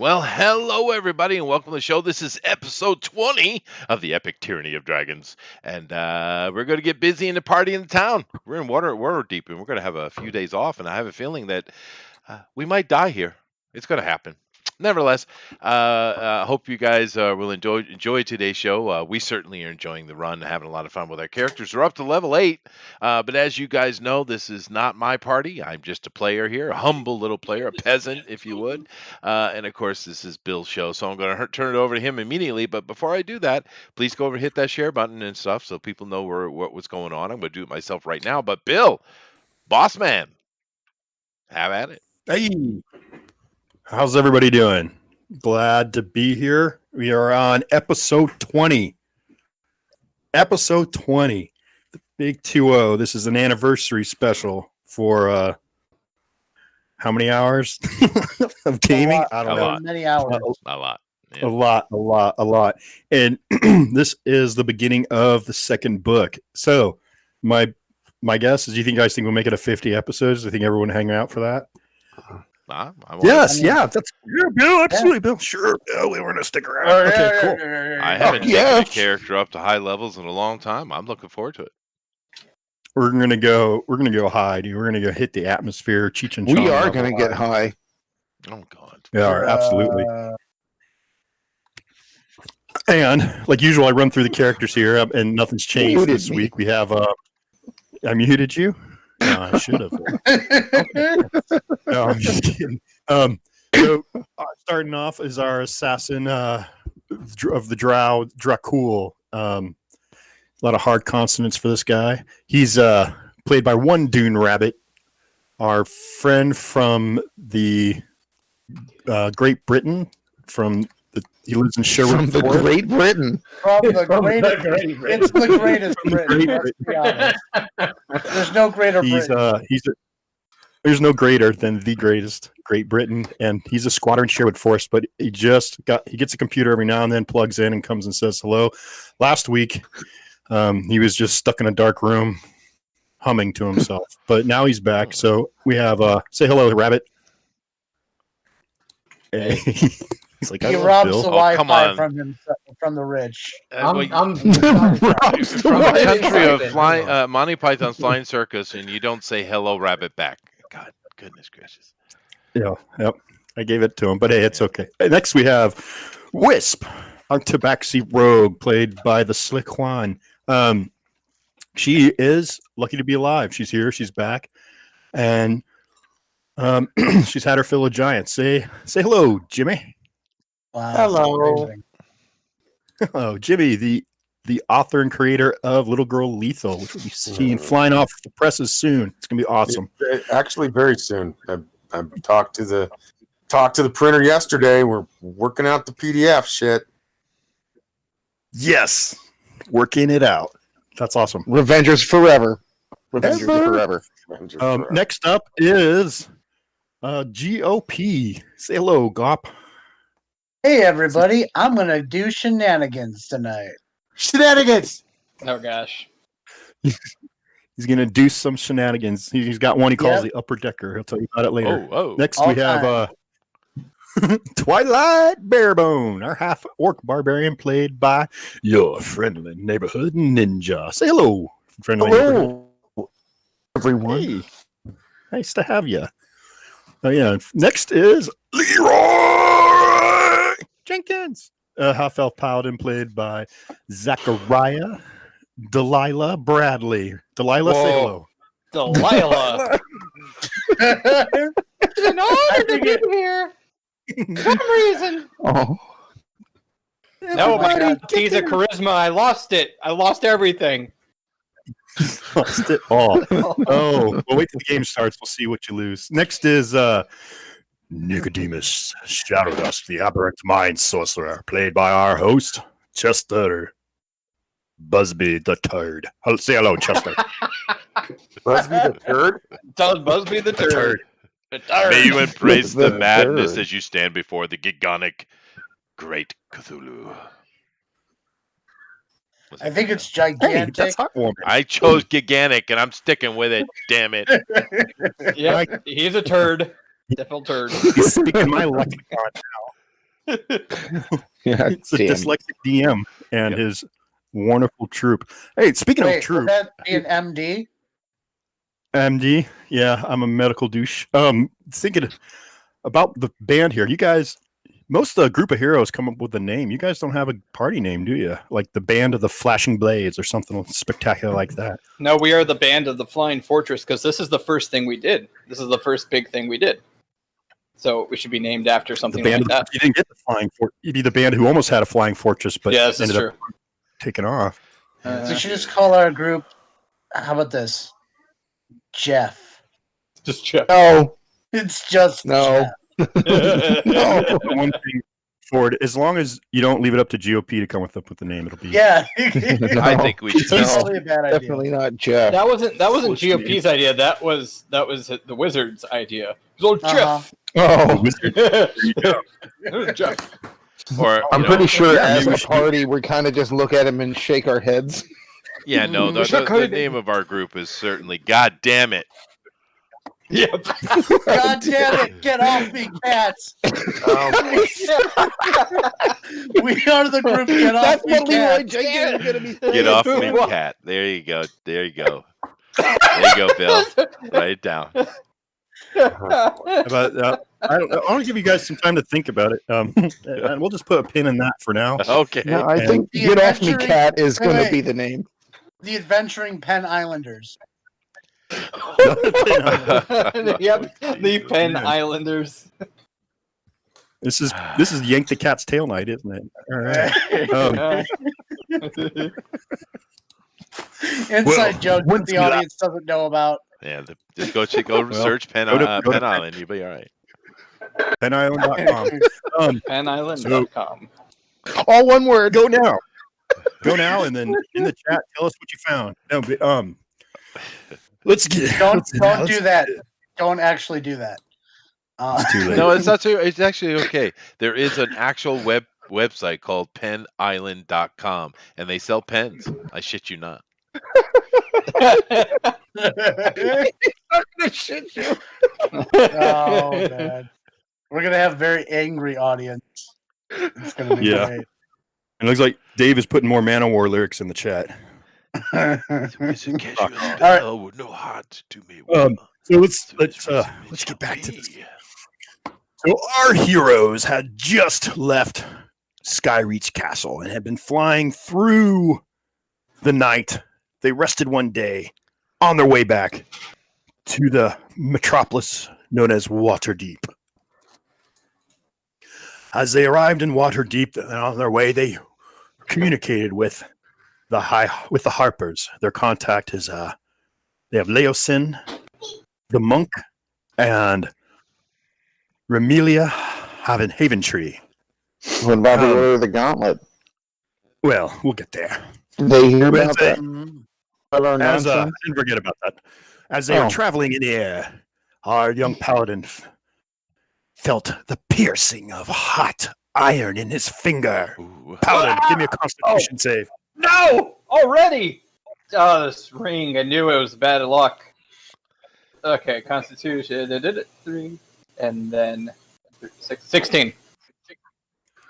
Well, hello everybody, and welcome to the show. This is episode 20 of the Epic Tyranny of Dragons, and we're going to get busy in the party in the town. We're in Waterdeep, and we're going to have a few days off, and I have a feeling that we might die here. It's going to happen. Nevertheless, hope you guys will enjoy today's show. We certainly are enjoying the run and having a lot of fun with our characters. We're up to level 8, but as you guys know, this is not my party. I'm just a player here, a humble little player, a peasant, if you would. And of course, this is Bill's show, so I'm going to turn it over to him immediately. But before I do that, please go over and hit that share button and stuff so people know what's going on. I'm going to do it myself right now. But Bill, boss man, have at it. Hey, how's everybody doing? Glad to be here. We are on episode 20. Episode 20, the big 2-0. This is an anniversary special for how many hours of gaming? I don't know. Many hours. A lot. Yeah. A lot. And this is the beginning of the second book. So my guess is, you guys think we'll make it a 50 episodes? Do you think everyone will hang out for that? That's Bill, absolutely, Bill. Sure, Bill, we were gonna stick around. Okay, cool. I haven't taken a character up to high levels in a long time. I'm looking forward to it. We're gonna go high, dude. We're gonna go hit the atmosphere. Cheech and Chong. We are gonna get high. Oh God. We are absolutely. And like usual, I run through the characters here, and nothing's changed this week. We have I muted you. No, I should have. No, I'm just kidding. Starting off is our assassin of the Drow, Dracul. A lot of hard consonants for this guy. He's played by one Dune Rabbit, our friend from the Great Britain. He lives in Sherwood. From the Great Britain. It's the greatest Britain. Let's be honest. There's no greater Britain. There's no greater than the greatest Great Britain, and he's a squatter in Sherwood Forest. But he gets a computer every now and then, plugs in, and comes and says hello. Last week, he was just stuck in a dark room, humming to himself. But now he's back. So we have say hello, Rabbit. Hey. He's like, he robs the Wi-Fi from the rich. I'm from the country of Monty Python's Flying Circus, and you don't say hello, Rabbit, back. God, goodness gracious. Yeah, yep. I gave it to him, but hey, it's okay. Next we have Wisp, our Tabaxi rogue, played by the Slick Juan. She is lucky to be alive. She's here. She's back, and she's had her fill of giants. Say hello, Jimmy. Wow. Hello. Hello, Jimmy, the author and creator of Little Girl Lethal, which will be seen flying off the presses soon. It's gonna be awesome. Actually, very soon. I talked to the printer yesterday. We're working out the PDF shit. Yes, working it out. That's awesome. Revengers forever. Revengers forever. Next up is GOP. Say hello, Gop. Hey everybody, I'm gonna do shenanigans tonight. Shenanigans! Oh gosh. He's gonna do some shenanigans. He's got one he calls the Upper Decker. He'll tell you about it later. Next we have Twilight Barebone, our half-orc barbarian, played by your friendly neighborhood ninja. Say hello, friendly neighborhood. Everyone. Hey, nice to have you. Oh yeah. Next is Leroy Jenkins, a half-elf paladin, played by Zachariah Delilah Bradley. Delilah, say hello. Delilah. It's an honor to be here. For some reason. Oh. No, my keys of charisma. I lost it. I lost everything. Lost it all. Oh, well, wait till the game starts. We'll see what you lose. Next is Nicodemus Shadowdust, the aberrant mind sorcerer, played by our host, Chester Busby the Turd. Say hello, Chester. Busby the Turd? Busby the Turd. May you embrace the madness as you stand before the gigonic Great Cthulhu. I think it's gigantic. Hey, that's heartwarming. I chose gigantic, and I'm sticking with it. Damn it! Yeah, he's a turd. Definitely turd. He's speaking my lexicon now. Yeah, It's a damn. dyslexic DM and Yep. his wonderful troop. Hey, speaking of Wait, would troop, that be an MD? MD. Yeah, I'm a medical douche. Thinking about the band here. You guys, most of the group of heroes come up with a name. You guys don't have a party name, do you? Like the Band of the Flashing Blades or something spectacular like that. No, we are the Band of the Flying Fortress because this is the first thing we did. This is the first big thing we did. So we should be named after The something band like that. you didn't get the flying fortress. You'd be the band who almost had a flying fortress, but Yeah, this is ended true. up taking off. We should just call our group. How about this? Jeff. Just Jeff. No, It's just no. Jeff. The one thing forward, as long as you don't leave it up to GOP to come up with the name, it'll be Yeah. I think we should. It's probably a bad idea. Definitely not Jeff. That wasn't What's the GOP's idea. That was the Wizard's idea. It was old Jeff. Oh, It was Jeff. Or I'm you know, pretty sure yeah, as maybe a we should- party, we kind of just look at him and shake our heads. Yeah, no. The name of our group is certainly "God damn it." Yep. God damn it! Get off me, cats! We are the group. Get off That's me, what Leroy cats! Jenkins is going to be. Get off me, cat. There you go. There you go. There you go, Bill. Write it down. But I want to give you guys some time to think about it. And we'll just put a pin in that for now. Okay. No, I And think the Get Off Me adventuring- Cat is going to wait. be the name. The Adventuring Penn Islanders. Yep. The Penn Islanders. This is Yank the Cat's Tail night, isn't it? All right. Inside Well, joke that wouldn't the be that- audience doesn't know about. Yeah, just go search Penn, go to- Penn Island. You'll be all right. PennIsland.com. PennIsland.com. All one word. Go now. Go now, and then in the chat, tell us what you found. No, but, let's get. Don't let's- do that. Don't actually do that. It's too late. No, it's not true. It's actually okay. There is an actual website called PennIsland.com, and they sell pens. I shit you not. Oh man, we're gonna have a very angry audience. It's gonna be Yeah. It looks like Dave is putting more Manowar lyrics in the chat. great. Wizard catch you All right. hell with no heart to do me So let's get back to this. So our heroes had just left Skyreach Castle and had been flying through the night. They rested one day on their way back to the metropolis known as Waterdeep. As they arrived in Waterdeep and on their way, they communicated with the Harpers. Their contact is they have Leosin, the monk, and Remelia Haventree. What about the Order of the Gauntlet? Well, we'll get there. Did they hear Well, about that? About our As nonsense? didn't forget about that. As they were Oh. traveling in the air, our young paladin felt the piercing of hot iron in his finger. Ooh. Paladin, give me a Constitution save. No! Already! Oh, this ring. I knew it was bad luck. Okay, Constitution. I did it. 3. And then 16.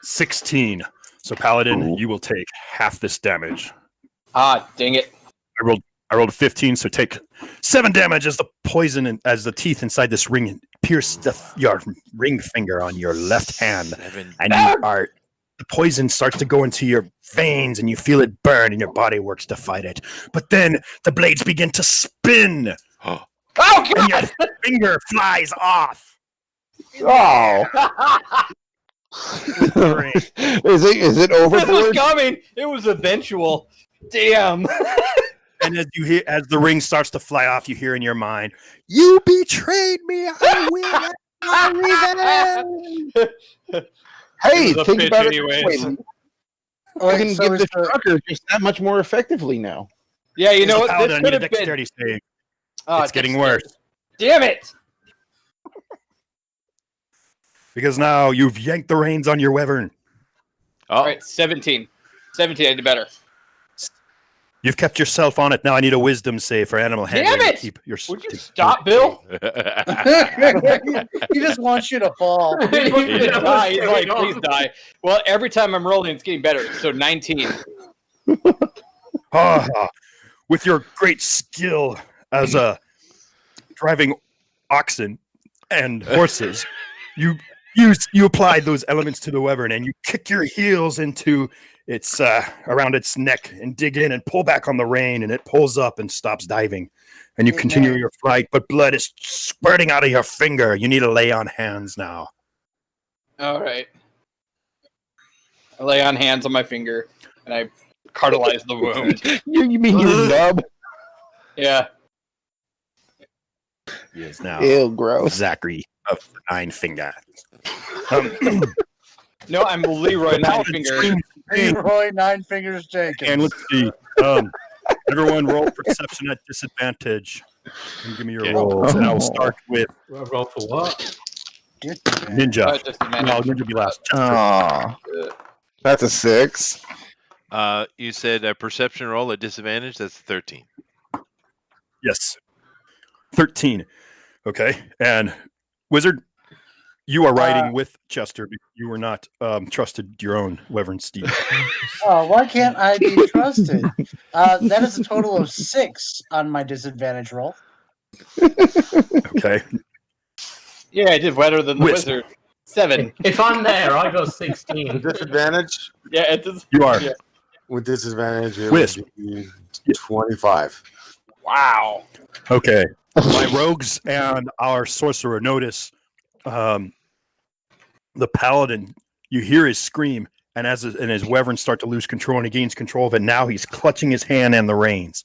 16. So, Paladin, you will take half this damage. Ah, dang it. I rolled a 15, so take 7 damage as the poison and as the teeth inside this ring pierce your ring finger on your left hand, 7 and the poison starts to go into your veins, and you feel it burn, and your body works to fight it. But then the blades begin to spin, Oh, and your God! finger flies off. Oh. Is it It was overboard? coming! It was eventual. Damn. And as you hear, as the ring starts to fly off, you hear in your mind, "You betrayed me. I will my revenge." Hey, It was a think bitch about anyways. it. Wait, I Wait, can so give is the the- trucker just that much more effectively now. Yeah, you know So what? Paladin, This I could need a have been. dexterity save. Oh, It's getting dexterity. worse Damn it! because now you've yanked the reins on your wyvern. Oh, All right, 17. 17, I did better. You've kept yourself on it. Now I need a wisdom save for animal handling. Damn it! To keep your Would you stop, Bill? He just wants you to fall. He's like, Yeah. die. He's like, please die. Well, every time I'm rolling, it's getting better. So 19. Ah, with your great skill as a driving oxen and horses, you apply those elements to the wyvern, and you kick your heels into its around its neck and dig in and pull back on the rein, and it pulls up and stops diving, and you continue your flight. But blood is spurting out of your finger. You need to lay on hands now. All right. I lay on hands on my finger, and I cartelize the wound. You mean your nub? Yeah. He is now Ew, gross. Zachary of the 9 Finger. No, I'm Leroy Nine Finger. Leroy Nine Fingers And Jenkins. let's see. Everyone roll perception at disadvantage. And give me your Okay. rolls. And I'll start with Roll for what? Ninja. Disadvantage. No, Ninja be last. Oh, that's a 6. You said a perception roll at disadvantage. That's 13. Yes. 13. Okay. And Wizard, you are riding with Chester. You were not trusted your own Wyvern steed. Oh, why can't I be trusted? That is a total of 6 on my disadvantage roll. Okay. Yeah, I did better than the Wisp. wizard. 7. If I'm there, I got 16. Disadvantage? Yeah, it does. You are. Yeah. With disadvantage, it Wisp. would be 25. Wow. Okay. My rogues and our sorcerer notice the paladin. You hear his scream, and his wyvern start to lose control, and he gains control of it. Now he's clutching his hand and the reins.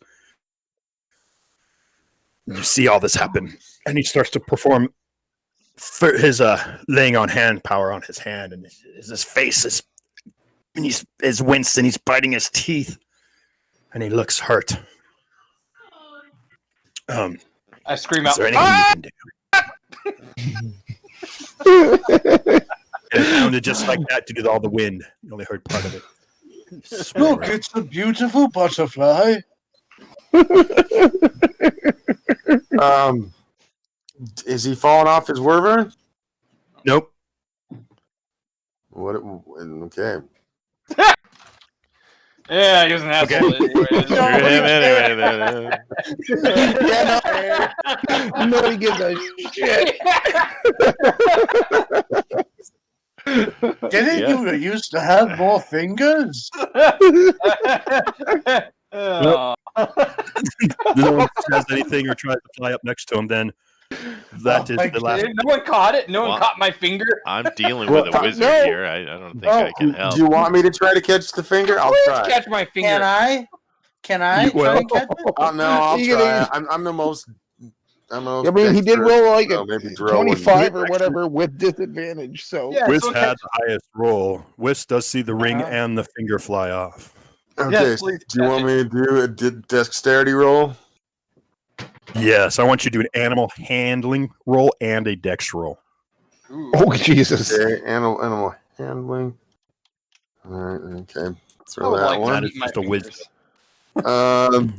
You see all this happen, and he starts to perform his laying on hand power on his hand, and his face is winced, and he's biting his teeth, and he looks hurt. I scream Is out. there anything you can do? And it sounded just like that due to all the wind. You only heard part of it. Look, it's a beautiful butterfly. Is he falling off his wyvern? Nope. What? Okay. Yeah, he was an asshole. Yeah, no. Nobody gives a shit. Didn't you used to have more fingers? Oh. No one says anything or tries to fly up next to him, then that is my the last. No one caught it. No one Well, caught my finger. I'm dealing with a wizard no. here. I don't think I can help. Do you want me to try to catch the finger? I'll Please try. catch my finger. Can I? Can I You- well- try and catch it? No, I'll You try. can- I'm the most. I'm the most I mean, he did dexterous, roll like so a maybe drill and- 25 or whatever with disadvantage. So Yeah, Wisp so had the highest roll. Wisp does see the ring Uh-huh. and the finger fly off. Okay, Yes, so please do you want me to do a dexterity roll? Yes, I want you to do an animal handling roll and a dex roll. Ooh. oh Jesus. Okay, animal handling. All right, okay. Throw I would that like one. That to is eat my just a fingers.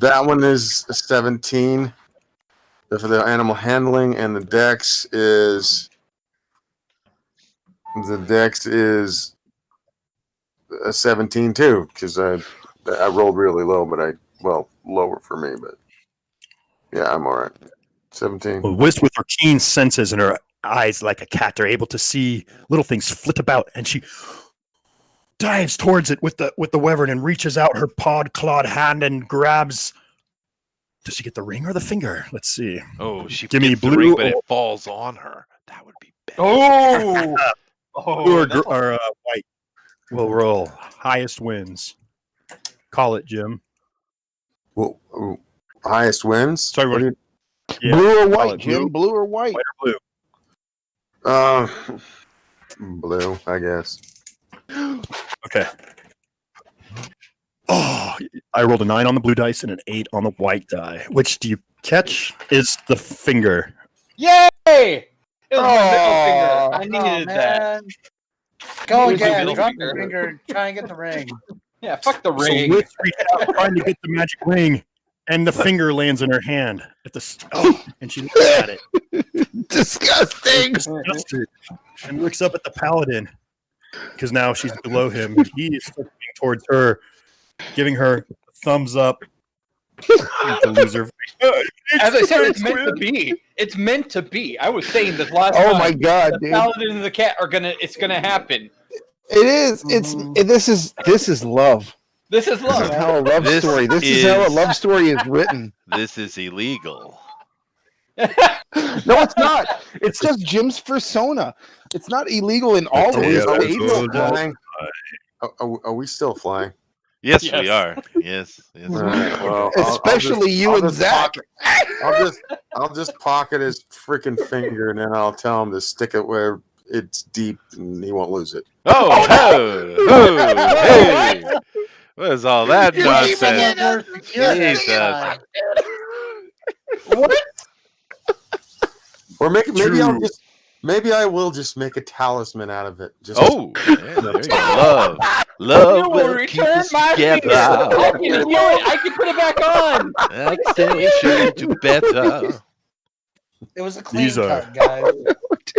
That one is a 17. For the animal handling, and the dex is a 17 too, because I rolled really low, but lower for me, but yeah, I'm all right. 17. Well, Wisp, with her keen senses and her eyes like a cat, are able to see little things flit about, and she dives towards it with the wyvern and reaches out her clawed hand and grabs. Does she get the ring or the finger? Let's see. Oh, she Give me gets the blue ring, but it or- falls on her. That would be bad. Oh. Blue or, That's or white will roll. Highest wins. Call it, Jim. Well, highest wins. Sorry, What do you- Yeah. Blue or Call white, it Jim? Blue or white? White or blue? Blue, I guess. Okay. Oh, I rolled a 9 on the blue dice and an 8 on the white die. Which do you catch? Is the finger. Yay! It was my middle Oh. finger. I needed that. man. Go Here's my again. middle Drop finger. your finger. Try and get the ring. Yeah, fuck the So ring. Wisp reaches out trying to get the magic ring, and the finger lands in her hand and she looks at it. Disgusting. Disgusted, and looks up at the paladin because now she's below him. He is looking towards her, giving her a thumbs up. The loser. As I said, it's meant to be. It's meant to be. I was saying this last Oh time. my god, The dude! paladin and the cat are gonna. It's gonna happen. It is. This is love. This is This is love. how a love This story. This is is- how a love story is written. This is illegal. No, it's not. It's just Jim's persona. It's not illegal in all of his Yeah, states. so Flying? Are we still flying? Yes, Yes. we are. Yes. Yes. All right, well, I'll Especially you I'll and Zach. I'll just pocket his freaking finger, and then I'll tell him to stick it where it's deep, and he won't lose it. Oh, hey! What is all that You're nonsense? keeping it more secure this Jesus. time. Or True. maybe I will just make a talisman out of it. Just Oh, yeah, there you go. Love You will will keep return us my together. finger. I can do it. I can put it back on. Attention to better. It was a clean These are- cut, guys.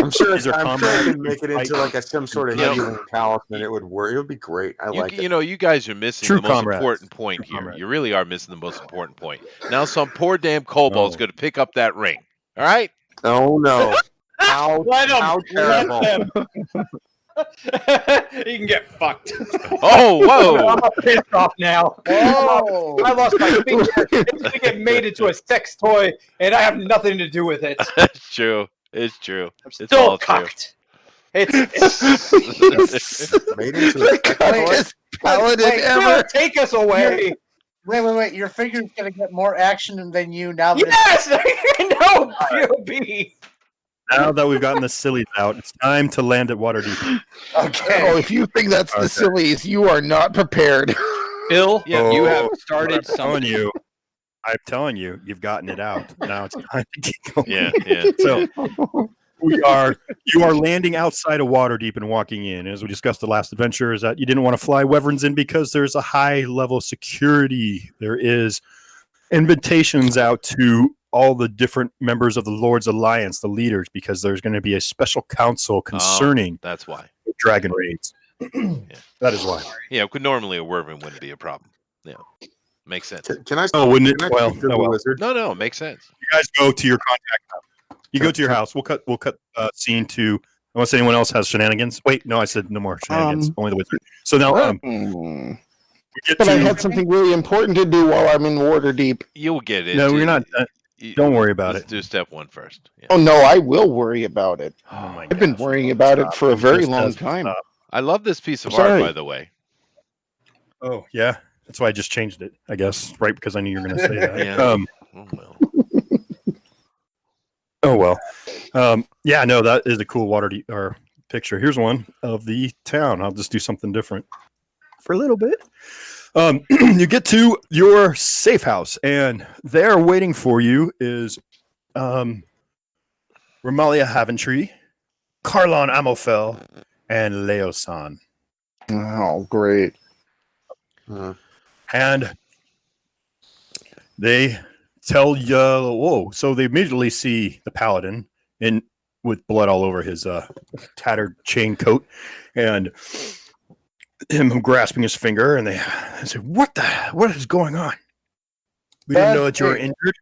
I'm sure These are I comrades. can make it into like some sort of Yeah. healing talisman. It would work. It would be great. I like You it. know, you guys are missing True the most comrades. important point True here. comrades. You really are missing the most important point. Now, some poor damn kobold's No. going to pick up that ring. All right? Oh no! How Let him. how Let terrible! him. He can get fucked. Oh, whoa! I'm pissed off now. Oh, I lost my finger. It's gonna get made into a sex toy, and I have nothing to do with it. It's true. It's true. I'm It's still all true. cucked. It's Made into The a cuntest paladin Wait, ever. take us away. wait. Your finger's gonna get more action than you now that Yes, no, POB. Now that we've gotten the sillies out, it's time to land at Waterdeep. it's okay. Oh, if you think that's Okay. the sillies, you are not prepared. Bill, Yeah, you Oh, have started I'm telling you, you've gotten it out. Now it's time to keep going. Yeah, yeah. So you are landing outside of Waterdeep and walking in. As we discussed the last adventure, is that you didn't want to fly wyverns in because there's a high level of security. There is invitations out to all the different members of the Lord's Alliance, the leaders, because there's going to be a special council concerning That's why. dragon raids. That is why. Yeah, normally a wyvern wouldn't be a problem. Yeah. Makes sense. Can I? Oh, wouldn't it? Can I Well, speak to no, the well. wizard? No, it makes sense. You guys go to your contact house. You go to your house. We'll cut scene to unless anyone else has shenanigans. Wait, no, I said no more shenanigans. Only the wizard. So now we get But I to. had something really important to do while I'm in Waterdeep. You'll get it. No, we're not. Don't worry about Let's it. do step one first. Yeah. Oh no, I will worry about it. Oh my I've been gosh. worrying about it for a very Just long doesn't time. stop. I love this piece of I'm art, sorry. by the way. Oh yeah, that's why I just changed it. I guess right because I knew you were going to say that. Yeah. Oh, well. Oh well. Yeah, no, that is a cool or picture. Here's one of the town. I'll just do something different for a little bit. You get to your safe house, and there waiting for you is Ramalia Haventree, Carlon Amofel, and Leosan. Oh, great. And they tell you, whoa. So they immediately see the paladin with blood all over his tattered chain coat and him grasping his finger. And they say, what is going on? We didn't know that you were injured.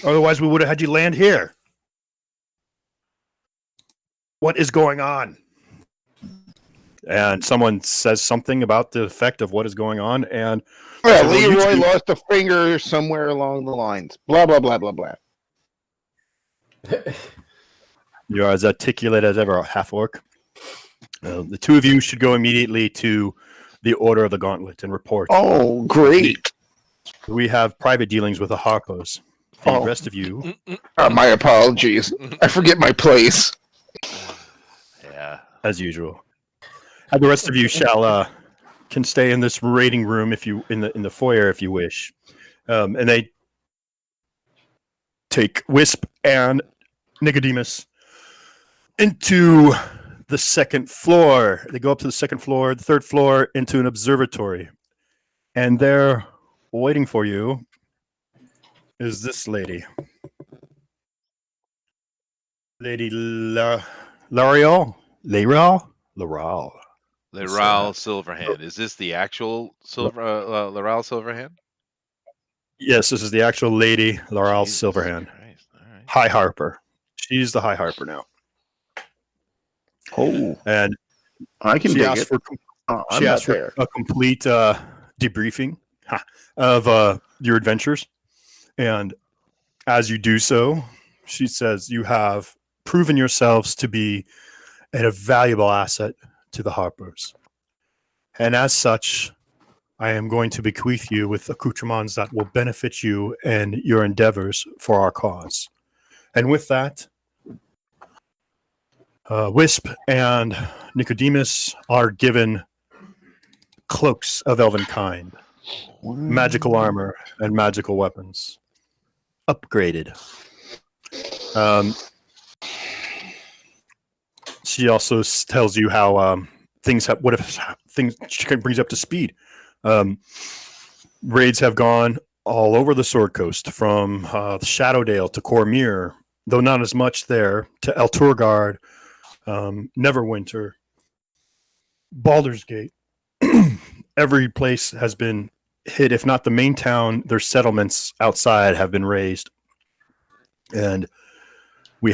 Otherwise, we would have had you land here. What is going on? And someone says something about the effect of what is going on. And Well, So you Leroy two- lost a finger somewhere along the lines. Blah blah blah blah blah. you're as articulate as ever, half orc. The two of you should go immediately to the Order of the Gauntlet and report. Oh, great. We have private dealings with the Harpos. The Oh. rest of you, My apologies. I forget my place. Yeah. as usual, and the rest of you shall can stay in this raiding room if you in the foyer if you wish. And they take Wisp and Nicodemus into the second floor. They go up to the second floor, the third floor, into an observatory. And there, waiting for you, is this lady. Lady L'Oreal? L'Oreal. Laral Silverhand. Is this the actual Laral Silverhand? Yes, this is the actual Lady L'Oreal Jesus Silverhand. Christ. All right. High Harper. She's the High Harper now. Oh, And I can she dig asked it. for I'm she not asked for there. a complete debriefing of your adventures. And as you do so, she says you have proven yourselves to be a valuable asset to the Harpers. And as such, I am going to bequeath you with accoutrements that will benefit you and your endeavors for our cause. And with that, Wisp and Nicodemus are given cloaks of elven kind, magical armor, and magical weapons. Upgraded. She also tells you how things have things she brings you up to speed. Raids have gone all over the Sword Coast, from Shadowdale to Cormyr, though not as much there, to El Turgard, Neverwinter, Baldur's Gate. Every place has been hit. If not the main town, their settlements outside have been raised. And I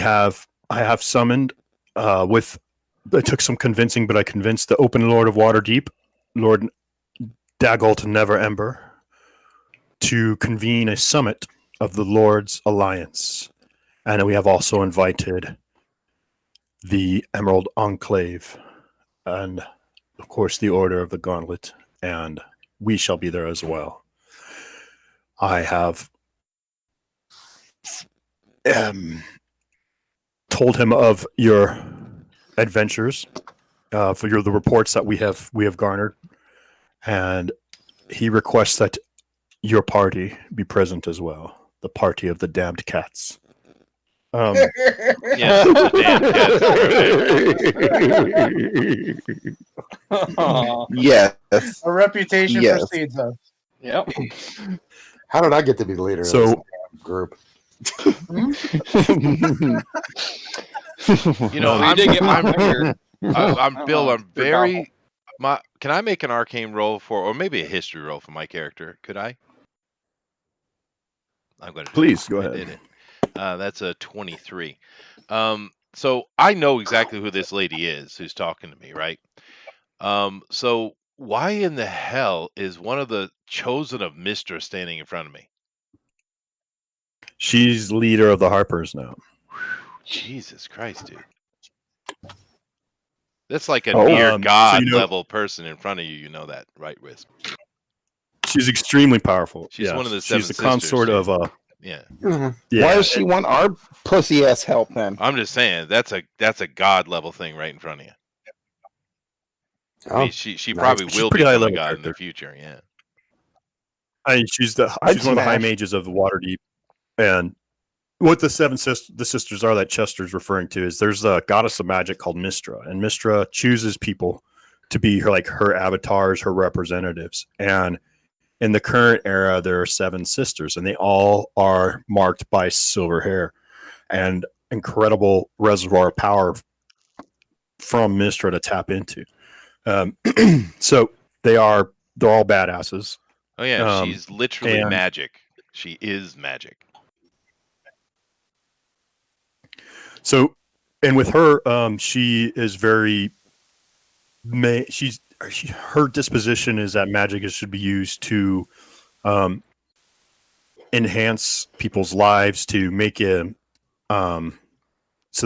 have summoned with, it took some convincing, but I convinced the Open Lord of Waterdeep, Lord Dagult Neverember, to convene a summit of the Lord's Alliance. And we have also invited the Emerald Enclave and, of course, the Order of the Gauntlet, and we shall be there as well. I have told him of your adventures, for the reports that we have garnered, and he requests that your party be present as well, the party of the damned cats. Yes, the damn cats. Yes. A reputation Yes. precedes us. Yep. How did I get to be the leader of So- this damn group? You know, You did get my finger. I'm Bill. I'm You're very. Can I make an arcane roll or maybe a history roll for my character? Could I? I'm going to. Please, go I ahead. did it. That's a 23. So I know exactly who this lady is who's talking to me, right? So why in the hell is one of the chosen of Mystra standing in front of me? She's leader of the Harpers now. Jesus Christ, dude. That's like a Oh, near so god you know- level person in front of you. You know that, right, Wisp? She's extremely powerful. She's one of the She's seven the sisters, consort dude. of Yeah. yeah. Why does she want our pussy ass help then? I'm just saying that's a god level thing right in front of you. I mean, she nice. probably She's will pretty high become a level god in the character. future. Yeah. I mean, she's one I'd of the high smash. mages of the Waterdeep, and what the the sisters are that Chester's referring to is there's a goddess of magic called Mystra, and Mystra chooses people to be her avatars, her representatives. And in the current era, there are 7 sisters, and they all are marked by silver hair and incredible reservoir of power from Mystra to tap into. So they're all badasses. Oh yeah, Um, she's literally and- magic. She is magic. So, and with her, she is very. Her disposition is that magic should be used to enhance people's lives, to make it so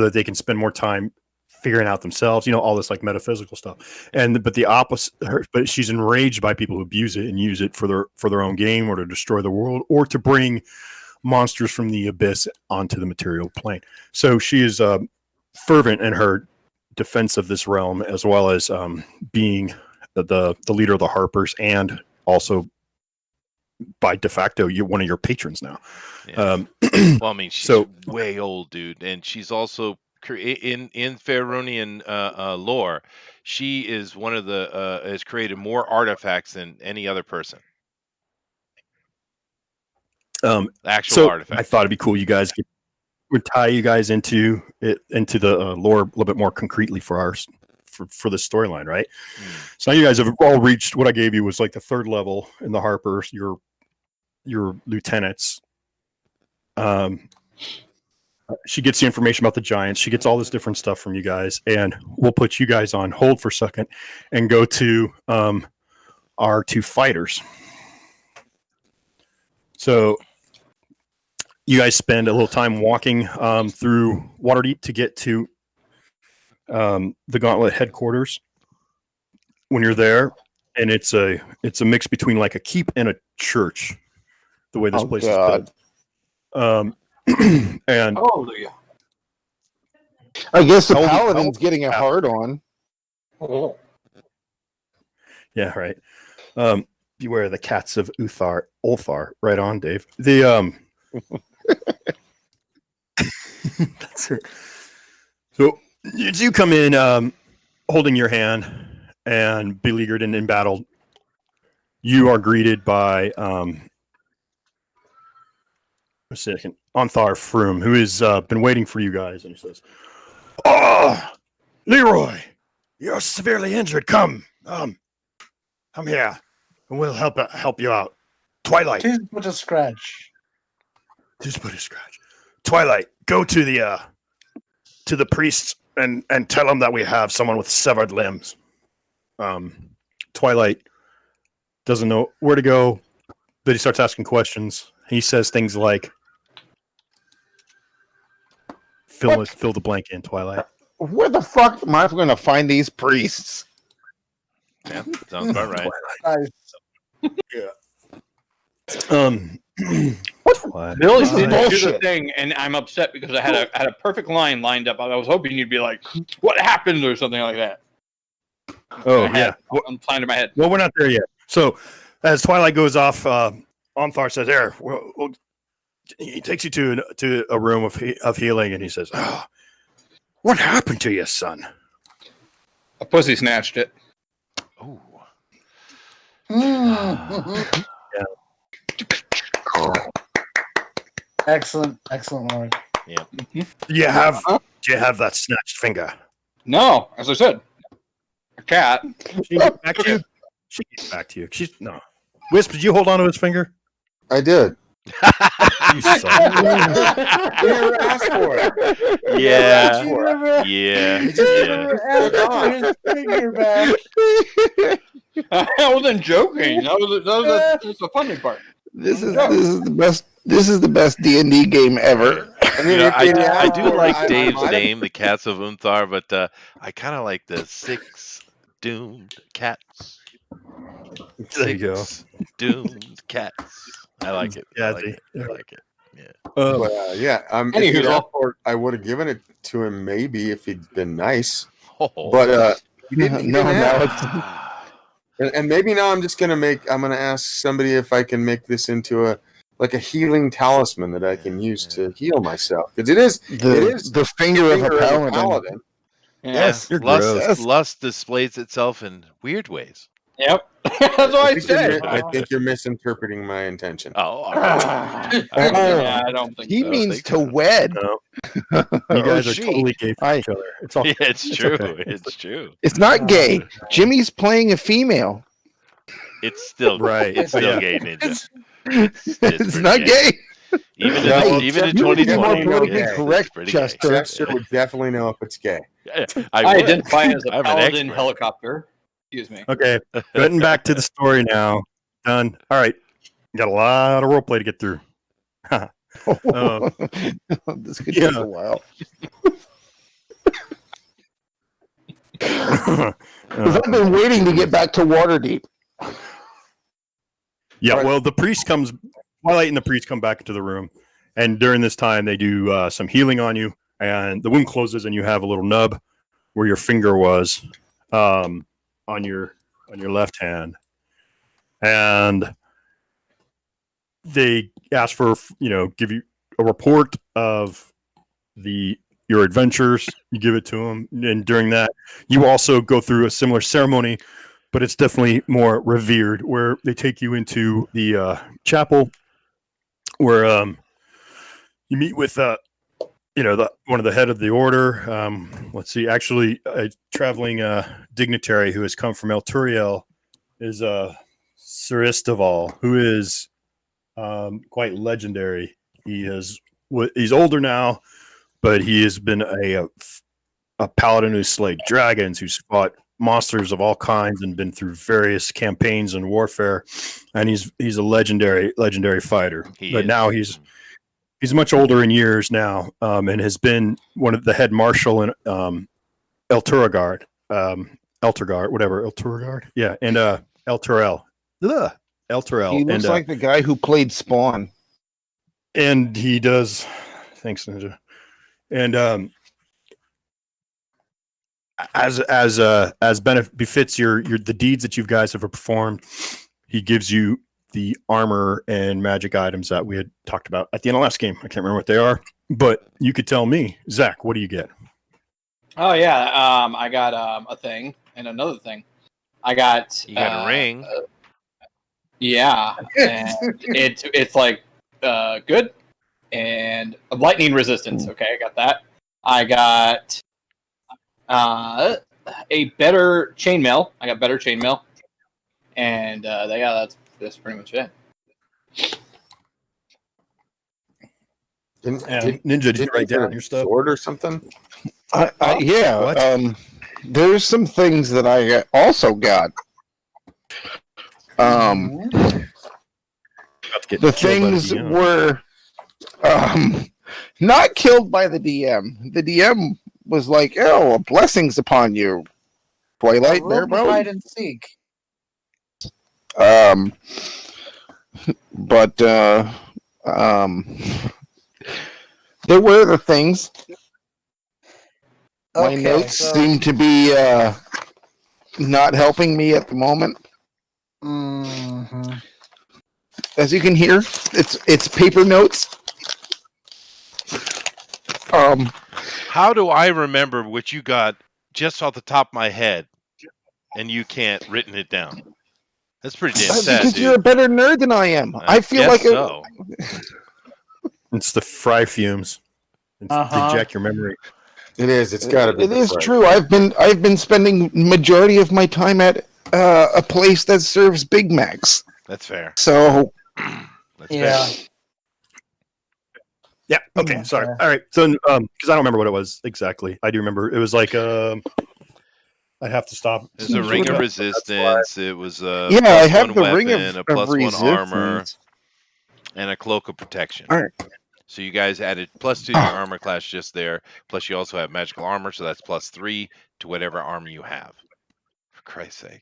that they can spend more time figuring out themselves. All this like metaphysical stuff. But the opposite. But she's enraged by people who abuse it and use it for their own game, or to destroy the world, or to bring monsters from the abyss onto the material plane. So she is fervent in her defense of this realm, as well as being the leader of the Harpers, and also by de facto you're one of your patrons now. Yeah. Well, I mean, she's way old, dude, and she's also in Faerunian lore. She is one of the has created more artifacts than any other person. The actual So artifact. I thought it'd be cool. You guys would tie you guys into the lore a little bit more concretely for the storyline, right? So now you guys have all reached what I gave you was like the 3rd level in the Harpers. Your lieutenants. She gets the information about the giants. She gets all this different stuff from you guys, and we'll put you guys on hold for a second and go to our 2 fighters. So you guys spend a little time walking through Waterdeep to get to the Gauntlet headquarters. When you're there, and it's a mix between like a keep and a church. The way this place is built. And Hallelujah. I guess the How old- paladin's getting a hard on. Oh. yeah, right. Beware the cats of Ulthar. Right on, Dave. The that's it. So you come in holding your hand and beleaguered and embattled. You are greeted by a second, Onthar Froome, who has been waiting for you guys, and he says, "Oh, Leroy, you're severely injured. Come here, and we'll help you out. Twilight, Just put a scratch. just put a scratch. Twilight, go to the priests and tell them that we have someone with severed limbs." Twilight doesn't know where to go, but he starts asking questions. He says things like, fill the blank in, Twilight. Where the fuck am I going to find these priests? Yeah, sounds about right. Nice. What? Billy This is didn't do the bullshit. thing, and I'm upset because I had a perfect line lined up. I was hoping you'd be like, "What happened?" or something like that. Oh, I had yeah. it planned in my head. Well, we're not there yet. So, as Twilight goes off, Onthar says, "There." He takes you to a room of healing, and he says, "Oh, what happened to you, son?" A pussy snatched it. Ooh. Excellent work. Do you have that snatched finger? No, as I said, a cat. She gets back to you. She gets back to you. She's no. Wisp, did you hold on to his finger? I did. You son. You never asked for it. Yeah. You never, Yeah. you never asked for his finger back. I wasn't joking. That was the funny part. This is the best. This is the best D&D game ever. I mean, You know, if you I asked do for it, like I Dave's might have- name, the Cats of Unthar, but I kind of like the 6 doomed cats. There you go. 6 doomed cats. I like it. Yeah, I like it. I like it. But, yeah. If Anywho, he'd asked for it, I would have given it to him maybe if he'd been nice. Oh. But he didn't. He No, didn't now ask. And maybe now I'm gonna ask somebody if I can make this into a healing talisman that I can use to heal myself. Because it is The finger of a paladin. Yeah. Yes, You're lust, gross. lust displays itself in weird ways. Yep. That's what I said. I think you're misinterpreting my intention. Oh, all right. Yeah, I don't think He so. means think to so. wed. No. You guys Or are she. totally gay for I- each other. It's all. Yeah, it's It's true. okay. It's true. It's not gay. Jimmy's playing a female. It's still Right. It's still Yeah. gay, ninja. It's- It's It's pretty not gay. Even No, in, even in you would 2020, definitely know it's- gay. it's Correct, pretty gay. Chester. Chester would definitely know if it's gay. Yeah, I would. identify as a I'm an paladin expert. helicopter. Excuse me. Okay, getting back to the story now. Done. All right, got a lot of roleplay to get through. This could Yeah. take a while. Uh, Because I've been waiting to get back to Waterdeep. yeah, Right. well, the priest comes. Twilight and the priest come back into the room, and during this time, they do some healing on you, and the wound closes, and you have a little nub where your finger was on your left hand, and they ask for give you a report of your adventures. You give it to them, and during that, you also go through a similar ceremony, but it's definitely more revered, where they take you into the chapel where you meet with one of the head of the order. Let's see, actually, a traveling dignitary who has come from El Turiel is Sir Istival, who is quite legendary. He's older now, but he has been a paladin who's slayed dragons, who's fought monsters of all kinds and been through various campaigns and warfare, and he's a legendary fighter. Now he's much older in years now, and has been one of the head marshal in Elturagard, yeah, and El Turel. El Turel. He looks like the guy who played Spawn. And he does. Thanks, Ninja. And as befits the deeds that you guys have performed, he gives you the armor and magic items that we had talked about at the end of last game. I can't remember what they are, but you could tell me, Zach. What do you get? Oh yeah, I got a thing and another thing. You got a ring. Yeah, and it's like good and lightning resistance. Okay, I got that. I got a better chainmail. I got better chainmail, and that's pretty much it. Ninja, did you write down your stuff? Sword or something? Yeah. What? There's some things that I also got. The things were not killed by the DM. The DM was like, "Oh, blessings upon you, Twilight Bearbow." Hide and seek. But there were the things. My notes seem to be not helping me at the moment. Mm-hmm. As you can hear, it's paper notes. How do I remember what you got just off the top of my head, and you can't written it down? That's pretty damn sad, because dude. you're a better nerd than I am. I feel like so. It's the fry fumes. It's reject your memory. It is. It's got to be. It is true. I've been spending majority of my time at a place that serves Big Macs. That's fair. So, That's fair. Yeah. Okay. Sorry. All right. So, because I don't remember what it was exactly. I do remember it was like I'd have to stop. There's a ring of resistance. It was I have the ring of a plus one resistance. armor, and a cloak of protection. All right. So you guys added +2 to your armor class just there. Plus you also have magical armor, so that's +3 to whatever armor you have. For Christ's sake.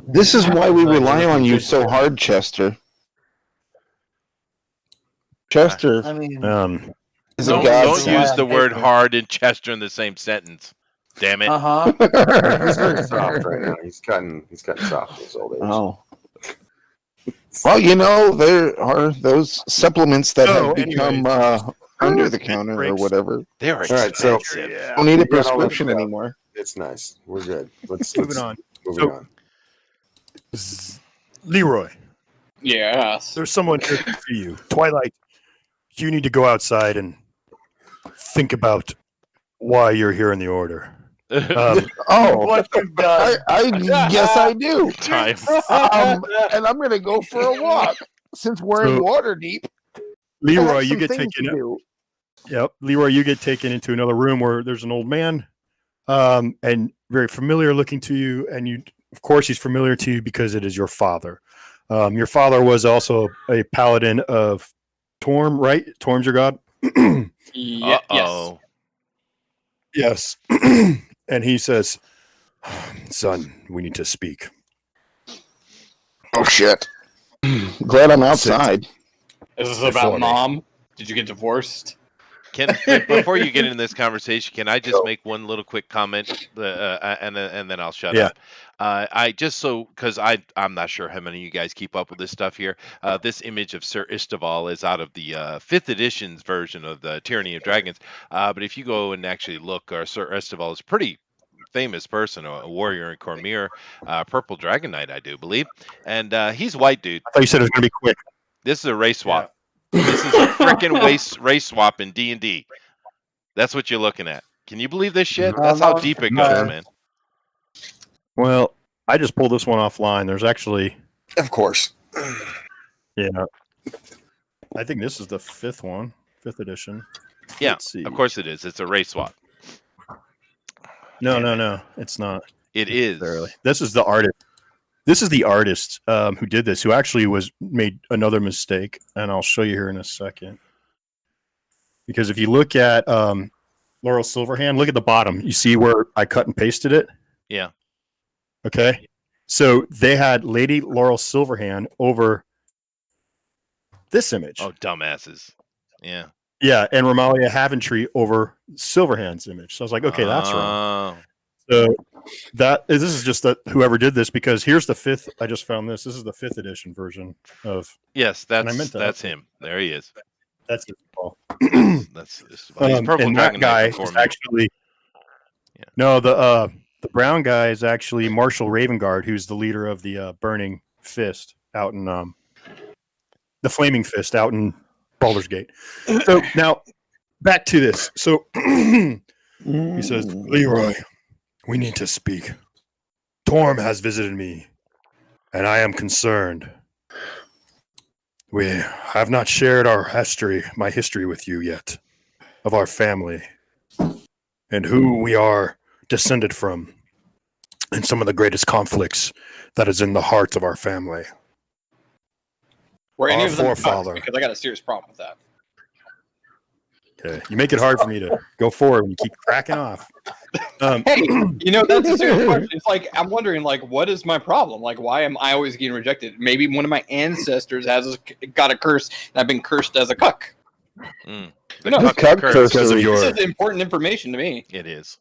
This is why we rely on you so hard, Chester. Chester. I mean, Don't godsend. use the word hard and Chester in the same sentence. Damn it. He's very soft right now. He's cutting soft in his old age. Oh. Well, there are those supplements that have become under the counter or whatever. They are All right, so expensive. Don't need a prescription anymore. it's nice. We're good. Let's Moving on. moving on. Leroy, Yes. there's someone here for you. Twilight, you need to go outside and think about why you're here in the order. what you've done. I guess I do. Time. And I'm going to go for a walk since we're in Waterdeep. Leroy, you get taken. Yep, Leroy, you get taken into another room where there's an old man, and very familiar looking to you. And you, of course, he's familiar to you because it is your father. Your father was also a paladin of Torm, right? Torm's your god. Yes. Yes. And he says, "Son, we need to speak." Oh, shit. Glad I'm outside. Is this Before about me. mom? Did you get divorced? Before you get into this conversation, can I just make one little quick comment, and then I'll shut up. Because I'm not sure how many of you guys keep up with this stuff here. This image of Sir Istival is out of the 5th edition's version of the Tyranny of Dragons. But if you go and actually look, Sir Istival is a pretty famous person, a warrior in Cormyr, Purple Dragon Knight, I do believe, and he's white, dude. I thought you said it was going to be quick. This is a race swap. This is a freaking race swap in D&D. That's what you're looking at. Can you believe this shit? That's how deep it goes, man. Well, I just pulled this one offline. There's actually, Of course. yeah, I think this is the 5th edition. Yeah, Let's see. of course it is. It's a race swap. No, it's not. It is. Necessarily. This is the artist. This is the artist who did this, who actually made another mistake, and I'll show you here in a second. Because if you look at Laurel Silverhand, look at the bottom. You see where I cut and pasted it? Yeah. Okay. So they had Lady Laurel Silverhand over this image. Oh, dumbasses. Yeah. Yeah, and Romalia Haventree over Silverhand's image. So I was like, okay, that's wrong. So this is just that whoever did this, because here's the 5th. I just found this. This is the 5th edition version of. Yes, that's him. There he is. That's it, Paul. That's he's purple and that guy is actually. Yeah. No, the brown guy is actually Marshal Ravengard, who's the leader of the Burning Fist out in the Flaming Fist out in Baldur's Gate. So now back to this. So he says, Leroy, we need to speak. Torm has visited me, and I am concerned. We have not shared my history with you yet, of our family, and who we are descended from, and some of the greatest conflicts that is in the heart of our family. Were any Our of them forefather. because I got a serious problem with that. Okay, you make it hard for me to go forward when you keep cracking off. Hey, that's a serious question. It's like I'm wondering, like, what is my problem? Like, why am I always getting rejected? Maybe one of my ancestors got a curse, and I've been cursed as a cuck. The cuck curse. Because of This your is important information to me. It is.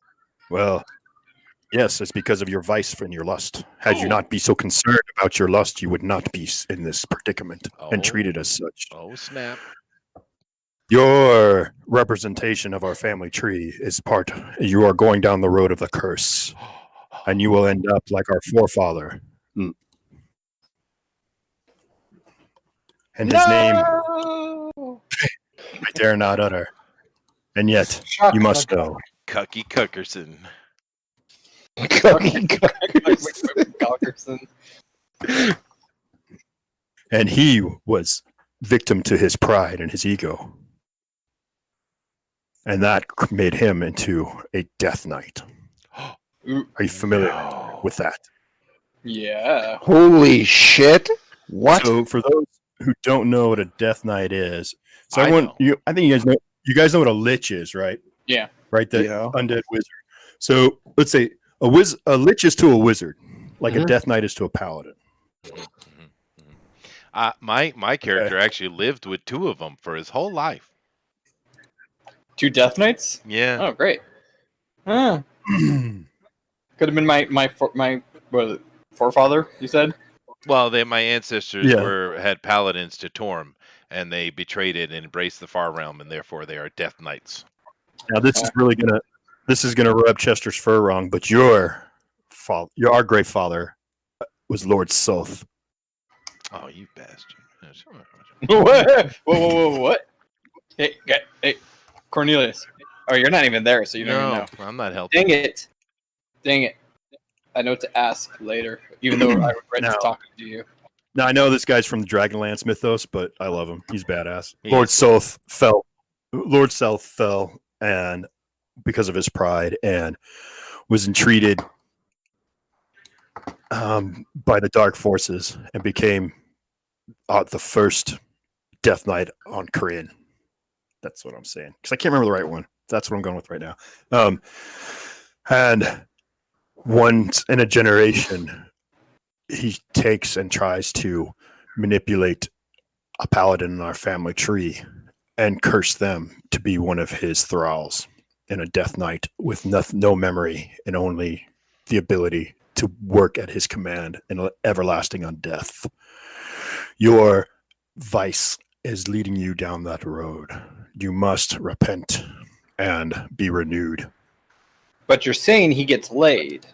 well, yes, it's because of your vice and your lust. Had you not be so concerned about your lust, you would not be in this predicament and treated as such. Oh, snap. Your representation of our family tree is you are going down the road of the curse, and you will end up like our forefather. And his name, I dare not utter. And yet, you must know. Cucky Cookerson. And he was victim to his pride and his ego. And that made him into a Death Knight. Are you familiar with that? Yeah. Holy shit! What? So, for those who don't know what a Death Knight is, so I know. I think you guys know what a lich is, right? Yeah. Right, the undead wizard. So let's say a lich is to a wizard, like a Death Knight is to a paladin. My character actually lived with 2 of them for his whole life. 2 Death Knights? Yeah. Oh, great. Could have been my forefather, you said? Well, my ancestors Yeah. had paladins to Torm, and they betrayed it and embraced the Far Realm, and therefore they are Death Knights. Now this is gonna rub Chester's fur wrong, but our great father was Lord Soth. Oh, you bastard! Whoa, what? Hey, Cornelius. Oh, you're not even there, so you don't even know. I'm not helping. Dang it. I know what to ask later, even though I regret talking to you. Now I know this guy's from the Dragonlance mythos, but I love him. He's badass. He Lord is. Soth fell, and because of his pride, and was entreated by the Dark Forces and became the first Death Knight on Kryn. That's what I'm saying, because I can't remember the right one. That's what I'm going with right now. And once in a generation, he takes and tries to manipulate a paladin in our family tree and curse them to be one of his thralls in a Death Knight with no memory and only the ability to work at his command and everlasting on death. Your vice is leading you down that road. You must repent and be renewed. But you're saying he gets laid.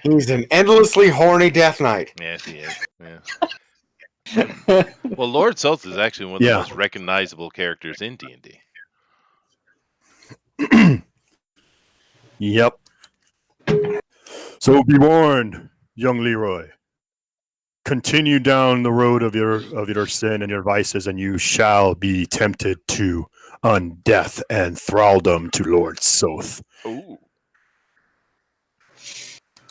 He's an endlessly horny Death Knight. Yes, he is. Yeah. Well, Lord Soth is actually one of the most recognizable characters in D&D. Yep. So be warned, young Leroy. Continue down the road of your sin and your vices, and you shall be tempted to undeath and thraldom to Lord Soth. Ooh.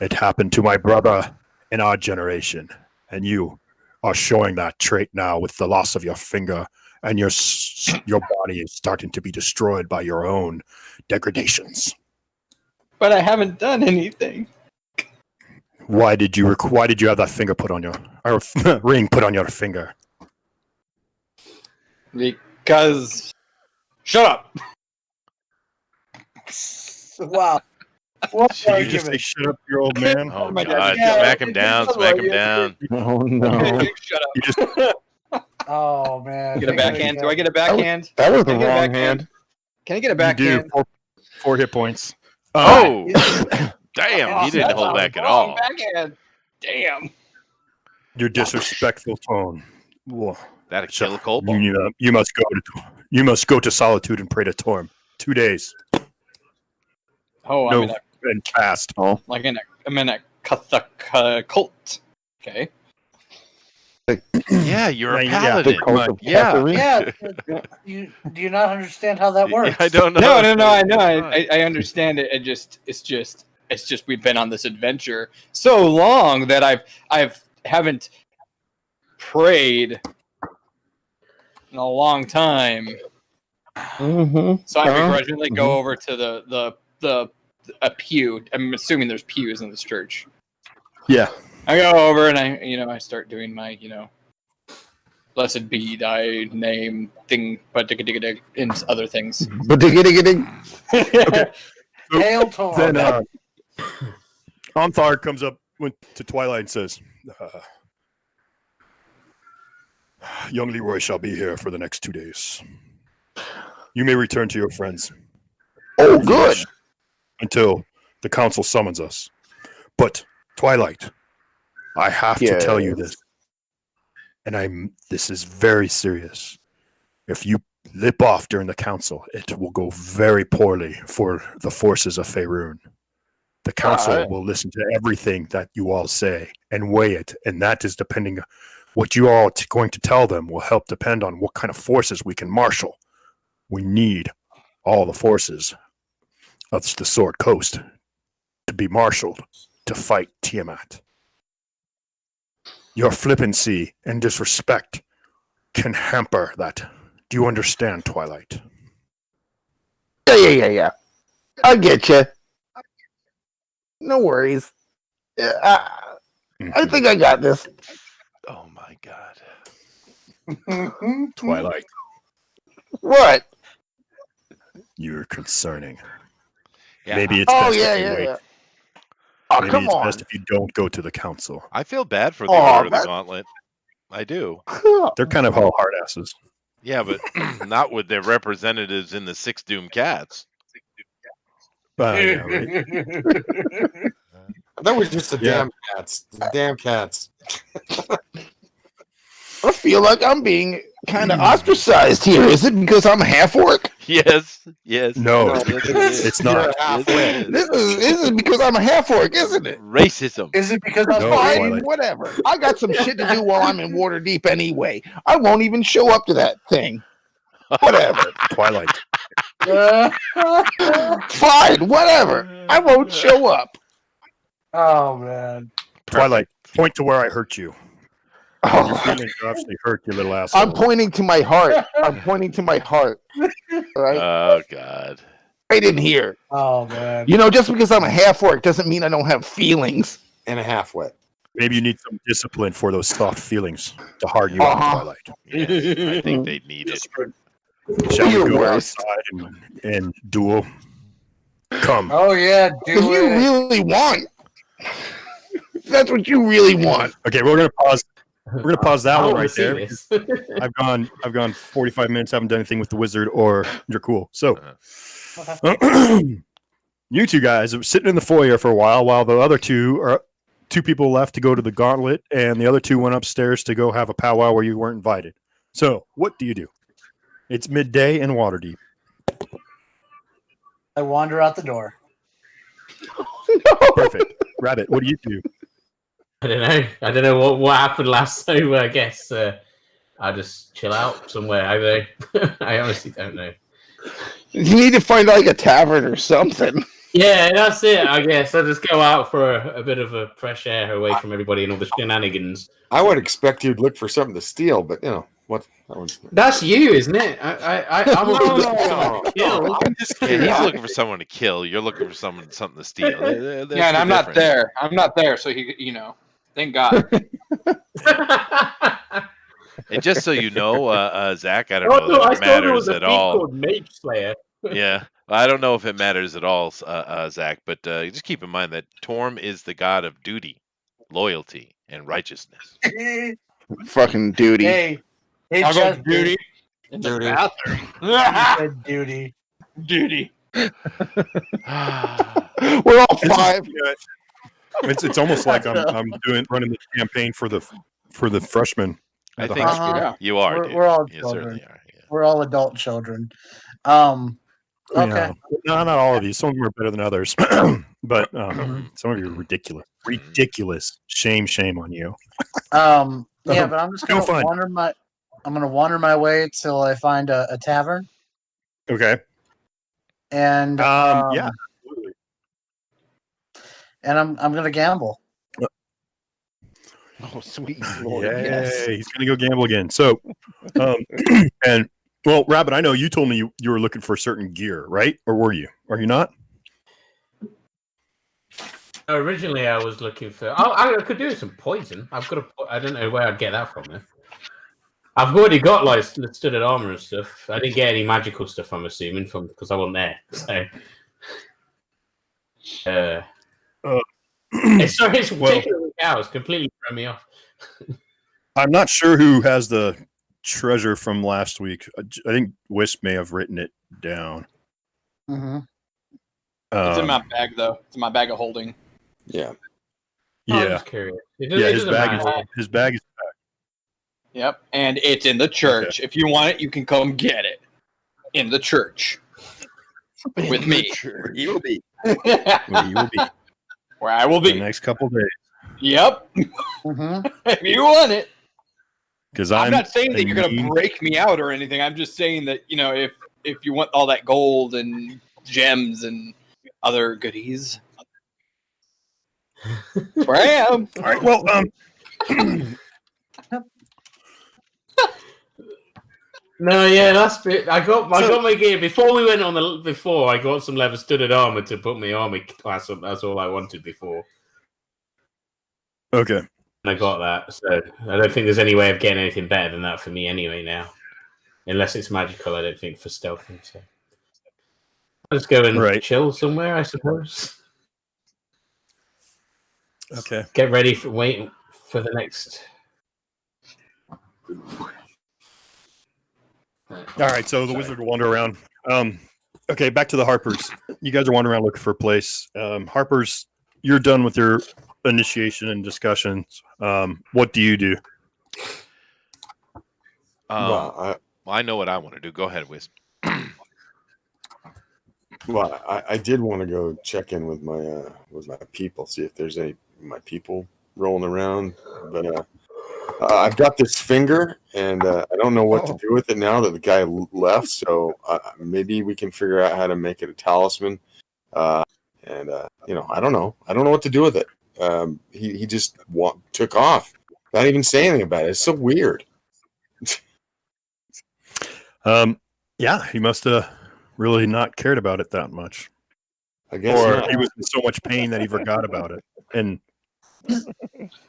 It happened to my brother in our generation, and you are showing that trait now with the loss of your finger, and your body is starting to be destroyed by your own degradations. But I haven't done anything. Why did you have that finger put on your ring put on your finger? Because shut up. Wow. What Did you argument? just say shut up, your old man? Oh, my God. God. Smack him down. Smack him down. Oh no! Shut up. You just Oh man. Get a backhand. Do I get a backhand? That was the Can I get a wrong backhand? hand. Can I get a you backhand? do four hit points. Oh! Damn, he didn't That's hold a back at wrong all. Backhand. Damn. Your disrespectful tone. Whoa. That'd kill a kobold. You must go to solitude and pray to Torm. 2 days. Oh, No, and fast. Oh, I'm in a cult. Okay. Yeah, you're a Yeah, paladin. the cult of Yeah. Catherine. Yeah. Do you not understand how that works? I don't know. No. I know. I understand it. It's just we've been on this adventure so long that I haven't prayed in a long time. Mm-hmm. So I begrudgingly go over to a pew. I'm assuming there's pews in this church. Yeah. I go over and I start doing my blessed be thy name thing, but and other things. But Okay. Hail Torm. Then Onthar comes up to Twilight and says, young Leroy shall be here for the next 2 days. You may return to your friends. Oh, good. Until the council summons us. But, Twilight, I have to tell you this. And this is very serious. If you lip off during the council, it will go very poorly for the forces of Faerun. The council will listen to everything that you all say and weigh it, and that is depending what you all are going to tell them will help depend on what kind of forces we can marshal. We need all the forces of the Sword Coast to be marshaled to fight Tiamat. Your flippancy and disrespect can hamper that. Do you understand, Twilight? Yeah. I get you. No worries. Yeah, I think I got this. Oh, my God. Twilight, What? you're concerning. Yeah, Maybe it's Oh best if you yeah. wait. Oh Maybe come it's on. best if you don't go to the council. I feel bad for the Aw, Order of the that- Gauntlet. I do. They're kind of all hard asses. Yeah, but not with their representatives in the Six Doomed Cats. Yeah, right. That was just the Yeah. damn cats. The damn cats. I feel like I'm being kind of ostracized here. Is it because I'm half orc? Yes. No, Yes, it is. it's not. Yes, it is. This is because I'm a half orc, isn't it? Racism. Is it because I'm No, Fine, Twilight. whatever. I got some shit to do while I'm in Waterdeep anyway. I won't even show up to that thing. Whatever. Twilight. Fine, whatever. I won't show up. Oh man. Twilight, point to where I hurt you. Your Oh, feelings obviously hurt, you little asshole. I'm pointing to my heart. I'm pointing to my heart. All right? Oh, God. Right in here. Oh man. You know, just because I'm a half orc doesn't mean I don't have feelings. And a half wet. Maybe you need some discipline for those soft feelings to harden you up, Uh-huh. Twilight. Yes, I think they need it. Shall You're we go worse. outside and duel? Come. Oh yeah, If do you it. really want, if that's what you really want. Okay, we're gonna pause. We're gonna pause that How one do I right see there. this? I've gone 45 minutes. Haven't done anything with the wizard or Dracul. So, you two guys are sitting in the foyer for a while the other two people left to go to the gauntlet, and the other two went upstairs to go have a powwow where you weren't invited. So, what do you do? It's midday in Waterdeep. I wander out the door. Perfect. Rabbit, what do you do? I don't know what happened last, so I guess I'll just chill out somewhere. I don't know. I honestly don't know. You need to find like a tavern or something. Yeah, that's it. I guess I'll just go out for a bit of a fresh air away from everybody and all the shenanigans. I would expect you'd look for something to steal, but what? That's you, isn't it? I'm No. I'm just Yeah, kidding. he's looking for someone to kill. You're looking for something to steal. That's Yeah, and I'm not different. there. I'm not there, so thank God. And just so you know, Zach, I don't Oh, know no, I if it thought there was matters a at thing all. called Mage Slayer. Yeah, I don't know if it matters at all, Zach. But just keep in mind that Torm is the god of duty, loyalty, and righteousness. Fucking duty. Hey, I'll go Chester, with duty in the Duty. bathroom. you said duty. Duty. We're all five. It's almost like I'm running the campaign for the freshmen. I at the think high school. Yeah. you are. We're- dude. we're all You children. certainly are. Yeah. We're all adult children. Okay. Yeah. No, not all of you. Some of them are better than others, but some of you are ridiculous. Ridiculous. Shame on you. Yeah, but I'm just Go gonna fun. wander my way till I find a tavern, Okay. and Yeah. and I'm gonna gamble. Oh, sweet Lord. Yeah, Yes. he's gonna go gamble again. So, and well, Rabbit, I know you told me you were looking for certain gear, right? Or were you? Are you not? Originally, I was looking for. I could do some poison. I don't know where I'd get that from. Though. I've already got like studded armor and stuff. I didn't get any magical stuff. I'm assuming because I wasn't there. So, it's ridiculous. It's completely thrown me off. I'm not sure who has the treasure from last week. I think Wisp may have written it down. Mm-hmm. It's in my bag, though. It's in my bag of holding. Yeah. I'm Yeah. just curious. It Yeah. doesn't matter. His bag is. Yep. And it's in the church. If you want it, you can come get it. In the church. With me. You will be. Where you will be Where I will the be. next couple days. Yep. Mm-hmm. If you want it. Because I'm not saying that you're going to break me out or anything. I'm just saying that, if you want all that gold and gems and other goodies. That's where I am. All right. Well, No, yeah, that's it. I got my gear before we went on the. Before I got some leather studded armor to put my army class up. That's all I wanted before. okay. And I got that, so I don't think there's any way of getting anything better than that for me anyway now, unless it's magical. I don't think for stealthing. So I'll just go and chill somewhere, I suppose. Okay. Get ready for waiting for the next. All right, so the wizard will wander around. Okay, back to the Harpers. You guys are wandering around looking for a place. Harpers, you're done with your initiation and discussions. What do you do? I know what I want to do. Go ahead, Wisp. Well, I did want to go check in with my people, see if there's any my people rolling around, but I've got this finger, and I don't know what to do with it now that the guy left. So maybe we can figure out how to make it a talisman. I don't know. I don't know what to do with it. He just took off, not even saying anything about it. It's so weird. Yeah, he must have really not cared about it that much, I guess. or not. he was in so much pain that he forgot about it. And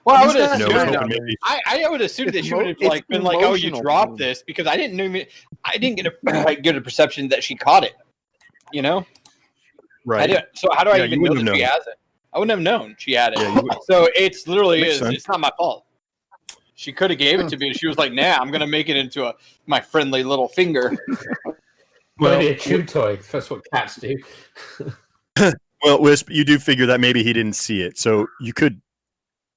Well, I would He's assume got- hoping maybe I would assume that she would have It's been like, "Oh, you emotional. dropped this," because I didn't get a perception that she caught it. You know, right. I didn't. So how do I Yeah, even you know wouldn't that she have has it? I wouldn't have known she had it. Yeah, you would- So it's literally Makes is. sense. It's not my fault. She could have gave it to me, and she was like, "Nah, I'm gonna make it into my friendly little finger." Well, a chew toy. That's what cats do. Well, Wisp, you do figure that maybe he didn't see it, so you could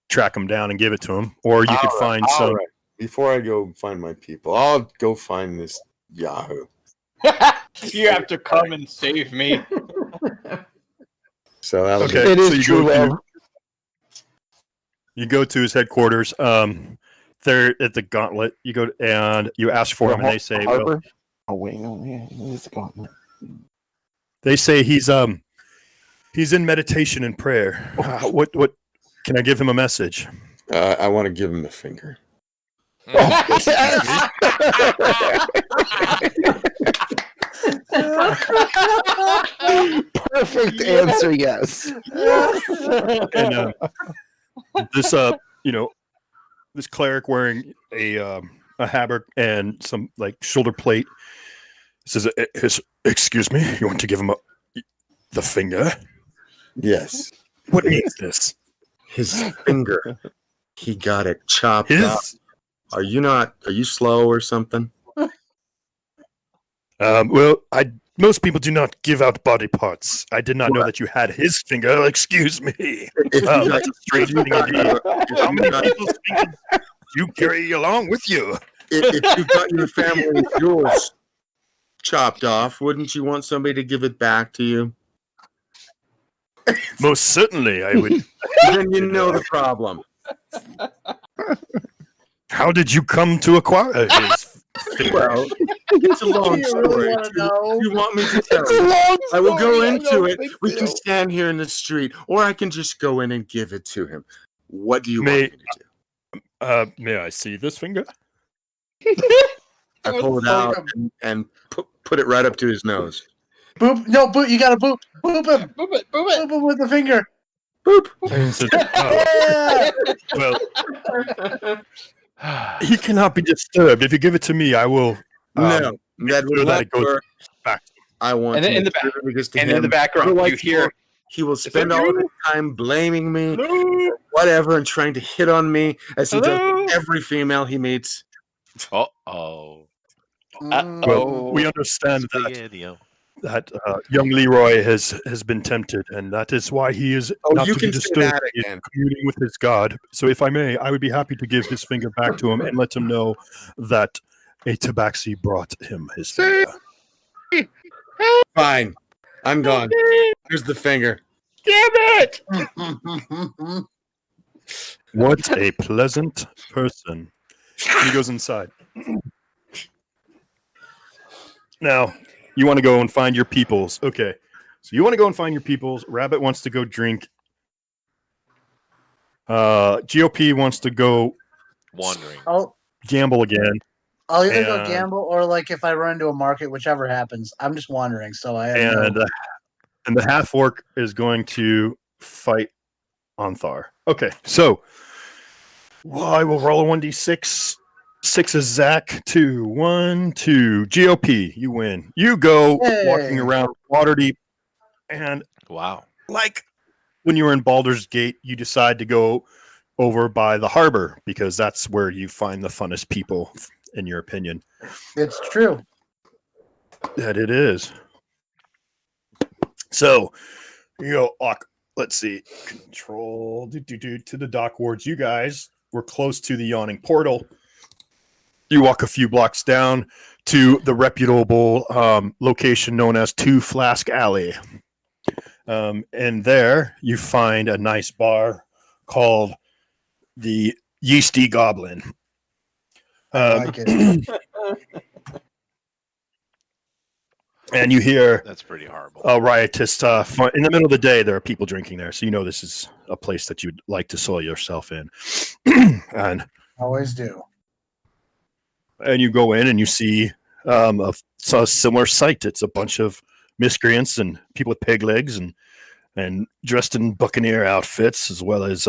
track him down and give it to him, or you could find some. Right. Before I go find my people, I'll go find this Yahoo. You have to come and save me. So that'll Okay, It so is you true go love. You go to his headquarters. They're at the Gauntlet. You go and you ask for him, and they say, well, Harbor? Oh wait, no, yeah, it's gone. they say he's in meditation and prayer. What can I give him a message? I want to give him the finger. Perfect answer, yes. And this this cleric wearing a habit and some like shoulder plate says, "Excuse me, you want to give him the finger? Yes. What is this? His finger. He got it chopped off. His? Are you slow or something? Well, most people do not give out body parts. I did not know that you had his finger. Excuse me. If That's a strange thing indeed. How many people's fingers do you carry along with you? if you got your family jewels chopped off, wouldn't you want somebody to give it back to you? Most certainly, I would. Then you know the problem. How did you come to acquire his finger? Well, it's a long You story. really wanna know? You want me to tell you? I will go into it. We can stand here in the street, or I can just go in and give it to him. What do you want me to do? May I see this finger? I pull it out and put it right up to his nose. Boop! No, boop! You gotta boop! Boop him! Boop it, boop Boop him with the finger! Boop. And said, Yeah! well, he cannot be disturbed. If you give it to me, I will. No, that sure will that not it goes work. back. I want And to in the make sure because to And in him, the background, you otherwise hear, he will spend that all you? the time blaming me, whatever, and trying to hit on me as he does Hello? with every female he meets. Uh-oh. Well, we understand that young Leroy has been tempted, and that is why he is Oh, not you to be can say disturbed that in again. communing with his God. So, if I may, I would be happy to give his finger back to him and let him know that a tabaxi brought him his finger. Fine. I'm gone. Here's the finger. What a pleasant person. He goes inside. Now, you want to go and find your peoples. Okay. So you want to go and find your peoples. Rabbit wants to go drink. GOP wants to go Wandering. gamble again. I'll either go And- gamble or like if I run into a market, whichever happens. I'm just wandering, so I have And the half orc is going to fight on Thar. Okay, so I will roll a 1d6. 6 is Zach. 2, 1, 2. GOP, you win. You go walking around Waterdeep, and Wow. like when you were in Baldur's Gate, you decide to go over by the harbor because that's where you find the funnest people, in your opinion. It's true. That it is. So, you go, let's see, control, to the dock wards. You guys were close to the yawning portal. You walk a few blocks down to the reputable location known as Two Flask Alley. And there you find a nice bar called the Yeasty Goblin. I like it. And you hear That's pretty horrible. a riotous fun. In the middle of the day, there are people drinking there. So you know this is a place that you'd like to soil yourself in. and Always do. you go in and you see a similar sight. It's a bunch of miscreants and people with peg legs and dressed in buccaneer outfits, as well as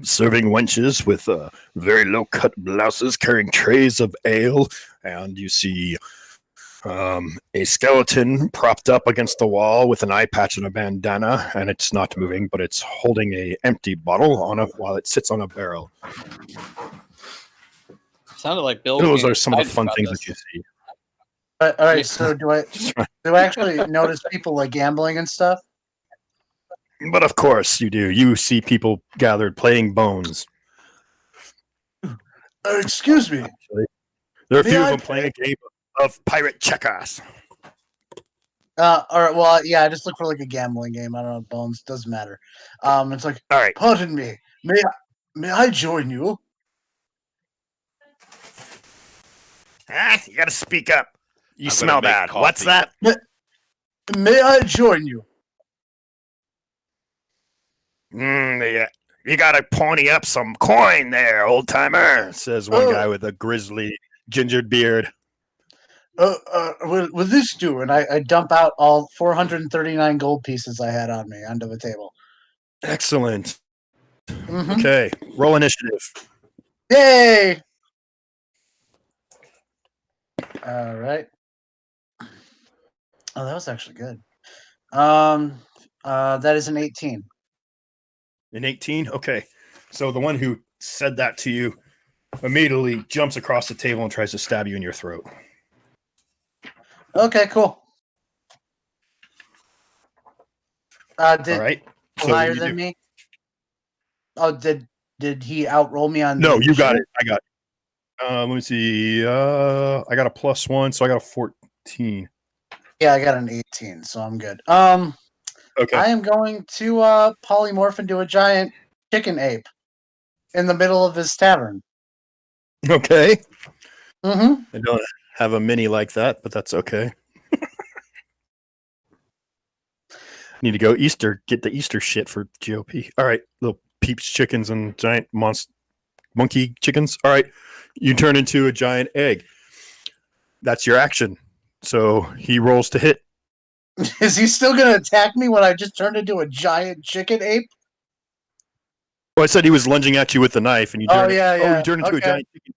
serving wenches with very low-cut blouses carrying trays of ale. And you see a skeleton propped up against the wall with an eye patch and a bandana, and it's not moving, but it's holding a empty bottle while it sits on a barrel. Sounded like Bill. Those being are some of the excited fun about things this. that you see. All right. So do I actually notice people like gambling and stuff? But of course you do. You see people gathered playing bones. Excuse me. There are a May few of I them playing a game of pirate checkers. All right. Well, yeah. I just look for like a gambling game. I don't know. Bones doesn't matter. It's like, All right. pardon me. May I join you? You gotta speak up. You I'm smell gonna make bad. What's coffee. that? May I join you? Yeah. You gotta pony up some coin there, old timer, says one guy with a grizzly gingered beard. Will this do? And I dump out all 439 gold pieces I had on me onto the table. Excellent. Mm-hmm. Okay, roll initiative. Yay! All right. Oh, that was actually good. That is an 18. An 18? Okay. So the one who said that to you immediately jumps across the table and tries to stab you in your throat. Okay, cool. All right. So higher than me? Oh, did he outroll me on? No, you got it. I got it. Let me see. I got a +1, so I got a 14. Yeah, I got an 18, so I'm good. Okay. I am going to polymorph into a giant chicken ape in the middle of this tavern. Okay. Mm-hmm. I don't have a mini like that, but that's okay. Need to go Easter, get the Easter shit for GOP. All right, little peeps chickens and giant monkey chickens. All right, you turn into a giant egg. That's your action. So he rolls to hit. Is he still going to attack me when I just turned into a giant chicken ape? Well, I said he was lunging at you with the knife, and you turn. Yeah. you turn into a giant chicken.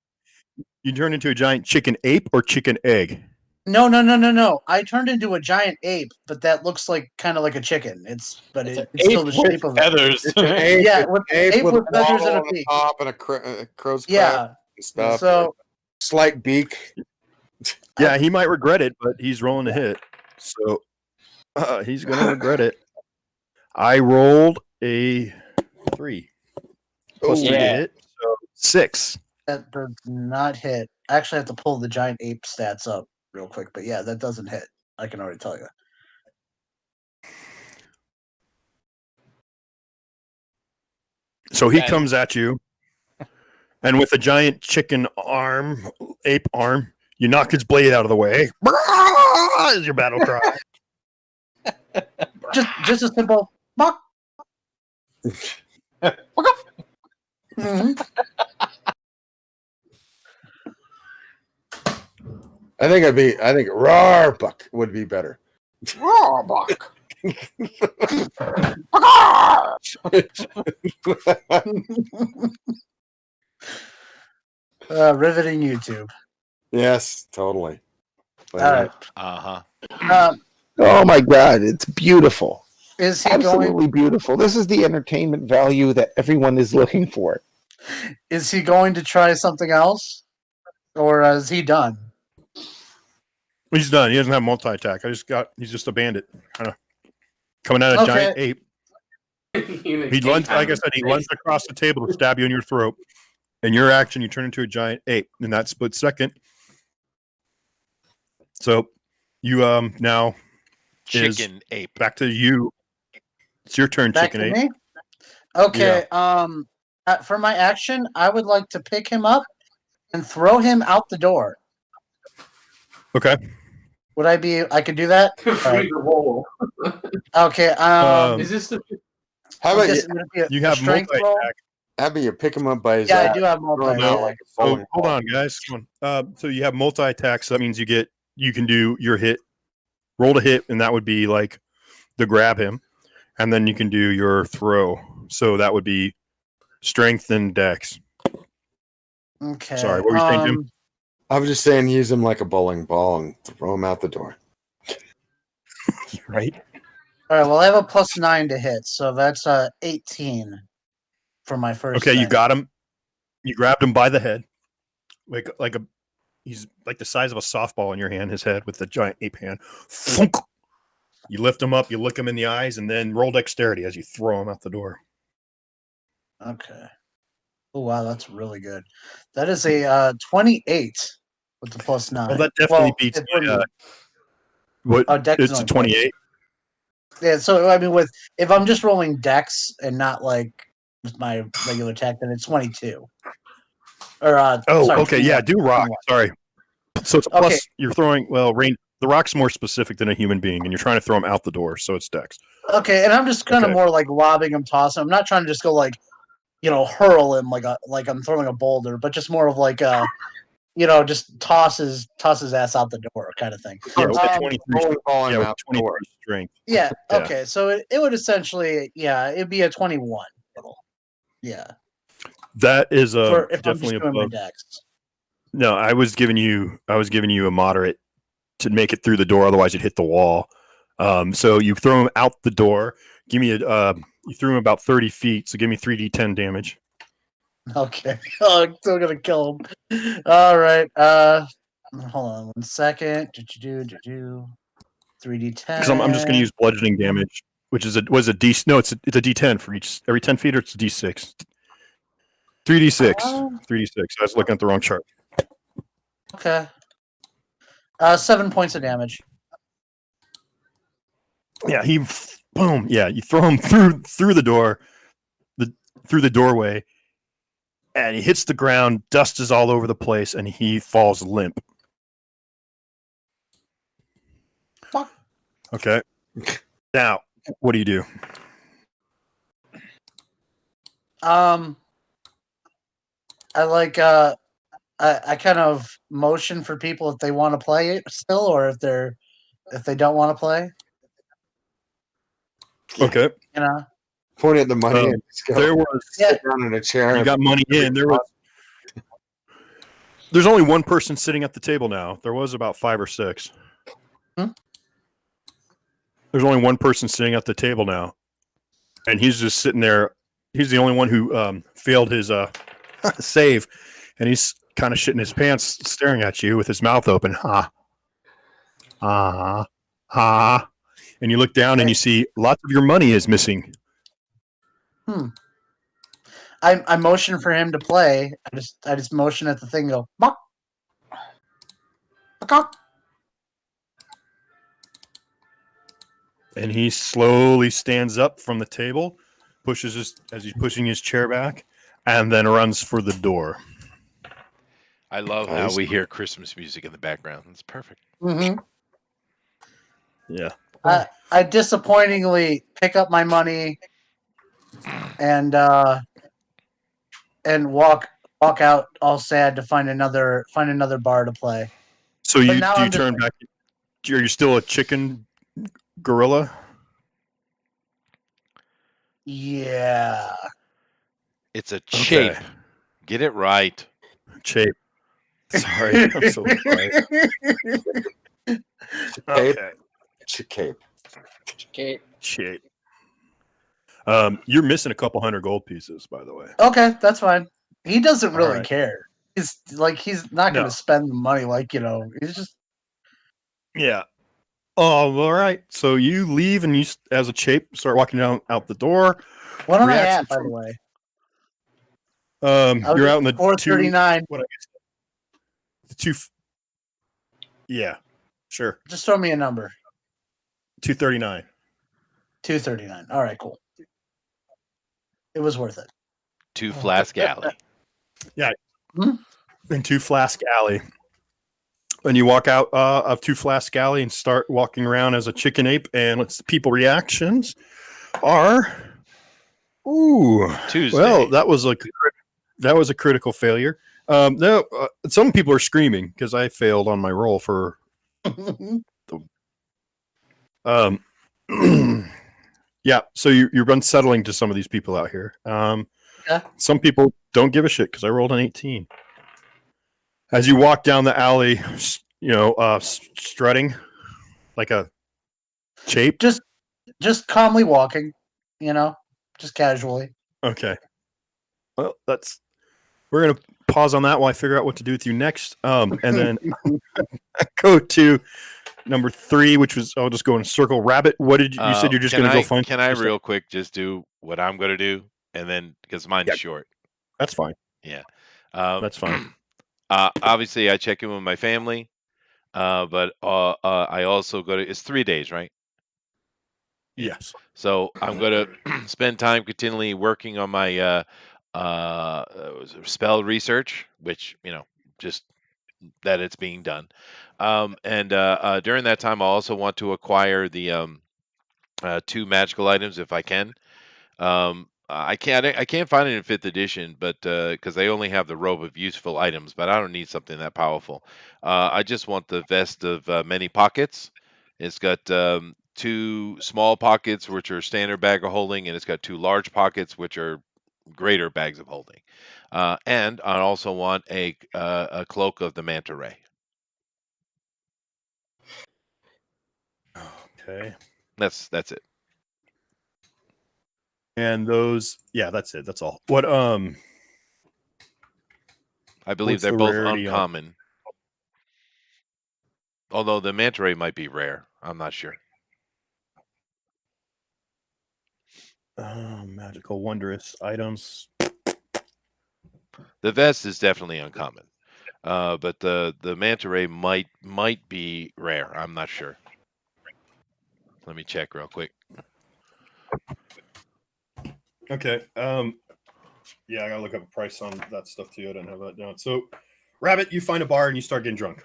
You turn into a giant chicken ape or chicken egg. No. I turned into a giant ape, but that looks like kind of like a chicken. It's still the shape of feathers. It's an ape, Yeah, ape with feathers and a on the beak. top and a crow's crest Yeah. and stuff. So Slight beak. Yeah, he might regret it, but he's rolling to hit. So he's going to regret it. I rolled a 3. Plus 3 to hit. So 6. that does not hit. I actually have to pull the giant ape stats up real quick, but yeah, that doesn't hit. I can already tell you. So he comes at you, and with a giant chicken arm, ape arm, you knock his blade out of the way. Is your battle cry. Just a simple buck. Mm-hmm. I think roar buck would be better. Roar, buck. Riveting YouTube. Yes, totally. All right. Uh-huh. Oh my God, it's beautiful. Is he Absolutely beautiful. This is the entertainment value that everyone is looking for. Is he going to try something else, or is he done? He's done. He doesn't have multi-attack. He's just a bandit. Kind of coming at a giant ape. He lunged, like I said, he lunged across the table to stab you in your throat. In your action, you turn into a giant ape. In that split second. So you now Chicken ape. Back to you. It's your turn, Back chicken to ape. me? Okay. For my action, I would like to pick him up and throw him out the door. Okay. Would I be? I could do that. Through the wall. Okay. Is this the? How about you have multi-attack. How about you pick him up by his I do have multi-attack. like Oh, hold on, guys. Come on. So you have multi-attack, so that means you can do your hit, roll to hit, and that would be like to grab him, and then you can do your throw. So that would be strength and dex. Okay. Sorry, what were you saying, Jim? I was just saying use him like a bowling ball and throw him out the door. Right. All right. Well, I have a +9 to hit, so that's 18 for my first. Okay, you thing. got him. You grabbed him by the head, he's like the size of a softball in your hand. His head with the giant ape hand. Thunk! You lift them up, you look them in the eyes, and then roll dexterity as you throw them out the door. Okay. Oh wow, that's really good. That is a 28 with the +9. Well, that definitely beats it's my, what? Dex is It's a only 28. Yeah, so I mean, if I'm just rolling Dex and not like with my regular attack, then it's 22. Or sorry, Okay, yeah, 21. do rock. 21. Sorry. So it's a Okay. plus. You're throwing range. The rock's more specific than a human being, and you're trying to throw them out the door, so it's dex. Okay, and I'm just kind of more like lobbing him, tossing. I'm not trying to just go like, hurl him like I'm throwing a boulder, but just more of like just toss his ass out the door kind of thing. Yeah, with 23 bowling with out 23 strength. Yeah. Yeah. Okay. So it would essentially, it'd be a 21 total. Yeah. That is If I'm definitely just doing my above. Dex. No, I was giving you a moderate to make it through the door. Otherwise, you'd hit the wall. So you throw him out the door. Give me you threw him about 30 feet. So give me 3d10 damage. Okay. Oh, I'm still gonna kill him. All right. Hold on 1 second. Do 3d10. Because I'm just going to use bludgeoning damage, which is it's a d10 for every 10 feet, or it's a d6. 3d6. 3d6. I was looking at the wrong chart. Okay. 7 points of damage. Yeah, boom. Yeah, you throw him through the door, through the doorway, and he hits the ground. Dust is all over the place, and he falls limp. Fuck. Okay. Now, what do you do? I like I kind of motion for people if they want to play it still, or if they don't want to play. Okay. Point at the money and just go There was sit down in a chair. You got money in. There's only one person sitting at the table now. There was about 5 or 6. There's only one person sitting at the table now, and he's just sitting there. He's the only one who failed his save, and he's kind of shitting his pants, staring at you with his mouth open. Ha, ha, ha. And you look down and you see lots of your money is missing. I motion for him to play. I just motion at the thing. Go. Bok. Bok. And he slowly stands up from the table, as he's pushing his chair back, and then runs for the door. I love how we hear Christmas music in the background. It's perfect. Mm-hmm. Yeah. I disappointingly pick up my money and walk out all sad to find another bar to play. So do you turn back? Are you still a chicken gorilla? Yeah. It's a chape. Okay. Get it right. Chape. Sorry. I'm so sorry. Okay. Chape. You're missing a couple hundred gold pieces, by the way. Okay, that's fine. He doesn't really right. care. He's not going to spend the money. He's just. Yeah. Oh, all right. So you leave and you, as a chape, start walking out the door. What am I at, by the way? You're out in the 439. Yeah, sure. Just throw me a number. 239. 239. All right, cool. It was worth it. 2 Flask Alley. Yeah. In 2 Flask Alley. And you walk out of 2 Flask Alley and start walking around as a chicken ape. And the people reactions are, Tuesday. Well, that was a critical failure. No, some people are screaming because I failed on my roll for. Yeah, so you're unsettling to some of these people out here. Some people don't give a shit because I rolled an 18. As you walk down the alley, strutting like a chape. Just calmly walking, just casually. Okay. Well, we're gonna pause on that while I figure out what to do with you next. And then go to number 3, which was I'll just go in a circle. Rabbit, what did you said you're just going to go find? Can I real quick just do what I'm going to do, and then because mine's short. That's fine. Yeah, that's fine. Obviously, I check in with my family, but I also go to. It's 3 days, right? Yes. So I'm going to spend time continually working on my spell research, which just that it's being done. And during that time, I also want to acquire the 2 magical items if I can. I can't find it in 5th edition, but because they only have the robe of useful items, but I don't need something that powerful. I just want the vest of many pockets. It's got 2 small pockets, which are standard bag of holding, and it's got 2 large pockets, which are greater bags of holding. And I also want a cloak of the manta ray. Okay. That's it. And those, that's it. That's all. What I believe what's they're the both rarity on- uncommon. Although the manta ray might be rare. I'm not sure. magical wondrous items. The vest is definitely uncommon. But the manta ray might be rare. I'm not sure. Let me check real quick. Okay. Yeah, I gotta look up a price on that stuff too. I didn't have that down. So, Rabbit, you find a bar and you start getting drunk.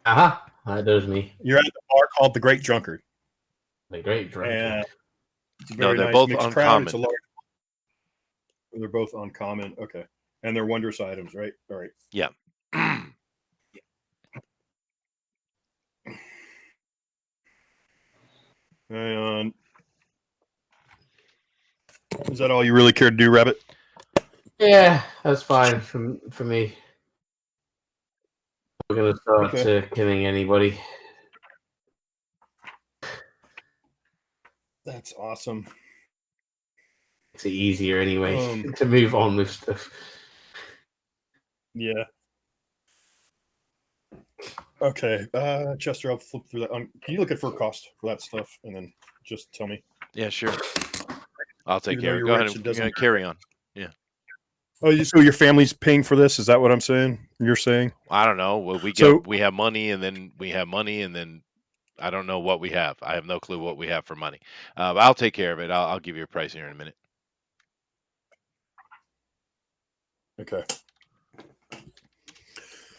That does me. You're at the bar called the Great Drunkard. The Great Drunkard. And it's a No, very they're nice both mixed crowd. It's a uncommon. large. They're both uncommon. Okay, and they're wondrous items, right? All right. Yeah. Hang on. Is that all you really care to do, Rabbit? Yeah, that's fine for me. We're gonna start killing anybody. That's awesome. It's easier anyway to move on with stuff. Yeah. Okay, Chester, I'll flip through that. Can you look at for cost for that stuff, and then just tell me? Yeah, sure. I'll take Even care. though you're Go ahead rich, it and doesn't carry on. Yeah. Oh, so your family's paying for this? Is that what I'm saying? You're saying? I don't know. Well, we have money, and then we have money, and then I don't know what we have. I have no clue what we have for money. But I'll take care of it. I'll give you a price here in a minute. Okay.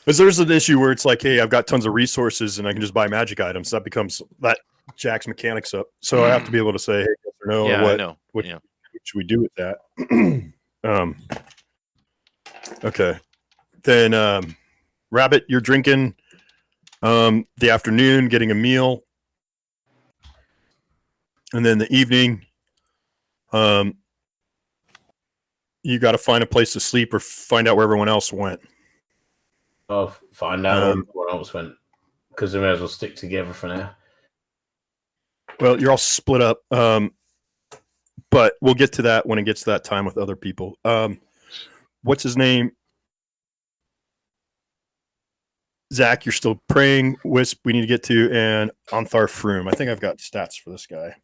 Because there's an issue where it's like, hey, I've got tons of resources and I can just buy magic items. That becomes that jacks mechanics up. So I have to be able to say, hey, yes or no, Yeah, or what, I know. what should we do with that? Okay. Then Rabbit, you're drinking the afternoon, getting a meal. And then the evening, you got to find a place to sleep or find out where everyone else went. I'll find out where everyone else went, because they may as well stick together for now. Well, you're all split up, but we'll get to that when it gets to that time with other people. What's his name? Zach, you're still praying. Wisp, we need to get to, and Ontharr Froom. I think I've got stats for this guy.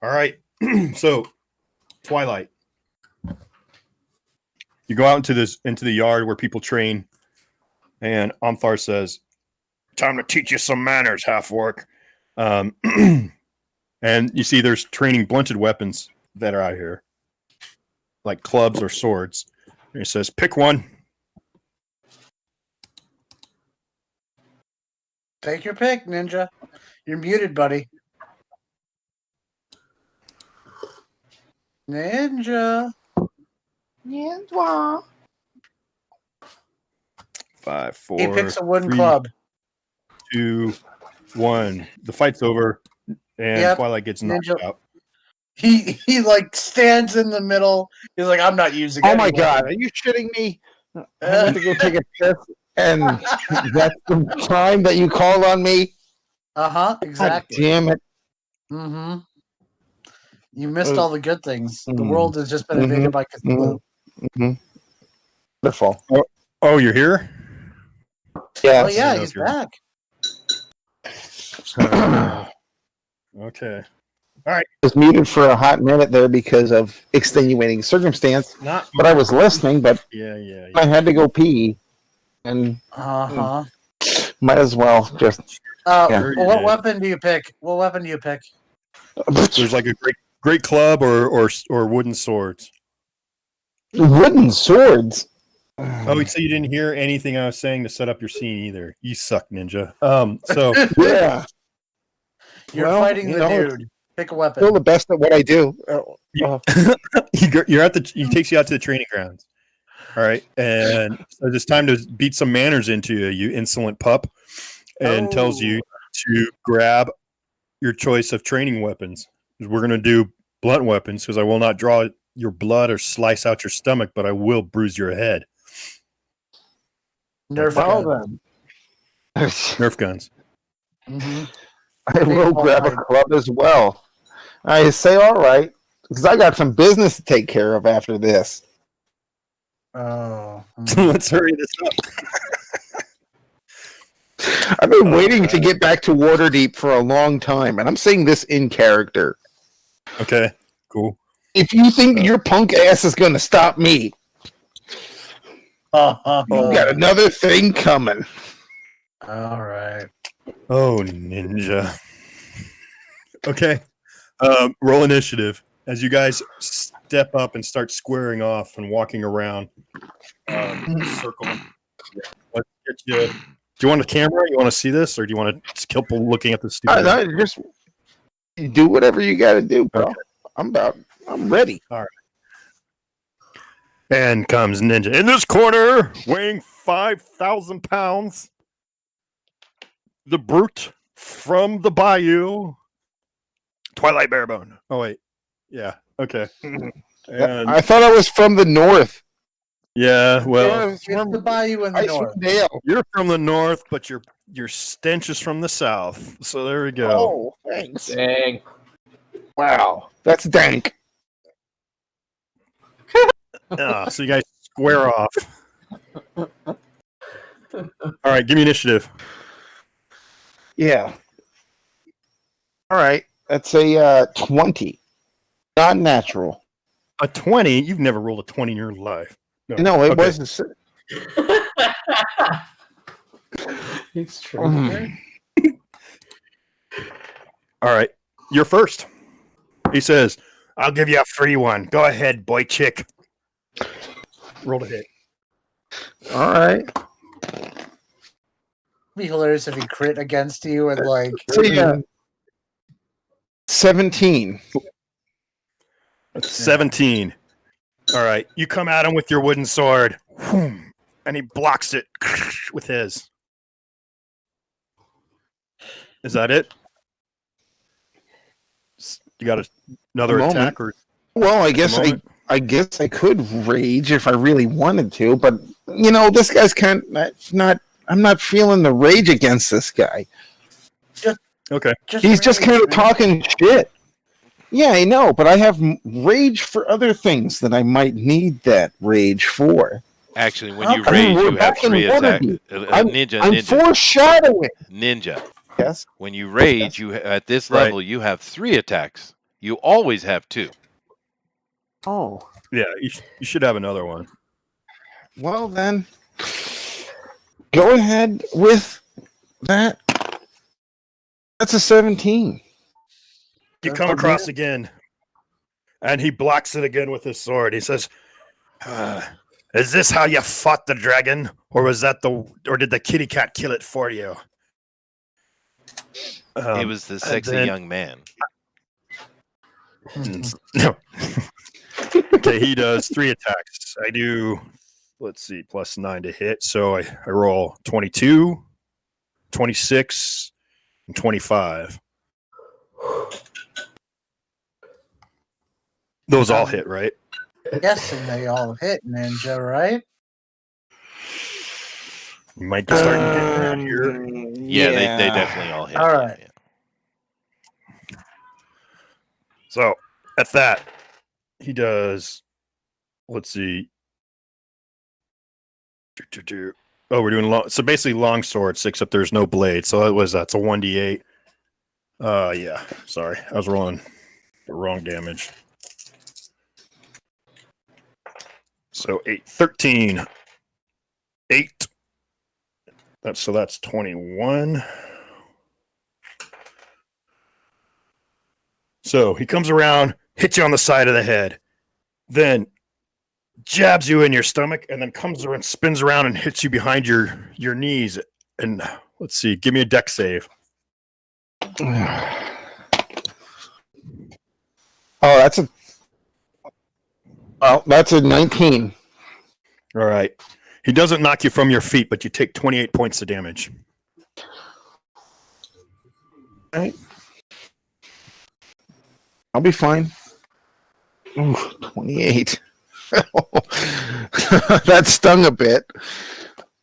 All right. So, Twilight. You go out into the yard where people train, and Ontharr says, "Time to teach you some manners, half-orc." And you see there's training blunted weapons that are out here, like clubs or swords. And he says, "Pick one." Take your pick, Ninja. You're muted, buddy. Ninja. 5, 4. He picks a wooden 3, club. 2, 1. The fight's over, and Twilight gets knocked Ninja. out. He like stands in the middle. He's like, I'm not using. Oh my god, are you shitting me? I went to go take a piss, and that's the time that you called on me. Exactly. God damn it. Mm-hmm. You missed all the good things. The world has just been Mm-hmm. invaded by Cthulhu. Wonderful. Oh, you're here? Yeah. Oh yeah, he's back. Okay. Was muted for a hot minute there because of extenuating circumstance, Not. but I was listening, but Yeah. I had to go pee, and Uh-huh. might as well just. Yeah. Sure you What did. weapon do you pick? What weapon do you pick? There's like a great club or wooden swords. Wooden swords. Oh, so you didn't hear anything I was saying to set up your scene either. You suck, Ninja. So Yeah. You're Well, fighting you the know, dude. Pick a weapon. Still the best at what I do. you're at the. He takes you out to the training grounds. All right, and so it's time to beat some manners into you, you insolent pup, and tells you to grab your choice of training weapons. We're going to do blunt weapons because I will not draw your blood or slice out your stomach, but I will bruise your head. Nerf Well gun. then, Nerf guns. Mm-hmm. I will grab a club as well. I say all right because I got some business to take care of after this. Oh. Let's hurry this up. I've been waiting to get back to Waterdeep for a long time, and I'm saying this in character. Okay, cool. If you think your punk ass is going to stop me, you got another thing coming. All right. Oh, Ninja. Okay. Roll initiative as you guys step up and start squaring off and walking around. Circle. Let's get you. Do you want a camera? You want to see this, or do you want to keep looking at the stupid? Just do whatever you got to do, bro. Okay. I'm ready. All right. And comes Ninja in this corner, weighing 5,000 pounds. The brute from the bayou, Twilight Barebone. Oh wait, yeah, okay. And I thought I was from the north. yeah, well, It's the bayou in the north. you're from the north, but your stench is from the south. So there we go. Oh, thanks. Dang. Wow, that's dank. So you guys square off. All right, give me initiative. Yeah. All right, that's a 20. Non-natural. A 20? You've never rolled a 20 in your life. No, it Okay. wasn't. It's true. All right, you're first. He says, "I'll give you a free one. Go ahead, boy chick." Roll to hit. All right. It'd be hilarious if he crit against you and like. So, yeah. 17. That's 17. All right, you come at him with your wooden sword, and he blocks it with his. Is that it? You got another attack, or Well, I guess I could rage if I really wanted to, but this guy's kind of not. I'm not feeling the rage against this guy. okay? He's just kind of talking shit. Yeah, I know, but I have rage for other things that I might need that rage for. Actually, when you rage, you have 3 attacks. I'm foreshadowing. Ninja. Yes. When you rage, you at this level, you have 3 attacks. You always have 2. Oh. Yeah, you should have another one. Well, then, go ahead with that. That's a 17. You come across again, and he blocks it again with his sword. He says, "Is this how you fought the dragon, or did the kitty cat kill it for you?" He was the sexy young man. No. Okay, he does 3 attacks. I do, let's see, plus 9 to hit. So I roll 22, 26, and 25. Those all hit, right? Guessing they all hit Ninja, right? You might be starting to get mad here. Yeah, they definitely all hit. All right. Yeah. So at that, he does, let's see. Oh, we're doing long. So basically long swords, except there's no blade. So that's a 1d8. Yeah. Sorry, I was rolling the wrong damage. So 8, 13, 8. That's 21. So he comes around, hits you on the side of the head, then jabs you in your stomach, and then comes around, spins around, and hits you behind your knees. And let's see, give me a deck save. That's a 19. All right. He doesn't knock you from your feet, but you take 28 points of damage. All right. I'll be fine. Ooh, 28. That stung a bit,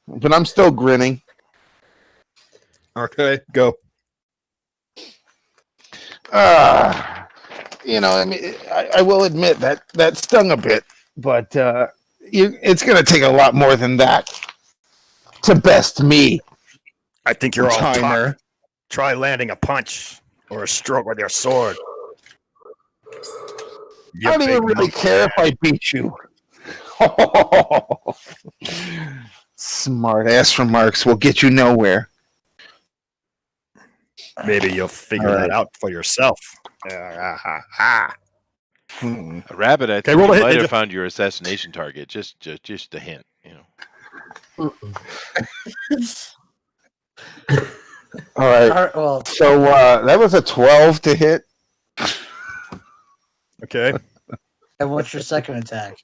but I'm still grinning. Okay, go. I mean, I will admit that stung a bit, but it's going to take a lot more than that to best me. I think you're all Timer. tough. Try landing a punch or a stroke with your sword. I don't even really care if I beat you. Smart ass remarks will get you nowhere. Maybe you'll figure that out for yourself. A rabbit, I think roll a you hit, might ninja. have found your assassination target. Just a hint, All right. Well, So that was a 12 to hit. Okay. and what's your second attack?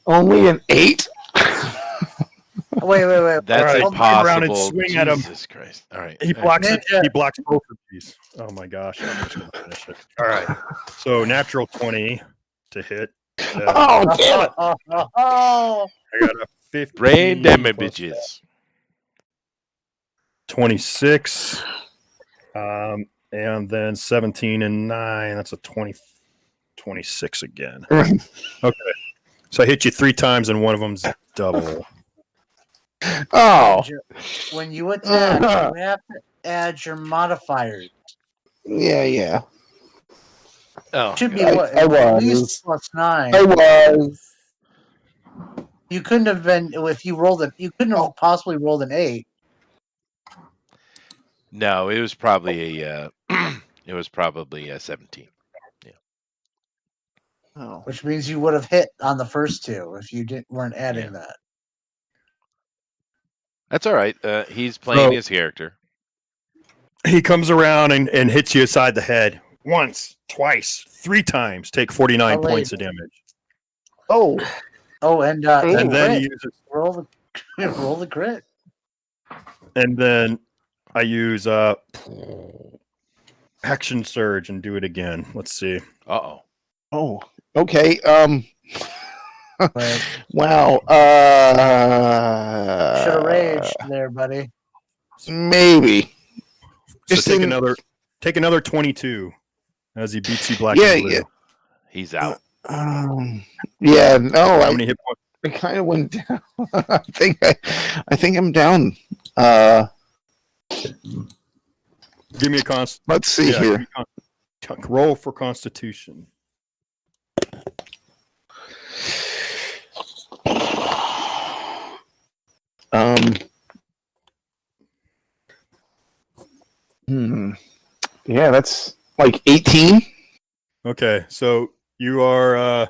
Only an 8. Wait. That's All right, turn around and impossible. swing at him. Jesus Christ! All right, He blocks it. Ninja. He blocks both of these. Oh my gosh! I'm just gonna finish it. All right. So natural 20 to hit. Oh, damn it. Oh, I got a 15 brain plus damages. 26. And then 17 and 9. That's a 26 again. Okay. So I hit you 3 times, and one of them's double. Oh, when you attack, you have to add your modifiers. yeah. Oh, Should be God. what? I At was. least +9. I was. You couldn't have been if you rolled it. You couldn't have possibly rolled an 8. No, it was probably a it was probably a 17. Oh. Which means you would have hit on the first 2 if you weren't adding Yeah. that. That's all right. He's playing So- his character. He comes around and hits you aside the head once, twice, 3 times. Take 49 Oh, wait. points of damage. Oh, Oh, and And then he crit. uses, roll the crit. and then I use action surge and do it again. Let's see. Oh, okay. But Wow. should have raged there, buddy. Maybe. So Just take in- another 22 as he beats you black Yeah, and blue. yeah. he's out. Yeah. No, How many hit points? I kind of went down. I think I'm down. Give me a const. Let's see Yeah, here. give me roll for Constitution. Yeah, that's like 18. Okay, so you are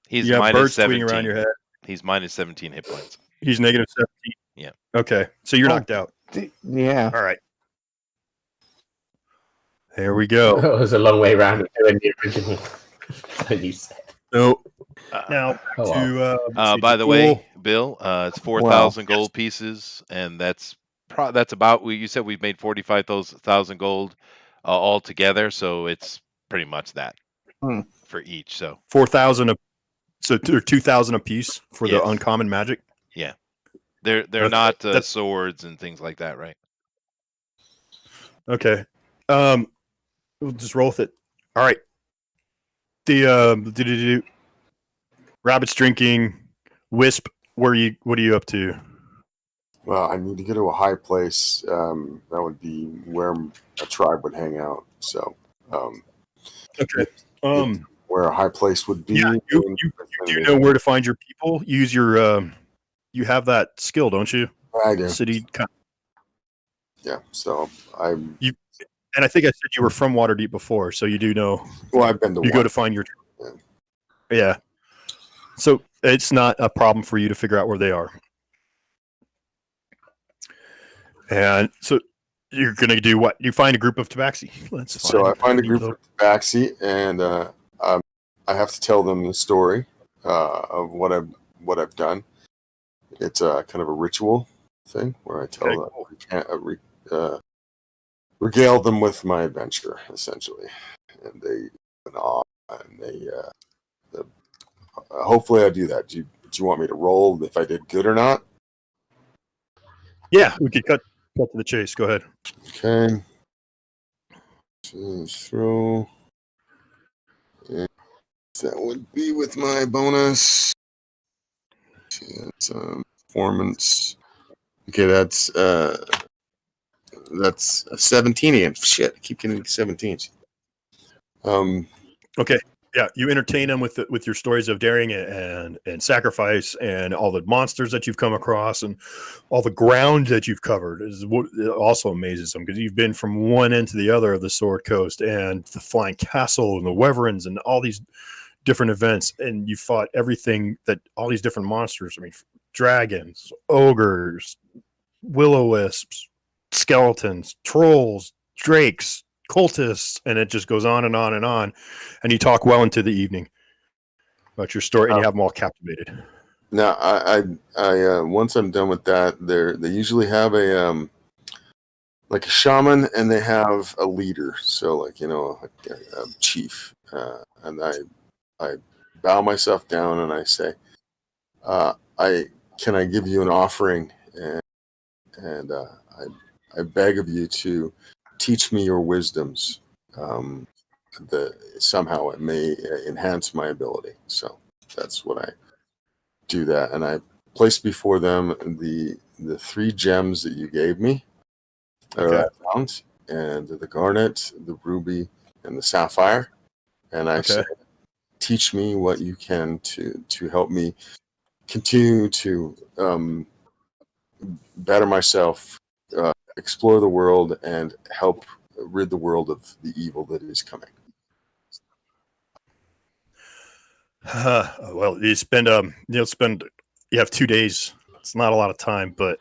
He's you have minus birds swinging 17. around your head. He's minus 17 hit points. He's negative 17. Yeah. Okay, so you're Oh. knocked out. Yeah. All right. There we go. It was a long way around of doing the original. That you said. So Uh, now Oh, wow. to let's see, by to the cool. way, Bill, it's 4,000 gold pieces, and that's about. You said we've made 45,000 gold all together, so it's pretty much that for each. So 4,000. So they're 2,000 apiece for Yes. the uncommon magic. they're Okay, not that's- swords and things like that, right? Okay. We'll just roll with it. All right. The rabbits drinking, Wisp what are you up to? Well, I need to get to a high place. That would be where a tribe would hang out. So, Okay. where a high place would be. Yeah, you do know where to find your people. Use your you have that skill, don't you? I do. City. Yeah. So I'm. And I think I said you were from Waterdeep before, so you do know. Well, I've been to. You go to find your. Yeah. So it's not a problem for you to figure out where they are. And so you're going to do what? You find a group of tabaxi. So I find a group of tabaxi, and I have to tell them the story of what I've done. It's kind of a ritual thing where I tell them, regale them with my adventure, essentially, and they in awe, and they hopefully I do that. Do you want me to roll if I did good or not? Yeah, we could cut to the chase. Go ahead. Okay. So throw. And that would be with my bonus. It's performance. Okay, that's a 17 again. Shit, I keep getting 17s. Okay. Yeah, you entertain them with your stories of daring and sacrifice and all the monsters that you've come across and all the ground that you've covered. Is what also amazes them because you've been from one end to the other of the Sword Coast and the Flying Castle and the Wyverns and all these different events, and you fought everything that all these different monsters. I mean, dragons, ogres, will-o-wisps, skeletons, trolls, drakes, cultists, and it just goes on and on and on. And you talk well into the evening about your story, and you have them all captivated. Now, I once I'm done with that, they usually have a like a shaman, and they have a leader. So, like a chief, and I bow myself down and I say, can I give you an offering, and I beg of you to teach me your wisdoms. Somehow it may enhance my ability. So that's what I do that, and I place before them the 3 gems that you gave me, or I found, and the garnet, the ruby, and the sapphire, and I say, teach me what you can to help me continue to better myself, explore the world, and help rid the world of the evil that is coming. Well, you have 2 days. It's not a lot of time, but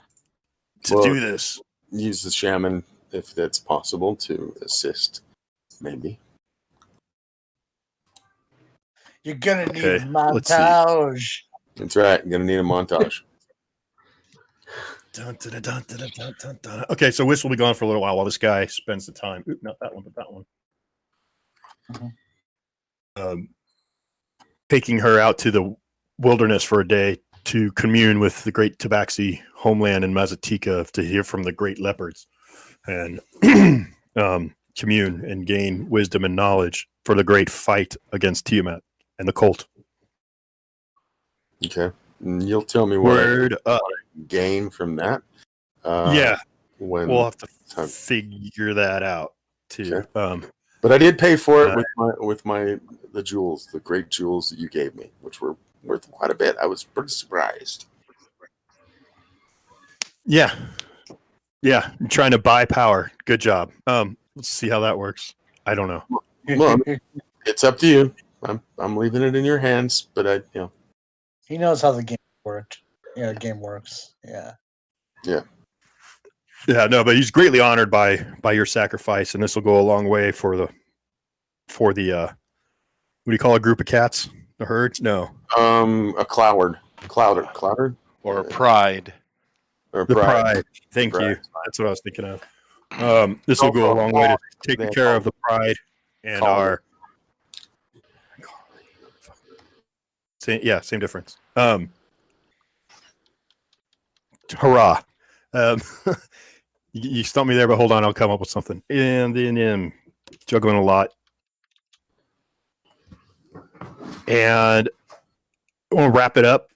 to do this, use the shaman if that's possible to assist, maybe. You're gonna need a montage. That's right. I'm gonna need a montage. Dun, dun, dun, dun, dun, dun, dun, dun. Okay, so Wish will be gone for a little while this guy spends the time. Oop, not that one, but that one. Mm-hmm. Taking her out to the wilderness for a day to commune with the great Tabaxi homeland in Mazatika to hear from the great leopards and commune and gain wisdom and knowledge for the great fight against Tiamat and the cult. Okay. And you'll tell me what I gain from that. Yeah. We'll have to figure that out too. Okay. But I did pay for it with the jewels, the great jewels that you gave me, which were worth quite a bit. I was pretty surprised. Yeah. Yeah. I'm trying to buy power. Good job. Let's see how that works. I don't know. Well, it's up to you. I'm leaving it in your hands, but he knows how the game worked. Yeah, the game works. Yeah. Yeah. Yeah, no, but he's greatly honored by your sacrifice, and this will go a long way for the what do you call a group of cats? A herd? No. A clouder. Or a pride. Or the pride. Thank you. That's what I was thinking of. This will go a long way to taking care of the pride and our. Same difference. Hurrah. You stumped me there, but hold on, I'll come up with something. And then juggling a lot. And we'll wrap it up.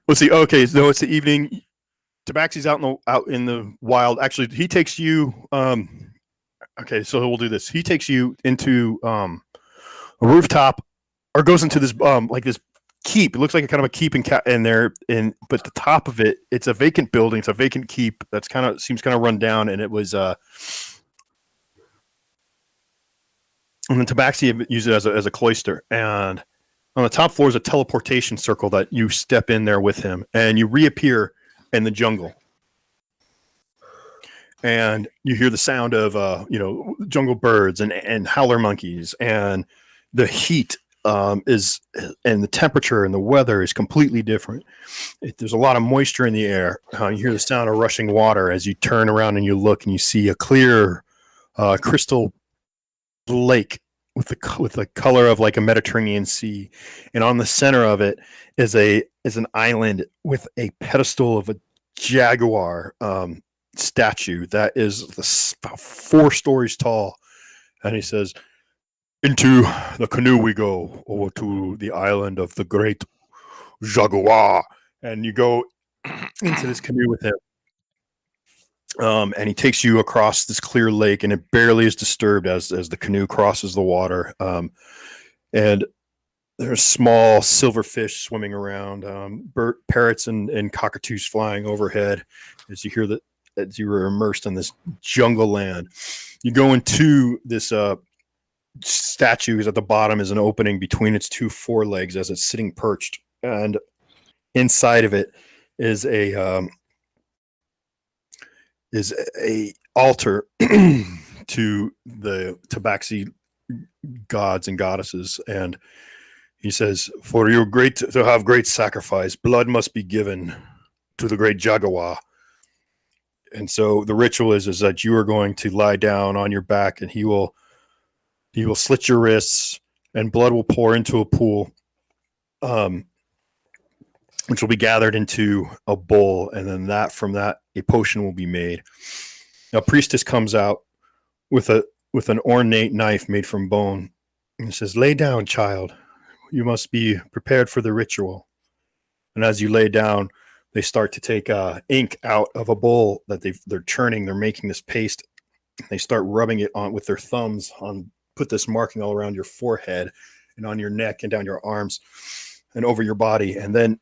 Let's see. Okay, so it's the evening. Tabaxi's out in the wild. Actually, he takes you. Okay, so we'll do this. He takes you into a rooftop, or goes into this like this keep. It looks like a kind of a keep in there. But the top of it, it's a vacant building. It's a vacant keep that's seems kind of run down, and it was. And then Tabaxi used it as a cloister, and on the top floor is a teleportation circle that you step in there with him, and you reappear in the jungle. And you hear the sound of jungle birds and howler monkeys, and the heat and the temperature and the weather is completely different. There's a lot of moisture in the air. You hear the sound of rushing water as you turn around and you look, and you see a clear crystal lake with the color of like a Mediterranean Sea, and on the center of it is an island with a pedestal of a jaguar statue that is about 4 stories tall. And he says, "Into the canoe we go, over to the island of the great jaguar." And you go into this canoe with him. And he takes you across this clear lake, and it barely is disturbed as the canoe crosses the water. And there's small silverfish swimming around, parrots and cockatoos flying overhead as you hear that as you were immersed in this jungle land. You go into this statue. At the bottom is an opening between its 2 forelegs as it's sitting perched, and inside of it is a altar to the Tabaxi gods and goddesses. And he says, "For you to have great sacrifice, blood must be given to the great jaguar." And so the ritual is that you are going to lie down on your back, and he will slit your wrists, and blood will pour into a pool, which will be gathered into a bowl, and then from that a potion will be made. A priestess comes out with an ornate knife made from bone, and says, "Lay down, child. You must be prepared for the ritual." And as you lay down, they start to take ink out of a bowl that they're churning. They're making this paste. They start rubbing it on with their thumbs put this marking all around your forehead and on your neck and down your arms and over your body. And then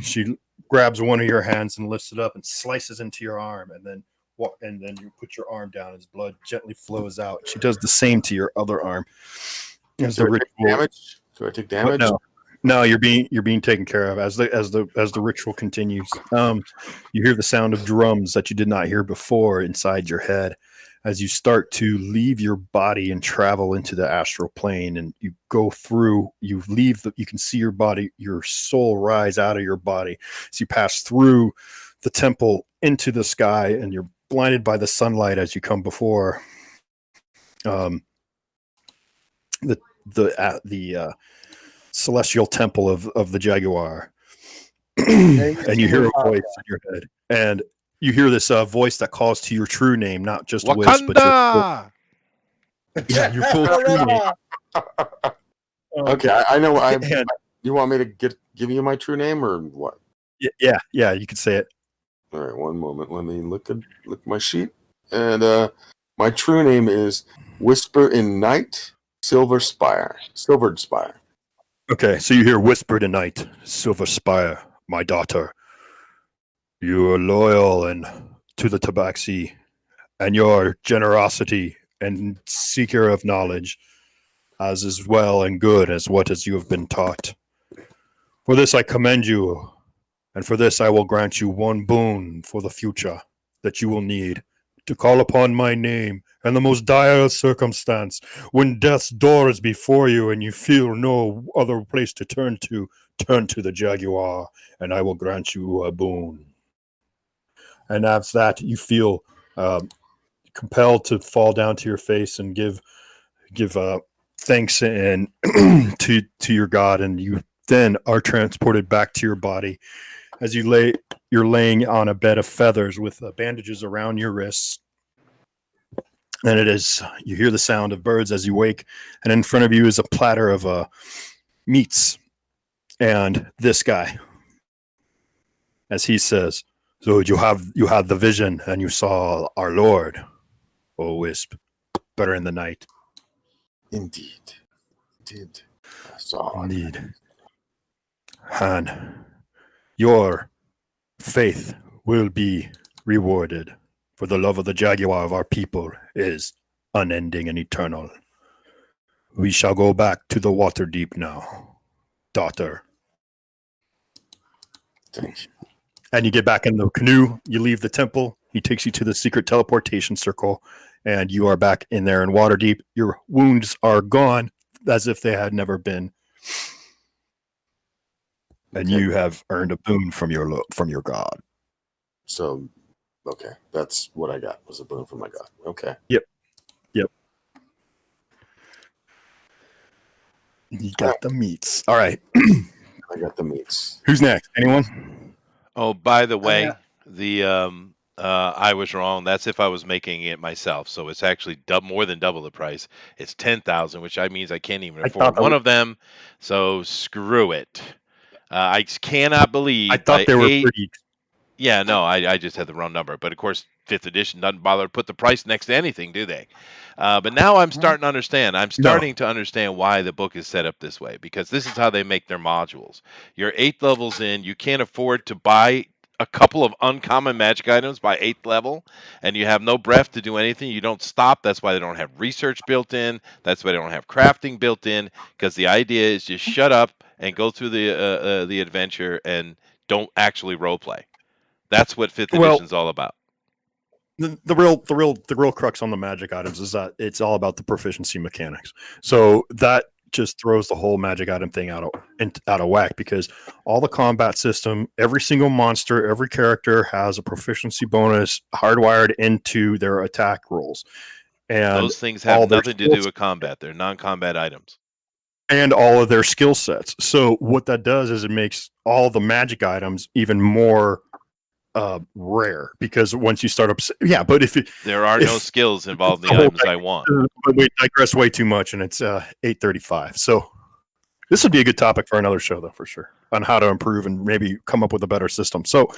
she grabs one of your hands and lifts it up and slices into your arm, and then you put your arm down as blood gently flows out. She does the same to your other arm. As the ritual damage? Do I take damage? No, you're being taken care of as the ritual continues. You hear the sound of drums that you did not hear before inside your head as you start to leave your body and travel into the astral plane, and you go through. You can see your body, your soul rise out of your body as you pass through the temple into the sky, and you're blinded by the sunlight as you come before the celestial temple of the jaguar. And you hear a voice in your head, and you hear this voice that calls to your true name, not just Wiz, but your full true name. Okay, I know. You want me to give you my true name or what? Yeah, you could say it. All right, one moment. Let me look at my sheet. And my true name is Whisper in Night, Silvered Spire. Okay, so you hear "Whispered in Night, Silver Spire, my daughter. You are loyal and to the Tabaxi, and your generosity and seeker of knowledge, as is well and good as you have been taught. For this I commend you, and for this I will grant you one boon for the future that you will need, to call upon my name in the most dire circumstance, when death's door is before you and you feel no other place to turn to the jaguar, and I will grant you a boon. And after that, you feel compelled to fall down to your face and give thanks and to your God, and you then are transported back to your body as you're laying on a bed of feathers with bandages around your wrists. And you hear the sound of birds as you wake, and in front of you is a platter of meats, and this guy as he says, "So you had the vision and you saw our Lord, O Wisp, better in the night." Indeed. Did. I saw it. Indeed. And your faith will be rewarded, for the love of the jaguar of our people is unending and eternal. We shall go back to the Waterdeep now, daughter. Thank you. And you get back in the canoe, you leave the temple, he takes you to the secret teleportation circle, and you are back in there in Waterdeep. Your wounds are gone as if they had never been. And Okay. you have earned a boon from your god. So, okay, that's what I got, was a boon from my god. Okay. Yep. You got the meats. All right. I got the meats. Who's next? Anyone? Oh, by the way, yeah. the I was wrong. That's if I was making it myself. So it's actually more than double the price. It's 10,000, which means I can't even I afford thought that one of them. So screw it. I cannot believe I thought they were pretty. Yeah, no, I just had the wrong number. But of course, 5th edition doesn't bother to put the price next to anything, do they? But now I'm starting to understand. I'm starting to understand why the book is set up this way, because this is how they make their modules. You're 8 levels in. You can't afford to buy a couple of uncommon magic items by 8th level, and you have no breath to do anything. You don't stop. That's why they don't have research built in. That's why they don't have crafting built in, because the idea is just shut up and go through the adventure and don't actually role play. That's what 5th edition is all about. The real crux on the magic items is that it's all about the proficiency mechanics. So that just throws the whole magic item thing out of whack, because all the combat system, every single monster, every character has a proficiency bonus hardwired into their attack rolls. And those things have nothing to do with combat. They're non-combat items. And all of their skill sets. So what that does is it makes all the magic items even more rare, because once you start up, but there are no skills involved in the items I want. But we digress way too much, and it's 8:35. So this would be a good topic for another show, though, for sure, on how to improve and maybe come up with a better system. So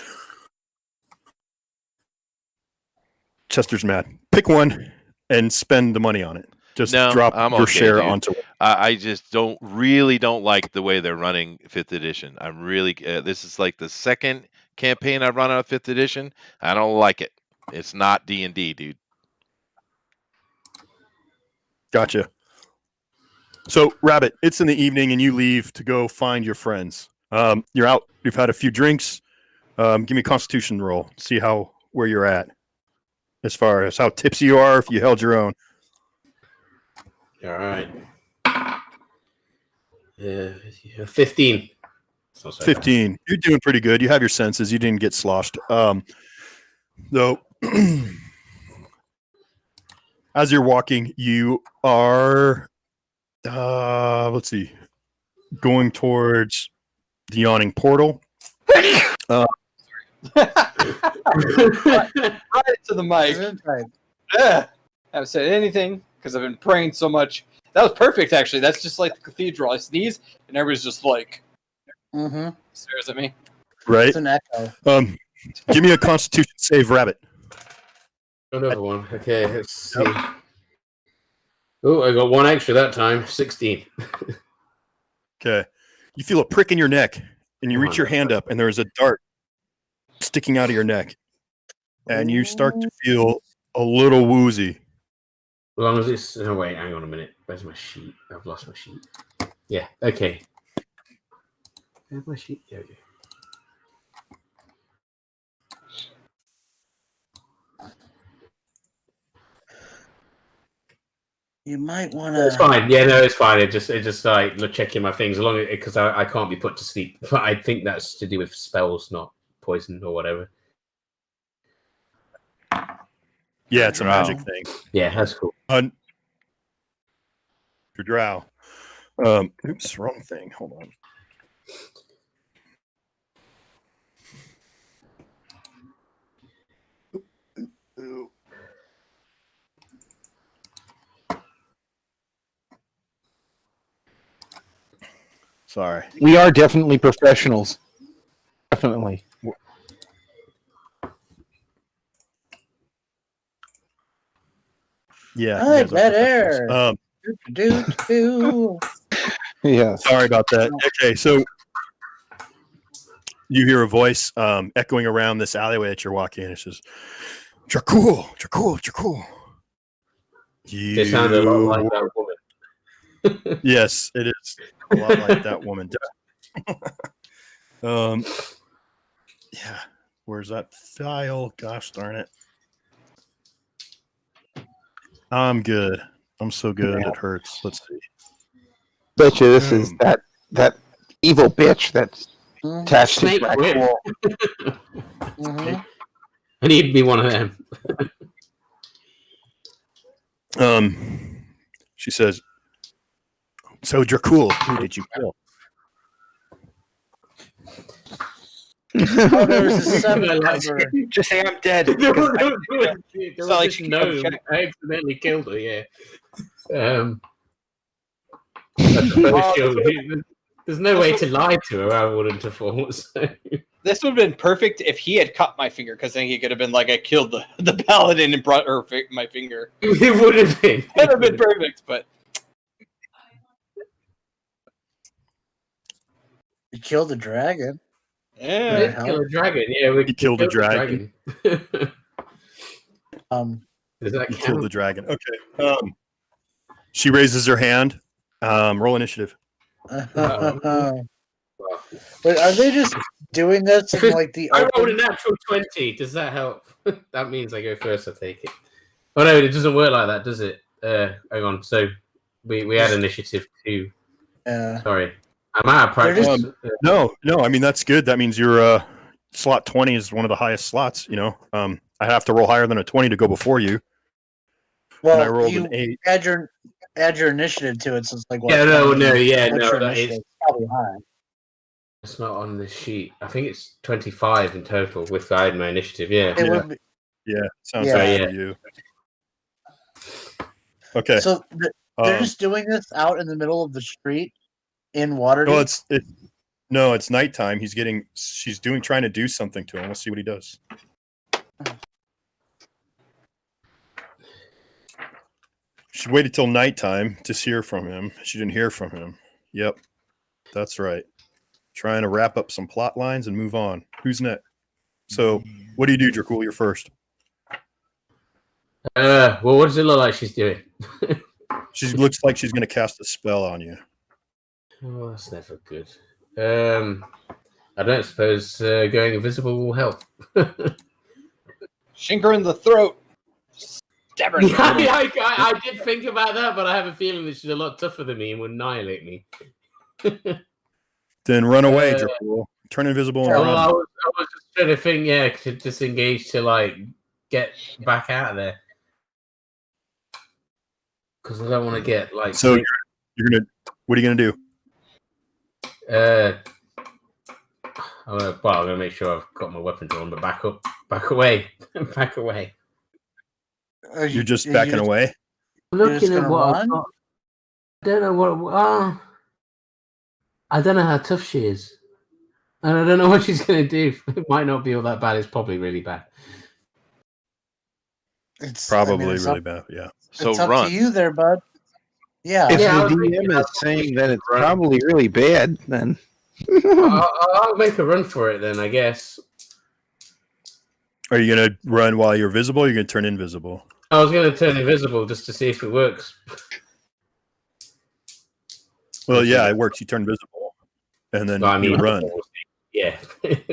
Chester's mad. Pick one and spend the money on it. Just drop your share onto it. I just don't like the way they're running 5th edition. I'm really this is like the second campaign I've run out of 5th edition. I don't like it. It's not D&D, dude. Gotcha. So, Rabbit, it's in the evening and you leave to go find your friends. You're out. You've had a few drinks. Give me a Constitution roll. See where you're at as far as how tipsy you are, if you held your own. All right. 15. 15. You're doing pretty good. You have your senses. You didn't get sloshed. Though, as you're walking, you are, let's see, going towards the yawning portal. Right to the mic. I haven't said anything because I've been praying so much. That was perfect, actually. That's just like the cathedral. I sneeze, and everybody's just like, stares at me. Right. It's an echo. Give me a Constitution save, Rabbit. Another one. Okay, let's see. Oh, I got one extra that time. 16. Okay. You feel a prick in your neck, and you reach your hand up, and there's a dart sticking out of your neck, and you start to feel a little woozy. As long as it's... Oh, wait, hang on a minute. Where's my sheet? I've lost my sheet. Yeah, okay. Where's my sheet? There we go. You might want to... It's fine. Yeah, no, it's fine. It just like checking my things along because I can't be put to sleep. But I think that's to do with spells, not poison or whatever. Yeah, it's a magic thing. Yeah, that's cool. Your drow. Oops, wrong thing. Hold on. Sorry. We are definitely professionals. Definitely. Yeah. I you guys are bet air. professionals. Do. Yeah. Sorry about that. Okay, so you hear a voice echoing around this alleyway that you're walking in. It says, Dracul. They sound a lot like that woman. Yes, it is a lot like that woman. Yeah. Where's that file? Gosh darn it. I'm good. I'm so good. It hurts. Let's see. Bet you this is that evil bitch that's Mhm. attached to Snake whip. Dracul. Mhm. I need to be one of them. She says, so Dracul, who did you kill? Oh, there's a seven I like number. Just say I'm dead. There because was It's not like this she can gnome. check. I accidentally killed her. Yeah. I suppose there's no way to lie to her. I wouldn't have thought. So. This would have been perfect if he had cut my finger, because then he could have been like, I killed the paladin and brought her my finger. It would have been. That would have been perfect, but You killed the dragon. We yeah. did kill a dragon. Yeah, we You killed a the dragon. Does that You count? killed the dragon. Okay. She raises her hand. Roll initiative. Wait, are they just doing this in like the I rolled a open? natural 20. Does that help? That means I go first. I take it. Oh no, it doesn't work like that, does it? Hang on. So we had initiative 2. Sorry, I'm out of They're practice. No. I mean, that's good. That means your slot 20 is one of the highest slots. You know, I have to roll higher than a 20 to go before you. And I Well, rolled you an 8. add your initiative to it, so it's like what? Yeah, no, 20? yeah, What's no, your that is. initiative? Probably high. It's not on this sheet. I think it's 25 in total with I had my initiative. Yeah. It would be, Yeah, sounds Yeah. right Yeah. for you. Okay. so they're just doing this out in the middle of the street in Waterdeep. No, it's nighttime. She's trying to do something to him. Let's see what he does. She waited till nighttime to hear from him. She didn't hear from him. Yep, that's right. Trying to wrap up some plot lines and move on. Who's next? So, what do you do, Dracul? You're first. Well, what does it look like she's doing? She looks like she's going to cast a spell on you. Oh, that's never good. I don't suppose going invisible will help. Shinker in the throat. Stab her in the throat. I did think about that, but I have a feeling that she's a lot tougher than me and would annihilate me. Then run away, Dracul. Turn invisible and Well, run. I was just trying to think, to disengage to like get back out of there because I don't want to get like. So you're gonna. What are you gonna do? I'm gonna make sure I've got my weapon drawn, but back away, back away. You're just backing away. Looking at what I've got. I don't know what. I don't know how tough she is, and I don't know what she's gonna do. It might not be all that bad. It's probably really bad. It's Probably it's really up, bad. Yeah. So it's up run. to you there, bud. Yeah. If Yeah, I the was thinking DM is about saying that it's run. probably really bad, then I'll make a run for it then, I guess. Are you gonna run while you're visible? Or are you gonna turn invisible? I was going to turn invisible just to see if it works. Well, yeah, it works. You turn visible, and then Well, I mean, you run. Yeah,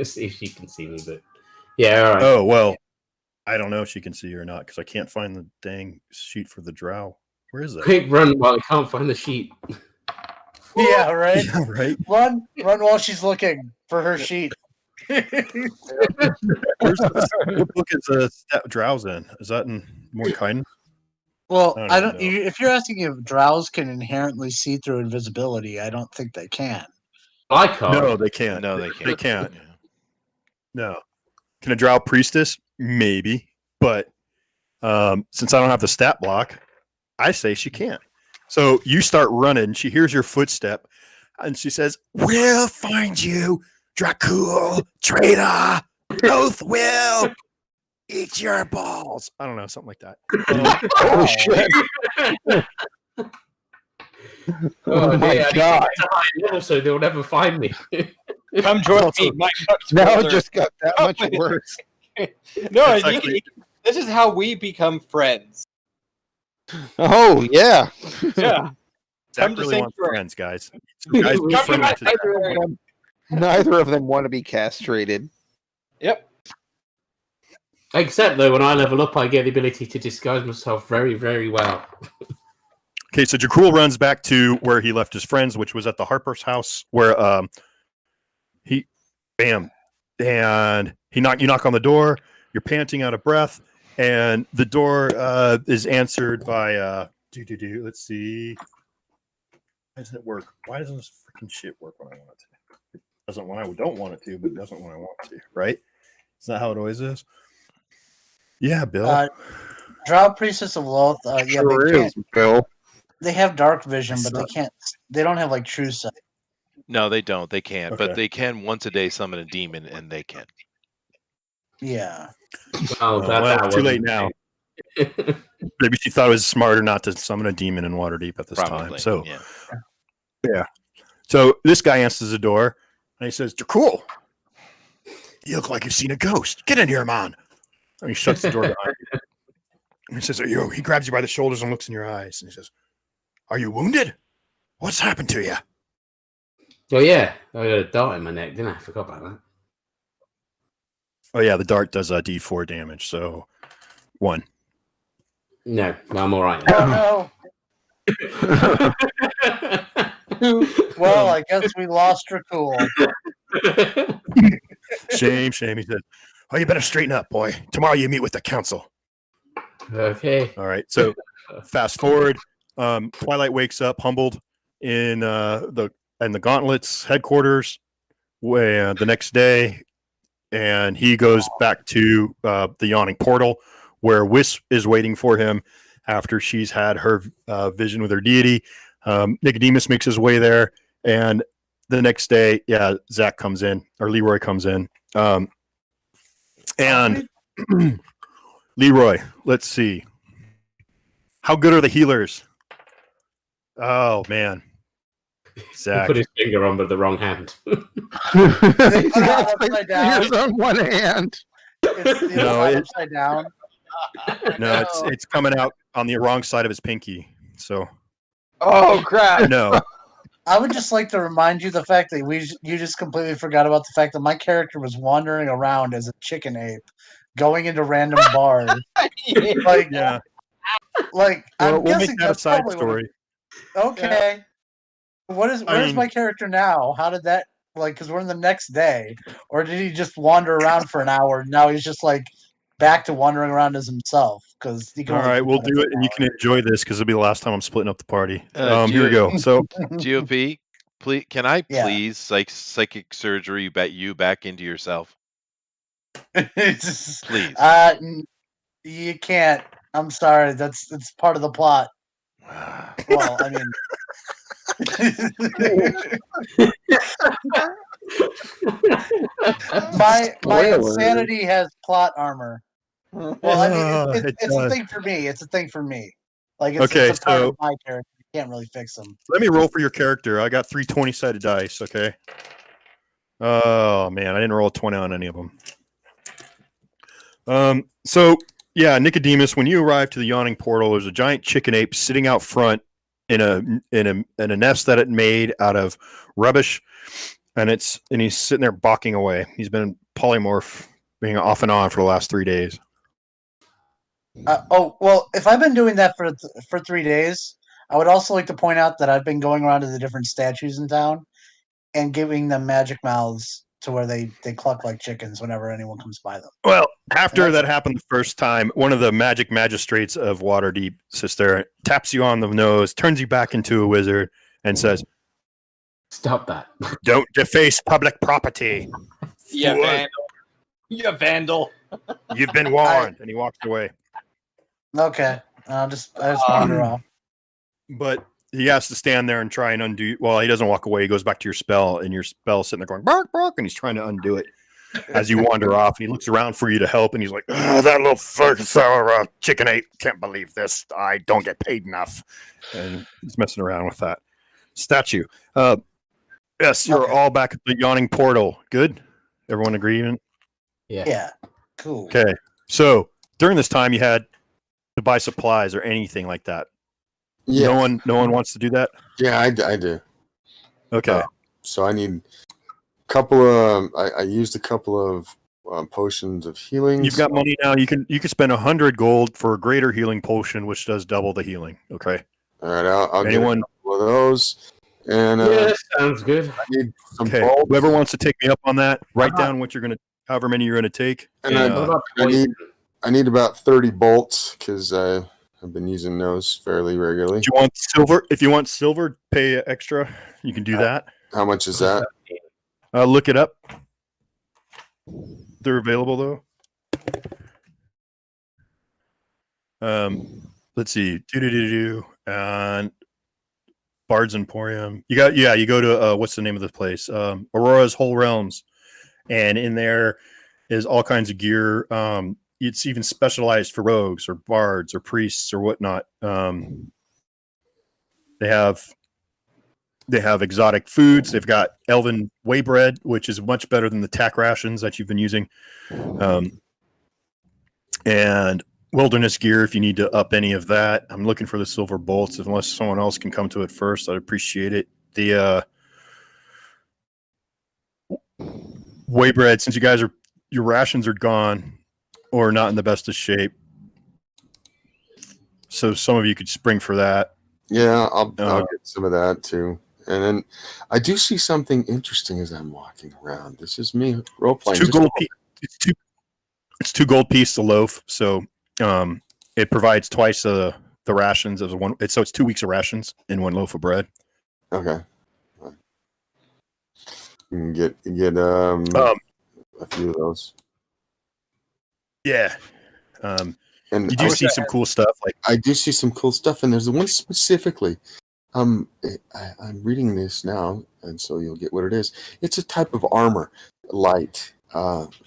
see if she can see me, but yeah, all right. Oh well, I don't know if she can see you or not because I can't find the dang sheet for the drow. Where is it? Quick run while I can't find the sheet. Yeah, right. Yeah, right. Run while she's looking for her sheet. What book is drows in? Is that in Mordenkainen? Well, I don't know. if you're asking if drows can inherently see through invisibility, I don't think they can. I can't. No, they can't. No, they can't. They can't. Yeah. No. Can a drow priestess? Maybe, but since I don't have the stat block, I say she can't. So you start running. She hears your footstep, and she says, "We'll find you, Dracul, traitor. Both will." Eat your balls. I don't know, something like that. Oh shit! Oh my dear, I need to God. get to high level so they'll never find me. Come join me, my Chuck's Now it brother. just got that much worse. No, It's actually- this is how we become friends. Oh yeah. Yeah. Zach Come to really wants Sanctuary. friends, guys. So guys, be Come to friendly my to Zach. Neither of them want to be castrated. Yep. Except though, when I level up, I get the ability to disguise myself very, very well. Okay, so Jakul runs back to where he left his friends, which was at the Harper's house, where bam, and you knock on the door. You're panting out of breath, and the door is answered by let's see. Why doesn't it work? Why doesn't this freaking shit work when I want it to? It doesn't when I don't want it to, but it doesn't when I want it to, right? Isn't that how it always is? Yeah, Bill. Drow Priestess of Loth. Yeah, Sure they is, can't. Bill. They have dark vision, but I they can't. They don't have like true sight. No, they don't. They can't. Okay. But they can once a day summon a demon, and they can. Yeah. Oh, that It's too wasn't late now. Maybe she thought it was smarter not to summon a demon in Waterdeep at this Probably. time. So yeah. So this guy answers the door and he says, "Jakul, you look like you've seen a ghost. Get in here, man." And he shuts the door behind you. And he says, he grabs you by the shoulders and looks in your eyes. And he says, "Are you wounded? What's happened to you?" Oh yeah, I got a dart in my neck, didn't I? I forgot about that. Oh, yeah, the dart does D4 damage. So 1. No, I'm all right. Oh no. Well, I guess we lost Dracul. Shame. He said, "Oh, you better straighten up, boy. Tomorrow you meet with the council." Okay. All right. So fast forward. Twilight wakes up humbled in the Gauntlet's headquarters the next day, and he goes back to the Yawning Portal, where Wisp is waiting for him after she's had her vision with her deity. Nicodemus makes his way there, and the next day, Zach comes in, or Leroy comes in, and Leroy, let's see. How good are the healers? Oh, man. He Zach. put his finger on with the wrong hand. That's upside down. fingers on one hand. It's the No, other it- upside down. No, it's coming out on the wrong side of his pinky. So, Oh crap! no. I would just like to remind you the fact that you just completely forgot about the fact that my character was wandering around as a chicken ape, going into random bars. Like, Yeah. like Well, I'm we'll guessing make that a that's side probably story. okay. Where's mean- my character now? How did that because we're in the next day, or did he just wander around for an hour? And now he's just like back to wandering around as himself because All right, we'll do it, and you can enjoy this because it'll be the last time I'm splitting up the party. Here we go. So, GOP, please, can I Yeah. please psychic surgery you back into yourself? Please. Please. You can't. I'm sorry. It's part of the plot. Well, I mean. my Spoiler. insanity has plot armor. Well, I mean, It it's a does. thing for me. It's a thing for me. Like, it's Okay, a part so- of my character. You can't really fix them. let me roll for your character. I got 3 20-sided dice, okay? Oh, man, I didn't roll a 20 on any of them. So, yeah, Nicodemus, when you arrive to the Yawning Portal, there's a giant chicken ape sitting out front in a nest that it made out of rubbish, and he's sitting there balking away. He's been polymorph being off and on for the last 3 days. Well, if I've been doing that for 3 days, I would also like to point out that I've been going around to the different statues in town and giving them magic mouths to where they cluck like chickens whenever anyone comes by them. Well, after that happened the first time, one of the magic magistrates of Waterdeep, sister, taps you on the nose, turns you back into a wizard, and says, Stop that. "Don't deface public property. You Fool. vandal! You vandal! You've been warned." And he walks away. Okay, I just wander off. But he has to stand there and try and undo. Well, he doesn't walk away. He goes back to your spell, and your spell's sitting there going bark, bark, and he's trying to undo it. as you wander off, and he looks around for you to help, and he's like, "Oh, that little sour chicken ape, can't believe this. I don't get paid enough." And he's messing around with that statue. Yes, you're all back at the yawning portal. Good? Everyone agreement? Yeah. Cool. Okay. So during this time, you had to buy supplies or anything like that. Yeah. No one wants to do that? Yeah, I do. Okay. So I need a couple of. I used a couple of potions of healing. You've got money now. You can spend 100 gold for a greater healing potion, which does double the healing. Okay. All right, I'll Anyone? get a couple of those. And Yeah, sounds good. I need some Okay. bulbs. Whoever wants to take me up on that, write down what you're gonna, however many you're gonna take. And And, I need about 30 bolts because I've been using those fairly regularly. if you want silver, pay extra. You can do that. How much is that? Look it up. They're available though. Let's see. And Bard's Emporium. You go to what's the name of the place? Aurora's Whole Realms. And in there is all kinds of gear. It's even specialized for rogues or bards or priests or whatnot. They have exotic foods. They've got elven whey bread, which is much better than the tack rations that you've been using. And wilderness gear if you need to up any of that. I'm looking for the silver bolts. Unless someone else can come to it first, I'd appreciate it. The whey bread, since your rations are gone or not in the best of shape, so some of you could spring for that. Yeah, I'll get some of that too. And then I do see something interesting as I'm walking around. This is me role playing. It's 2 gold piece a loaf, so it provides twice the rations as one. So it's 2 weeks of rations in 1 loaf of bread. Okay. You can get a few of those. Yeah. And you do see some cool stuff. Like I do see some cool stuff, and there's the one specifically. I'm reading this now, and so you'll get what it is. It's a type of armor, light,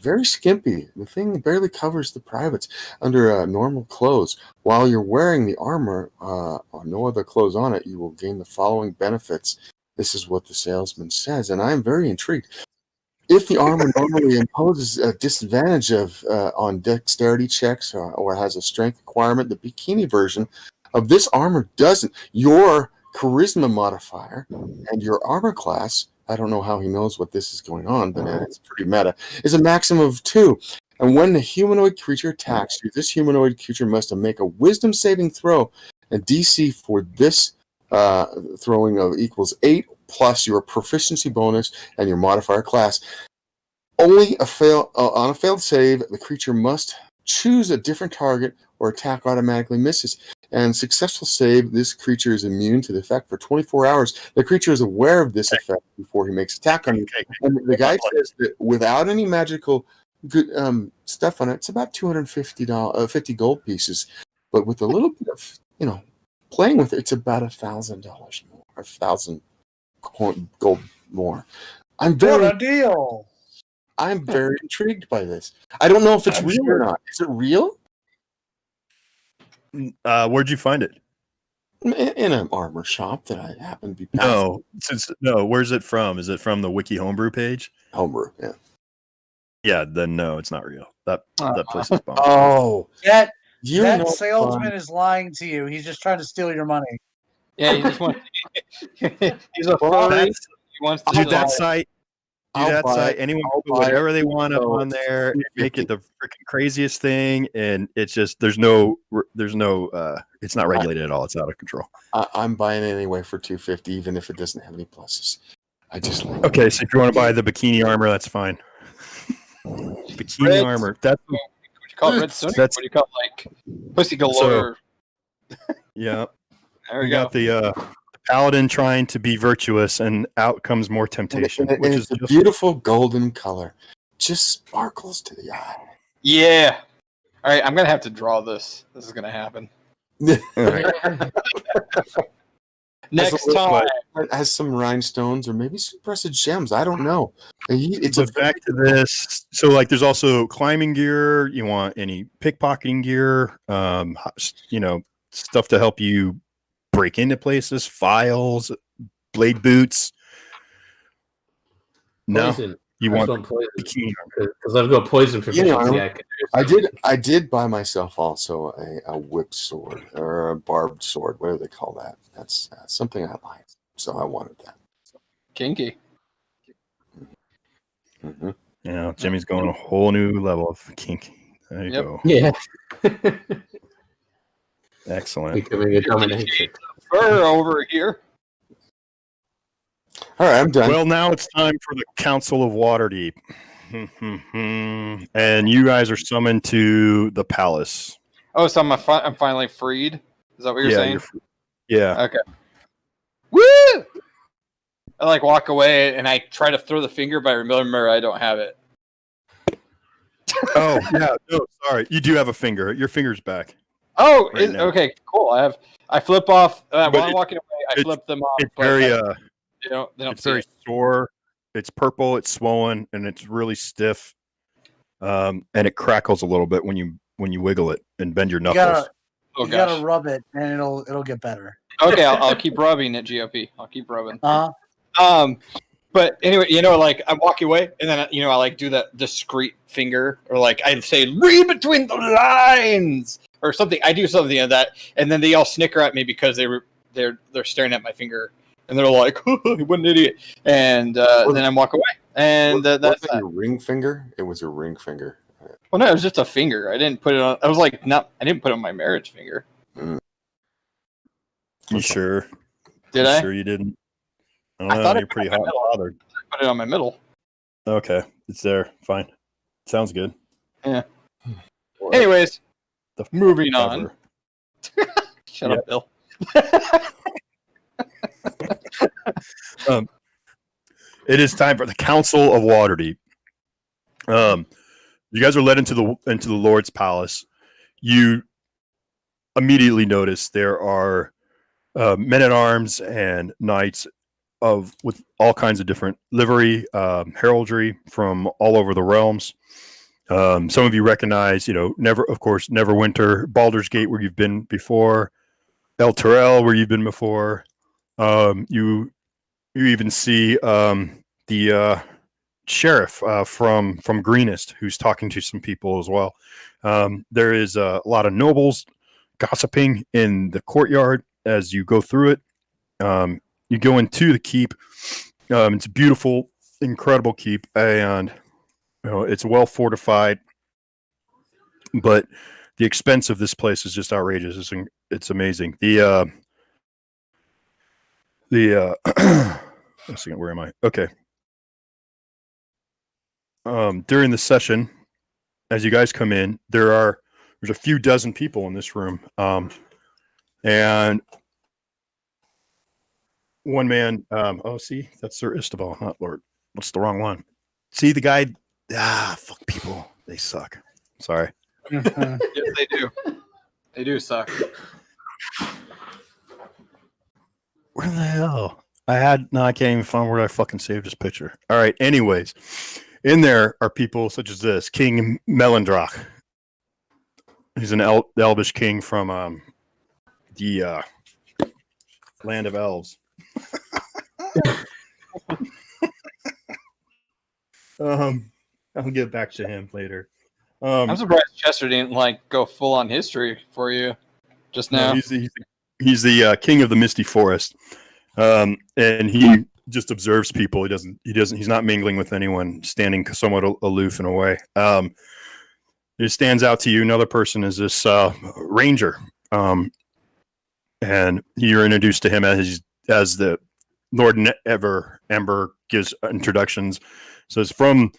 very skimpy. The thing barely covers the privates under normal clothes. While you're wearing the armor, or no other clothes on it, you will gain the following benefits. This is what the salesman says, and I'm very intrigued. If the armor normally imposes a disadvantage on dexterity checks or has a strength requirement, the bikini version of this armor doesn't. Your charisma modifier and your armor class, I don't know how he knows what this is going on, but it's pretty meta, is a maximum of 2. And when the humanoid creature attacks you, this humanoid creature must make a wisdom saving throw. And DC for this throwing of equals 8 plus your proficiency bonus and your modifier class. Only on a failed save, the creature must choose a different target or attack automatically misses. And successful save, this creature is immune to the effect for 24 hours. The creature is aware of this effect before he makes attack on you. And the guy says that without any magical good stuff on it, it's about 250 gold pieces. But with a little bit of playing with it, it's about $1,000 more, 1,000 gold more. What a deal! I'm very intrigued by this. I don't know if it's real or not. Is it real? Where'd you find it? In an armor shop that I happen to be passing. No. Where's it from? Is it from the Wiki Homebrew page? Homebrew, yeah. Yeah, then no, it's not real. That place is bomb. Oh, that salesman is lying to you. He's just trying to steal your money. Yeah, he just wants. He's a furry. He wants to do that site. Anyone can put whatever they want up on there, make it the freaking craziest thing, and it's just there's no it's not regulated at all. It's out of control. I'm buying it anyway for $250, even if it doesn't have any pluses. Okay, so if you want to buy the bikini armor, that's fine. Bikini armor. That's what you call red sunny. What do you call pussy galore? Yeah. There we got the paladin trying to be virtuous, and out comes more temptation. Which is a beautiful golden color. Just sparkles to the eye. Yeah. All right, I'm going to have to draw this. This is going to happen. Next Has a- time. It has some rhinestones or maybe some precious gems. I don't know. It's But back to this. So, like, there's also climbing gear. You want any pickpocketing gear? Stuff to help you break into places. Files, blade boots. No, Poison. you I just want want poison bikini. because I've got poison proficiency. I did buy myself also a whip sword or a barbed sword. What do they call that? That's something I like. So I wanted that. Kinky. Mm-hmm. Yeah, Jimmy's going a whole new level of kink. There you go. Yeah. Excellent. Becoming a dominatrix. Fur over here. All right, I'm done. Well, now it's time for the Council of Waterdeep. And you guys are summoned to the palace. Oh, so I'm finally freed? Is that what you're saying? Yeah. Okay. Woo! I like walk away and I try to throw the finger, but I remember I don't have it. Oh, yeah. No, sorry. You do have a finger. Your finger's back. Oh, Right now. okay, cool. I flip off while But I'm walking away. I flip them off. It's but very they don't it's see very it. sore. It's purple. It's swollen, and it's really stiff. And it crackles a little bit when you wiggle it and bend your knuckles. Oh You gosh. gotta rub it, and it'll get better. Okay, I'll keep rubbing it, GOP. I'll keep rubbing. Uh-huh. But anyway, like I'm walking away, and then I like do that discreet finger, or like I'd say, read between the lines, or something. I do something like that, and then they all snicker at me because they're staring at my finger, and they're like, "What an idiot!" And then I walk away, and that's Wasn't your ring finger. It was your ring finger. well, no, it was just a finger. I didn't put it on. I was like, I didn't put it on my marriage finger. You sure? Did I? Sure you didn't? I I don't know. thought You're pretty hot and bothered. I put it on my middle. Okay, it's there. Fine. Sounds good. Yeah. Anyways, The moving on. cover. Shut up, Bill. It is time for the Council of Waterdeep. You guys are led into the Lord's palace. You immediately notice there are men at arms and knights with all kinds of different livery, heraldry from all over the realms. Some of you recognize, Neverwinter, Baldur's Gate, where you've been before, El Terrell, where you've been before. You even see the sheriff from Greenest, who's talking to some people as well. There is a lot of nobles gossiping in the courtyard as you go through it. You go into the keep. It's a beautiful, incredible keep, and it's well fortified. But the expense of this place is just outrageous. It's amazing. One second, where am I? Okay. During the session, as you guys come in, there's a few dozen people in this room, and one man. See, that's Sir Istobal, not Lord. What's the wrong one? See the guy? Fuck people. They suck. Sorry. Yes, they do. They do suck. Where the hell? I can't even find where I fucking saved this picture. All right. Anyways, in there are people such as this King Melandrach. He's an elvish king from the land of elves. I'll get back to him later. I'm surprised Chester didn't go full on history for you just now. No, he's the king of the Misty Forest, and he just observes people. He's not mingling with anyone, standing somewhat aloof in a way. It stands out to you. Another person is this ranger, and you're introduced to him as the Lord Ember gives introductions. So it's from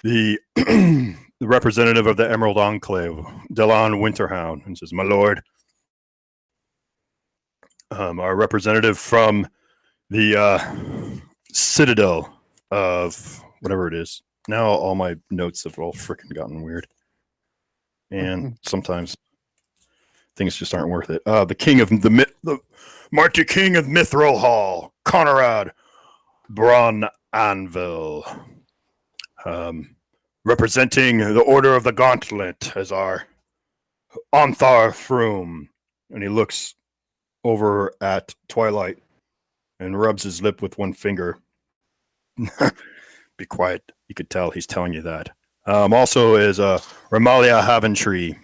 the the representative of the Emerald Enclave, Delan Winterhound, and says, "My lord." Our representative from the Citadel of whatever it is. Now all my notes have all freaking gotten weird. And sometimes things just aren't worth it. The king of the mighty king of Mithril Hall, Conrad Braun Anvil, representing the Order of the Gauntlet as our Onthar Froom. And he looks over at Twilight and rubs his lip with one finger. Be quiet. You could tell he's telling you that. Also is Ramalia Haventree,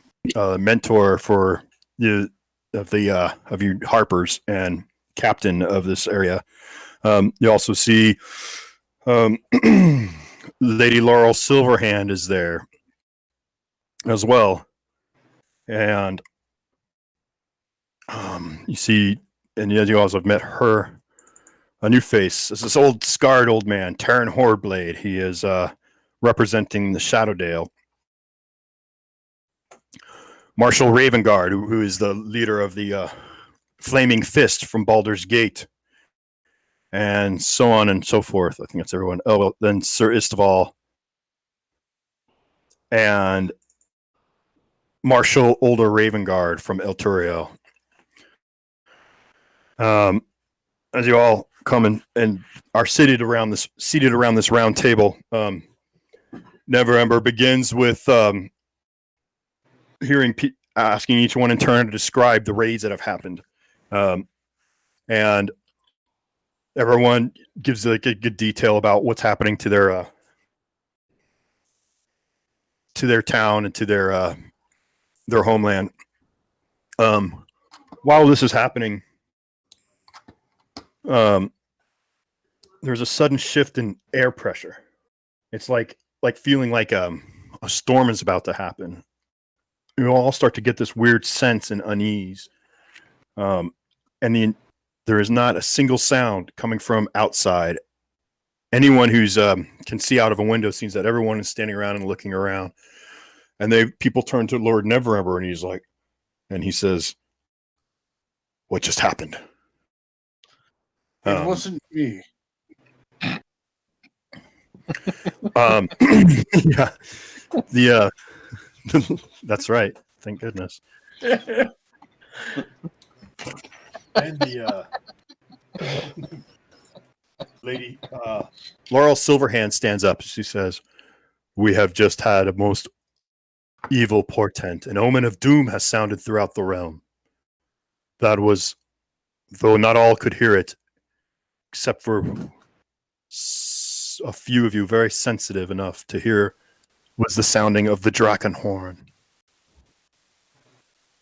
mentor for you of you Harpers and captain of this area. You also see Lady Laurel Silverhand is there as well, and you see, and you also have met her, a new face. It's this old scarred old man, Taryn Horblade. He is representing the Shadowdale. Marshal Ravengard, who is the leader of the Flaming Fist from Baldur's Gate, and so on and so forth. I think that's everyone. Oh, well, then Sir Istval and Marshal Older Ravengard from Elturiel. As you all come and are seated around this round table, Neverember begins with asking each one in turn to describe the raids that have happened, and everyone gives a good detail about what's happening to their town and to their homeland. While this is happening, there's a sudden shift in air pressure. It's like feeling like a storm is about to happen. You all start to get this weird sense and unease. And there is not a single sound coming from outside. Anyone who's can see out of a window sees that everyone is standing around and looking around. And people turn to Lord Neverember, and he says, "What just happened?" It wasn't me. Yeah, that's right. Thank goodness. And the lady Laurel Silverhand stands up. She says, "We have just had a most evil portent. An omen of doom has sounded throughout the realm. That was, though not all could hear it, except for a few of you very sensitive enough to hear, was the sounding of the Draken horn,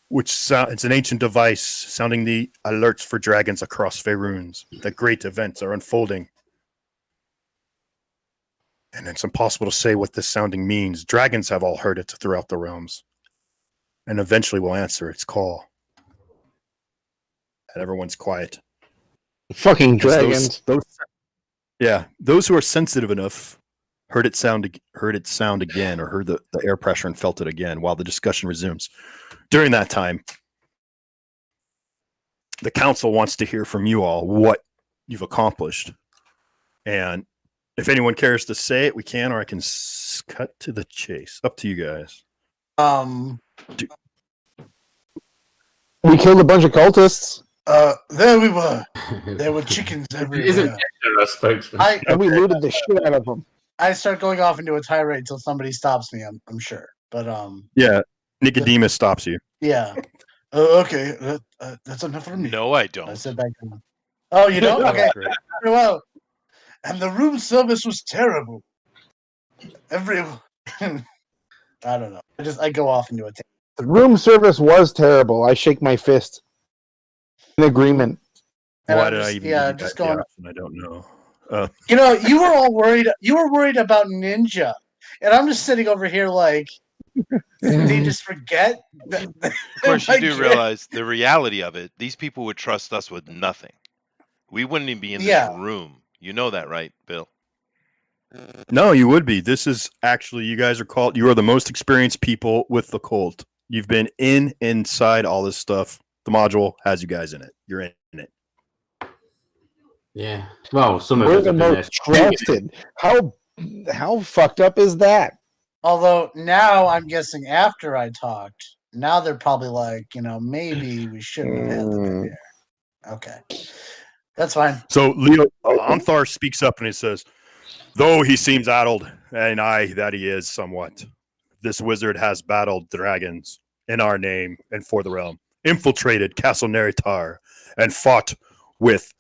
which it's an ancient device sounding the alerts for dragons across Faerunes. That great events are unfolding. And it's impossible to say what this sounding means. Dragons have all heard it throughout the realms, and eventually will answer its call." And everyone's quiet. Fucking dragons. Those who are sensitive enough heard it sound again, or heard the air pressure and felt it again while the discussion resumes. During that time, the council wants to hear from you all what you've accomplished. And if anyone cares to say it, we can, or I can cut to the chase. Up to you guys. We killed a bunch of cultists. There we were. There were chickens everywhere. Isn't a spokesman? And we looted the shit out of them. I start going off into a tirade until somebody stops me. I'm sure, but yeah, Nicodemus stops you. Yeah. Okay, that's enough for me. No, I don't. I said back down. Oh, you don't? Okay. Well, and the room service was terrible. I don't know. I go off into a. The room service was terrible. I shake my fist. In agreement. Why did I even? Yeah, just going. I don't know. You were all worried. You were worried about Ninja, and I'm just sitting over here like, they just forget. Of course, you do realize the reality of it. These people would trust us with nothing. We wouldn't even be in this room. You know that, right, Bill? No, you would be. This is actually, you guys are called. You are the most experienced people with the cult. You've been inside all this stuff. The module has you guys in it. You're in it. Yeah. Well, some of We're us the have been most trusted. How fucked up is that? Although now I'm guessing after I talked, now they're probably like, maybe we shouldn't have had them in Mm. here. Okay. That's fine. So Leo Amthar speaks up and he says, "Though he seems addled, and I that he is somewhat, this wizard has battled dragons in our name and for the realm, infiltrated Castle Neritar, and fought with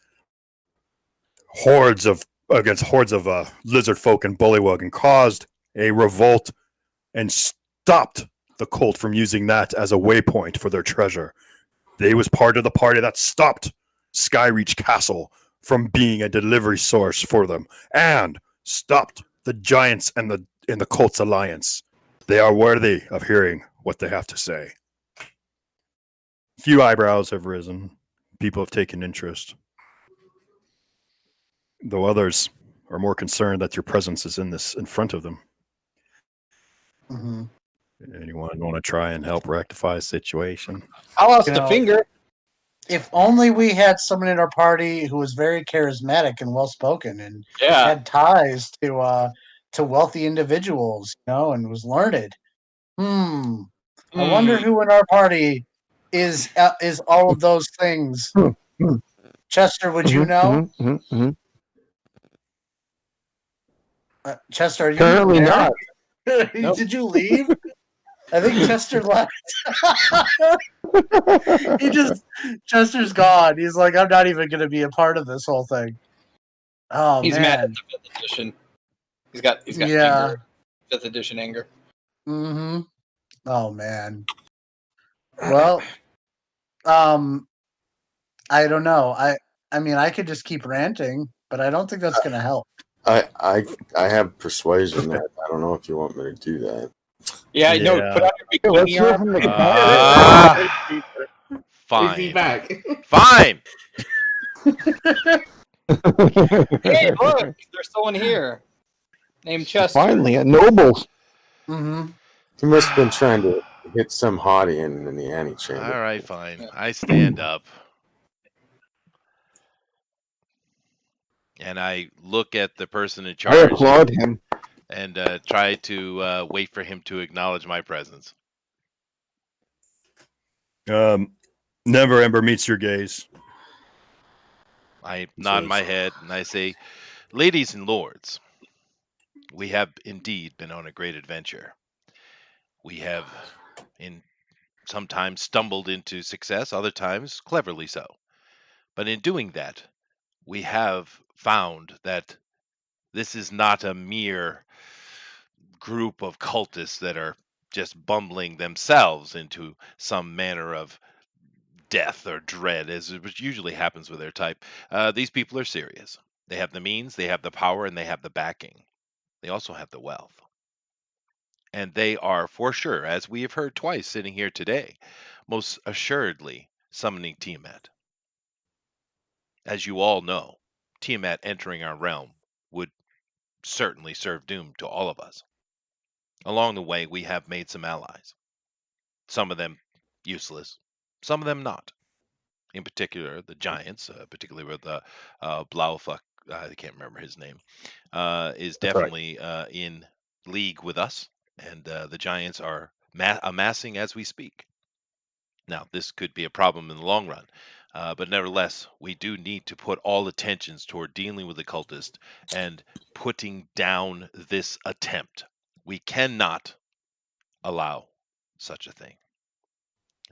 hordes of lizard folk and bullywug, and caused a revolt and stopped the cult from using that as a waypoint for their treasure. They was part of the party that stopped Skyreach Castle from being a delivery source for them, and stopped the giants and the cult's alliance. They are worthy of hearing what they have to say." Few eyebrows have risen. People have taken interest, though others are more concerned that your presence is in front of them. Mm-hmm. Anyone want to try and help rectify a situation? I lost a finger. If only we had someone in our party who was very charismatic and well spoken and had ties to wealthy individuals, and was learned. I wonder who in our party is all of those things. Chester, would you know? Chester, are you Apparently not. Nope. Did you leave? I think Chester left. Chester's gone. He's like, I'm not even going to be a part of this whole thing. Oh, He's man. mad at the 5th edition. He's got anger. 5th edition anger. Mm-hmm. Oh, man. Well, I don't know. I mean, I could just keep ranting, but I don't think that's going to help. I have persuasion. I don't know if you want me to do that. Yeah, I know. Put out your Let's bikini hear on. from the Fine. back. Fine. Hey, look, there's someone here named Chester. Finally, a noble. Mm-hmm. He must have been trying to hit some hottie in the antechamber. All right, fine. I stand up. And I look at the person in I charge applaud him. and try to wait for him to acknowledge my presence. Never Ember meets your gaze. I nod my head and I say, "Ladies and lords, we have indeed been on a great adventure. We have sometimes stumbled into success, other times cleverly so. But in doing that, we have found that this is not a mere group of cultists that are just bumbling themselves into some manner of death or dread, as it usually happens with their type. These people are serious. They have the means, they have the power, and they have the backing. They also have the wealth. And they are, for sure, as we have heard twice sitting here today, most assuredly summoning Tiamat. As you all know, Tiamat entering our realm would certainly serve doom to all of us. Along the way, we have made some allies. Some of them useless, some of them not. In particular, the giants, particularly with the Blaufuck, I can't remember his name, is definitely in league with us, and the giants are amassing as we speak. Now, this could be a problem in the long run, but nevertheless, we do need to put all attentions toward dealing with the cultist and putting down this attempt. We cannot allow such a thing.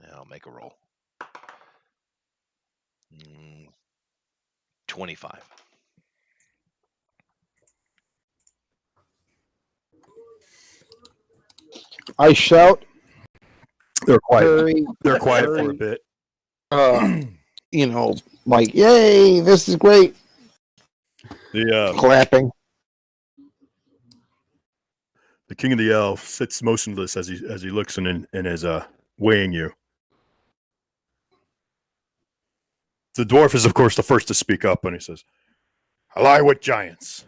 And I'll make a roll. 25. I shout. They're quiet. Very, They're quiet for a bit. Like, yay, this is great. The Clapping. King of the Elves sits motionless as he looks and is weighing you. The dwarf is, of course, the first to speak up, and he says, "Ally with giants.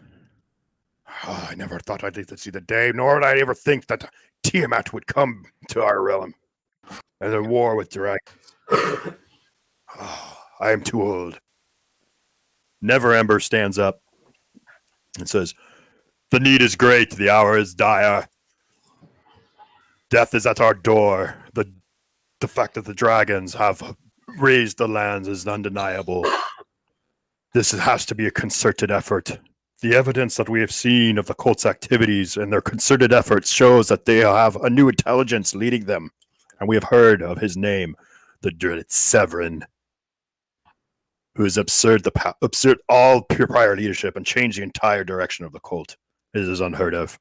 I never thought I'd live to see the day, nor would I ever think that Tiamat would come to our realm as a war with dragons. I am too old." Never Ember stands up and says, "The need is great, the hour is dire. Death is at our door. The The fact that the dragons have raised the lands is undeniable. This has to be a concerted effort. The evidence that we have seen of the cult's activities and their concerted efforts shows that they have a new intelligence leading them. And we have heard of his name, the dreaded Severin, who has absurd all prior leadership and changed the entire direction of the cult. It is unheard of.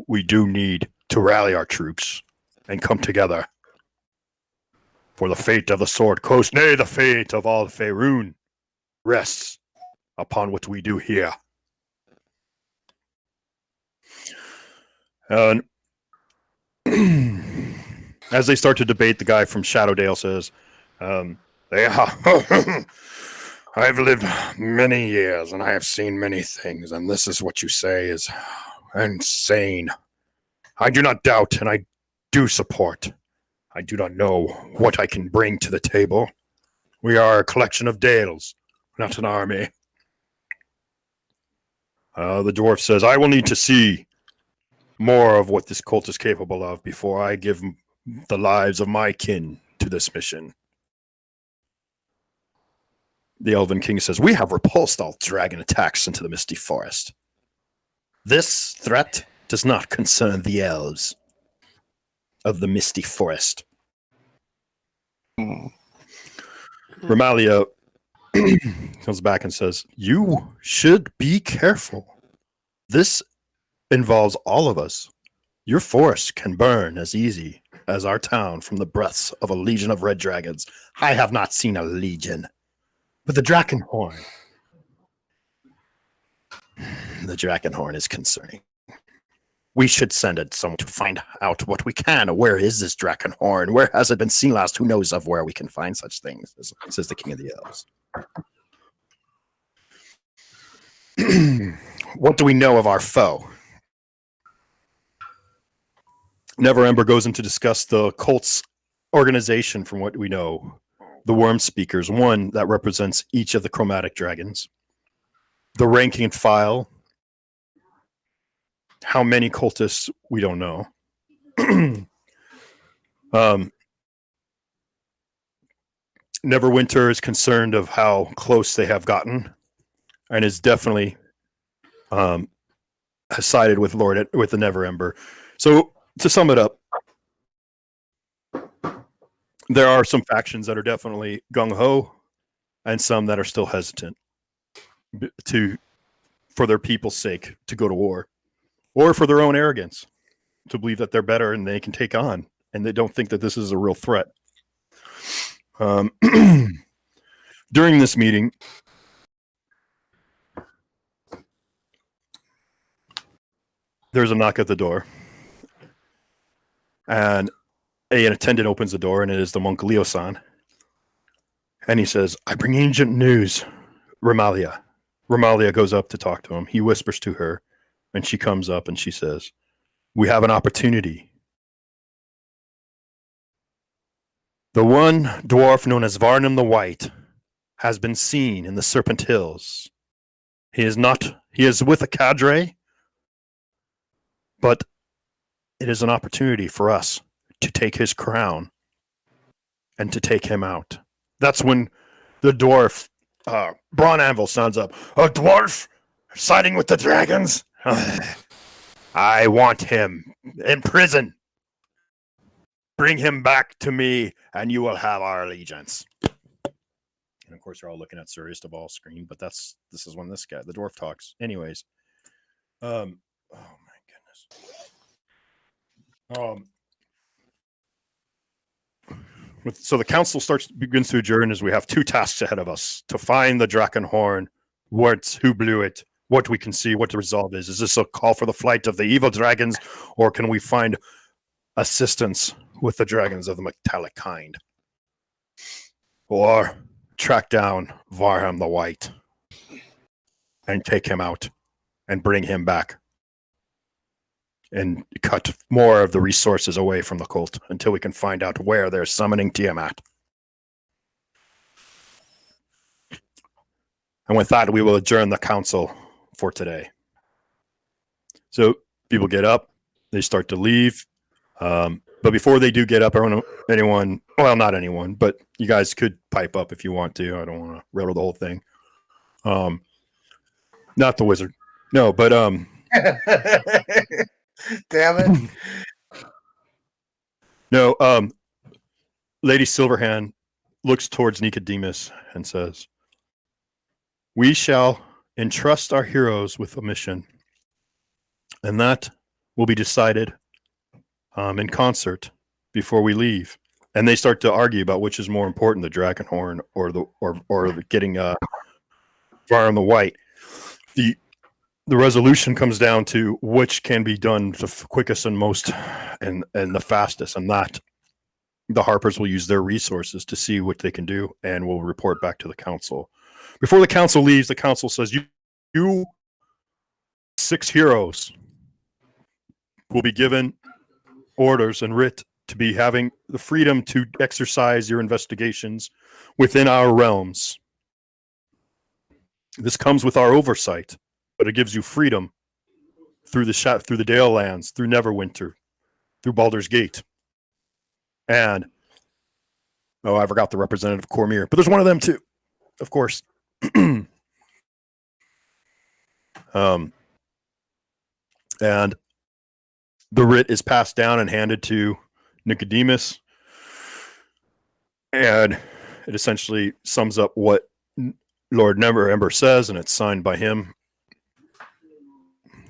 We do need to rally our troops and come together. For the fate of the Sword Coast, nay, the fate of all Faerun, rests upon what we do here. And as they start to debate, the guy from Shadowdale says, I've lived many years and I have seen many things, and this is what you say is insane. I do not doubt and I do support. I do not know what I can bring to the table. We are a collection of Dales, not an army. The dwarf says, I will need to see more of what this cult is capable of before I give the lives of my kin to this mission. The Elven King says, we have repulsed all dragon attacks into the Misty Forest. This threat does not concern the elves of the Misty Forest. Ramalia comes back and says, you should be careful. This involves all of us. Your forest can burn as easy as our town from the breaths of a legion of red dragons. I have not seen a legion. But the Drakenhorn. The Drakenhorn is concerning. We should send it someone to find out what we can. Where is this Drakenhorn? Where has it been seen last? Who knows of where we can find such things? Says the King of the Elves. What do we know of our foe? Neverember goes in to discuss the cult's organization from what we know. The Worm Speakers, one that represents each of the chromatic dragons. The ranking and file. How many cultists, we don't know. Neverwinter is concerned of how close they have gotten, and is definitely has sided with the Neverember. So to sum it up, there are some factions that are definitely gung-ho, and some that are still hesitant for their people's sake to go to war, or for their own arrogance to believe that they're better and they can take on, and they don't think that this is a real threat. During this meeting, there's a knock at the door, and an attendant opens the door, and it is the monk Leo-san. And he says, I bring ancient news, Ramalia. Ramalia goes up to talk to him. He whispers to her, and she comes up and she says, we have an opportunity. The one dwarf known as Varnum the White has been seen in the Serpent Hills. He is with a cadre, but it is an opportunity for us to take his crown and to take him out. That's when the dwarf, Braun Anvil, sounds up. A dwarf siding with the dragons? I want him in prison. Bring him back to me, and you will have our allegiance. And of course, you're all looking at Sirius Duvall screen, but this is when this guy, the dwarf, talks. Anyways, oh my goodness. So the council begins to adjourn as we have two tasks ahead of us: to find the Drakenhorn, who blew it, what we can see, what the resolve is. Is this a call for the flight of the evil dragons, or can we find assistance with the dragons of the metallic kind? Or track down Varham the White and take him out and bring him back and cut more of the resources away from the cult until we can find out where they're summoning Tiamat. And with that, we will adjourn the council for today. So people get up, they start to leave. But before they do get up, anyone, well, not anyone, but you guys could pipe up if you want to. I don't want to rattle the whole thing. Not the wizard. No, but Damn it. no, Lady Silverhand looks towards Nicodemus and says, "We shall entrust our heroes with a mission, and that will be decided in concert before we leave." And they start to argue about which is more important, the dragon horn or the getting fire on the white. The resolution comes down to which can be done the quickest and most and the fastest, and that the Harpers will use their resources to see what they can do and will report back to the council. Before the council leaves, the council says, you 6 heroes will be given orders and writ to be having the freedom to exercise your investigations within our realms. This comes with our oversight, but it gives you freedom through the Dale lands, through Neverwinter, through Baldur's Gate. And I forgot the representative of Cormier, but there's one of them too, of course. And the writ is passed down and handed to Nicodemus, and it essentially sums up what Lord Ember says, and it's signed by him.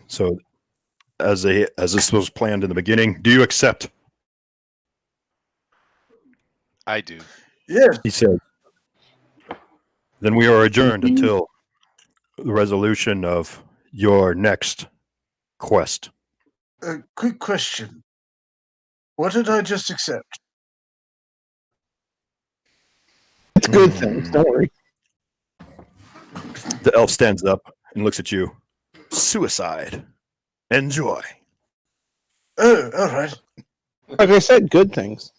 So, as this was planned in the beginning, do you accept? I do. Yes. He said. Then we are adjourned until the resolution of your next quest. Quick question. What did I just accept? It's good things. Don't worry. The elf stands up and looks at you. Suicide. Enjoy. Oh, all right. Like I said, good things.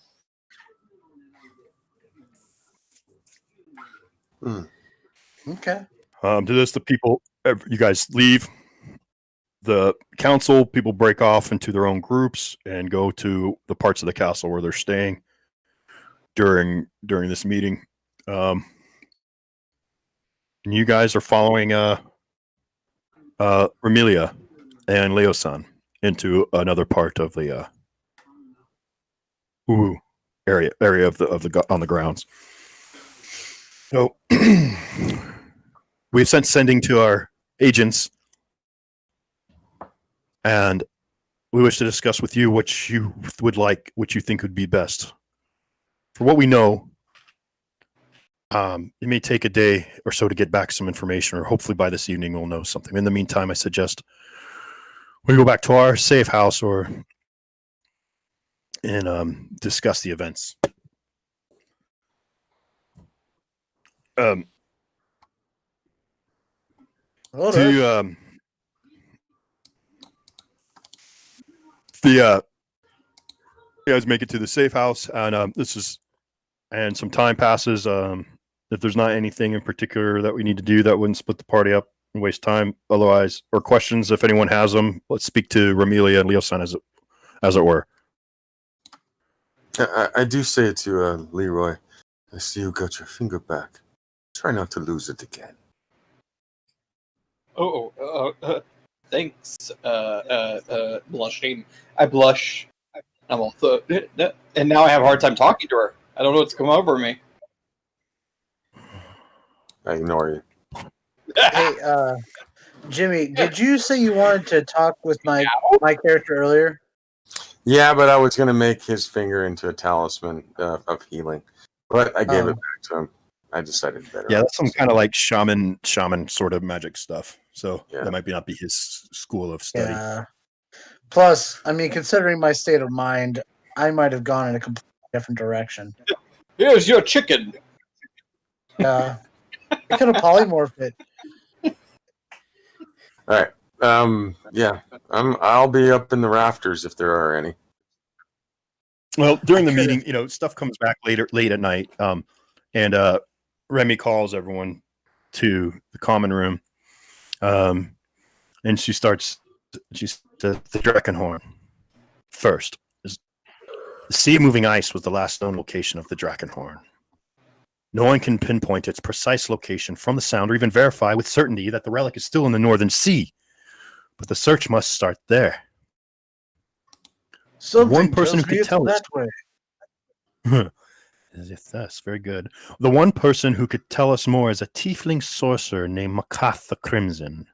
Okay. To this, the people, you guys leave. The council people break off into their own groups and go to the parts of the castle where they're staying during this meeting. And you guys are following Remilia and Leosan into another part of the area of the on the grounds. So we've sent sending to our agents, and we wish to discuss with you what you would like, what you think would be best. For what we know, it may take a day or so to get back some information, or hopefully by this evening we'll know something. In the meantime, I suggest we go back to our safe house and discuss the events. All right. You guys make it to the safe house, and and some time passes. If there's not anything in particular that we need to do that wouldn't split the party up and waste time, otherwise, or questions, if anyone has them, let's speak to Remilia and Leosan as it were. I do say it to Leroy. I see you got your finger back. Try not to lose it again. Thanks. Blushing. I blush. I'm also, and now I have a hard time talking to her. I don't know what's come over me. I ignore you. Hey, Jimmy, did you say you wanted to talk with my character earlier? Yeah, but I was going to make his finger into a talisman of healing. But I gave it back to him. I decided better. Yeah, that's some kind of like shaman sort of magic stuff. So Yeah. that might not be his school of study. Yeah. Plus, I mean, considering my state of mind, I might have gone in a completely different direction. Here's your chicken. I could have polymorphed it. All right. Yeah. I'll be up in the rafters if there are any. Well, during the meeting, stuff comes back late at night. And Remy calls everyone to the common room. And she says, the Drakenhorn first is The sea moving ice was the last known location of the Drakenhorn. No one can pinpoint its precise location from the sound or even verify with certainty that the relic is still in the Northern Sea. But the search must start there. Something One person tells who me could it's tell us. that way. Yes, very good. The one person who could tell us more is a tiefling sorcerer named Makath the Crimson.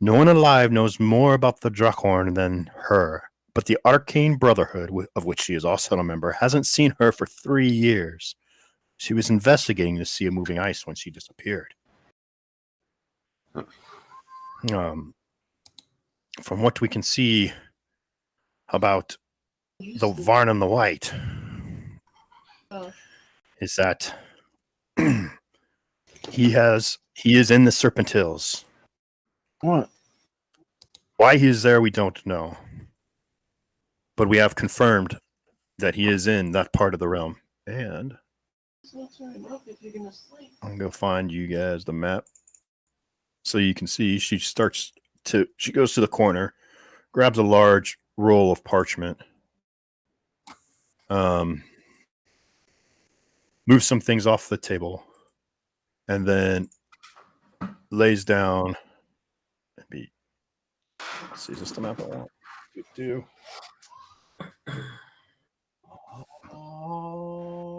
No one alive knows more about the Drakhorn than her, but the Arcane Brotherhood, of which she is also a member, hasn't seen her for 3 years. She was investigating the sea of moving ice when she disappeared. From what we can see about the Varnum the White, is that he is in the Serpent Hills. What? Why he is there, we don't know. But we have confirmed that he is in that part of the realm. And I'm going to find you guys the map. So you can see she goes to the corner, grabs a large roll of parchment, moves some things off the table, and then lays down. See, is this the map I want? Do. Oh,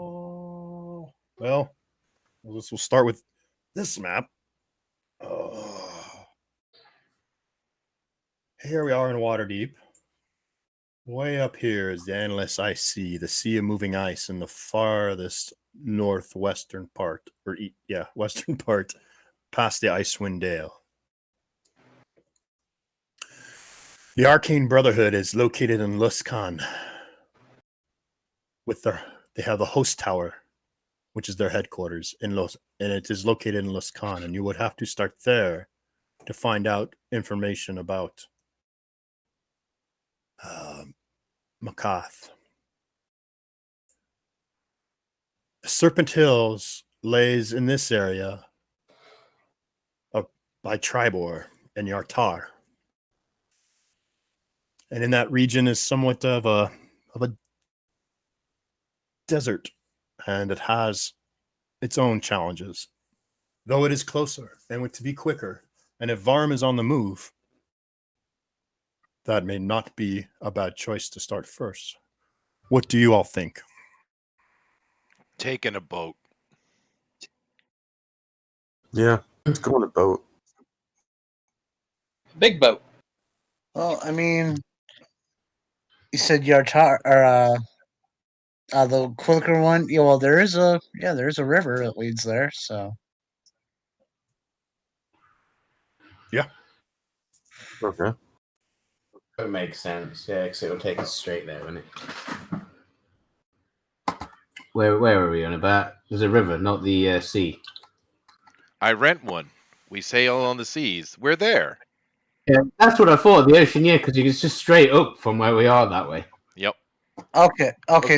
well, we'll start with this map. Here we are in Waterdeep. Way up here is the endless ice sea, the sea of moving ice in the farthest northwestern part, western part, past the Icewind Dale. The Arcane Brotherhood is located in Luskan. They have the host tower, which is their headquarters and it is located in Luskan, and you would have to start there to find out information about Makath. Serpent Hills lays in this area by Tribor and Yartar. And in that region is somewhat of a desert, and it has its own challenges. Though it is closer and to be quicker, and if Varm is on the move, that may not be a bad choice to start first. What do you all think? Taking a boat. Yeah, let's go on a boat. Big boat. Well, I mean, you said Yartar or the quicker one. Yeah, well, there's a river that leads there. So Yeah. Okay. It makes sense, yeah, because it'll take us straight there, won't it? Where are we on about? There's a river, not the sea. I rent one. We sail on the seas. We're there. Yeah, that's what I thought. The ocean, yeah, because it's just straight up from where we are that way. Yep. okay,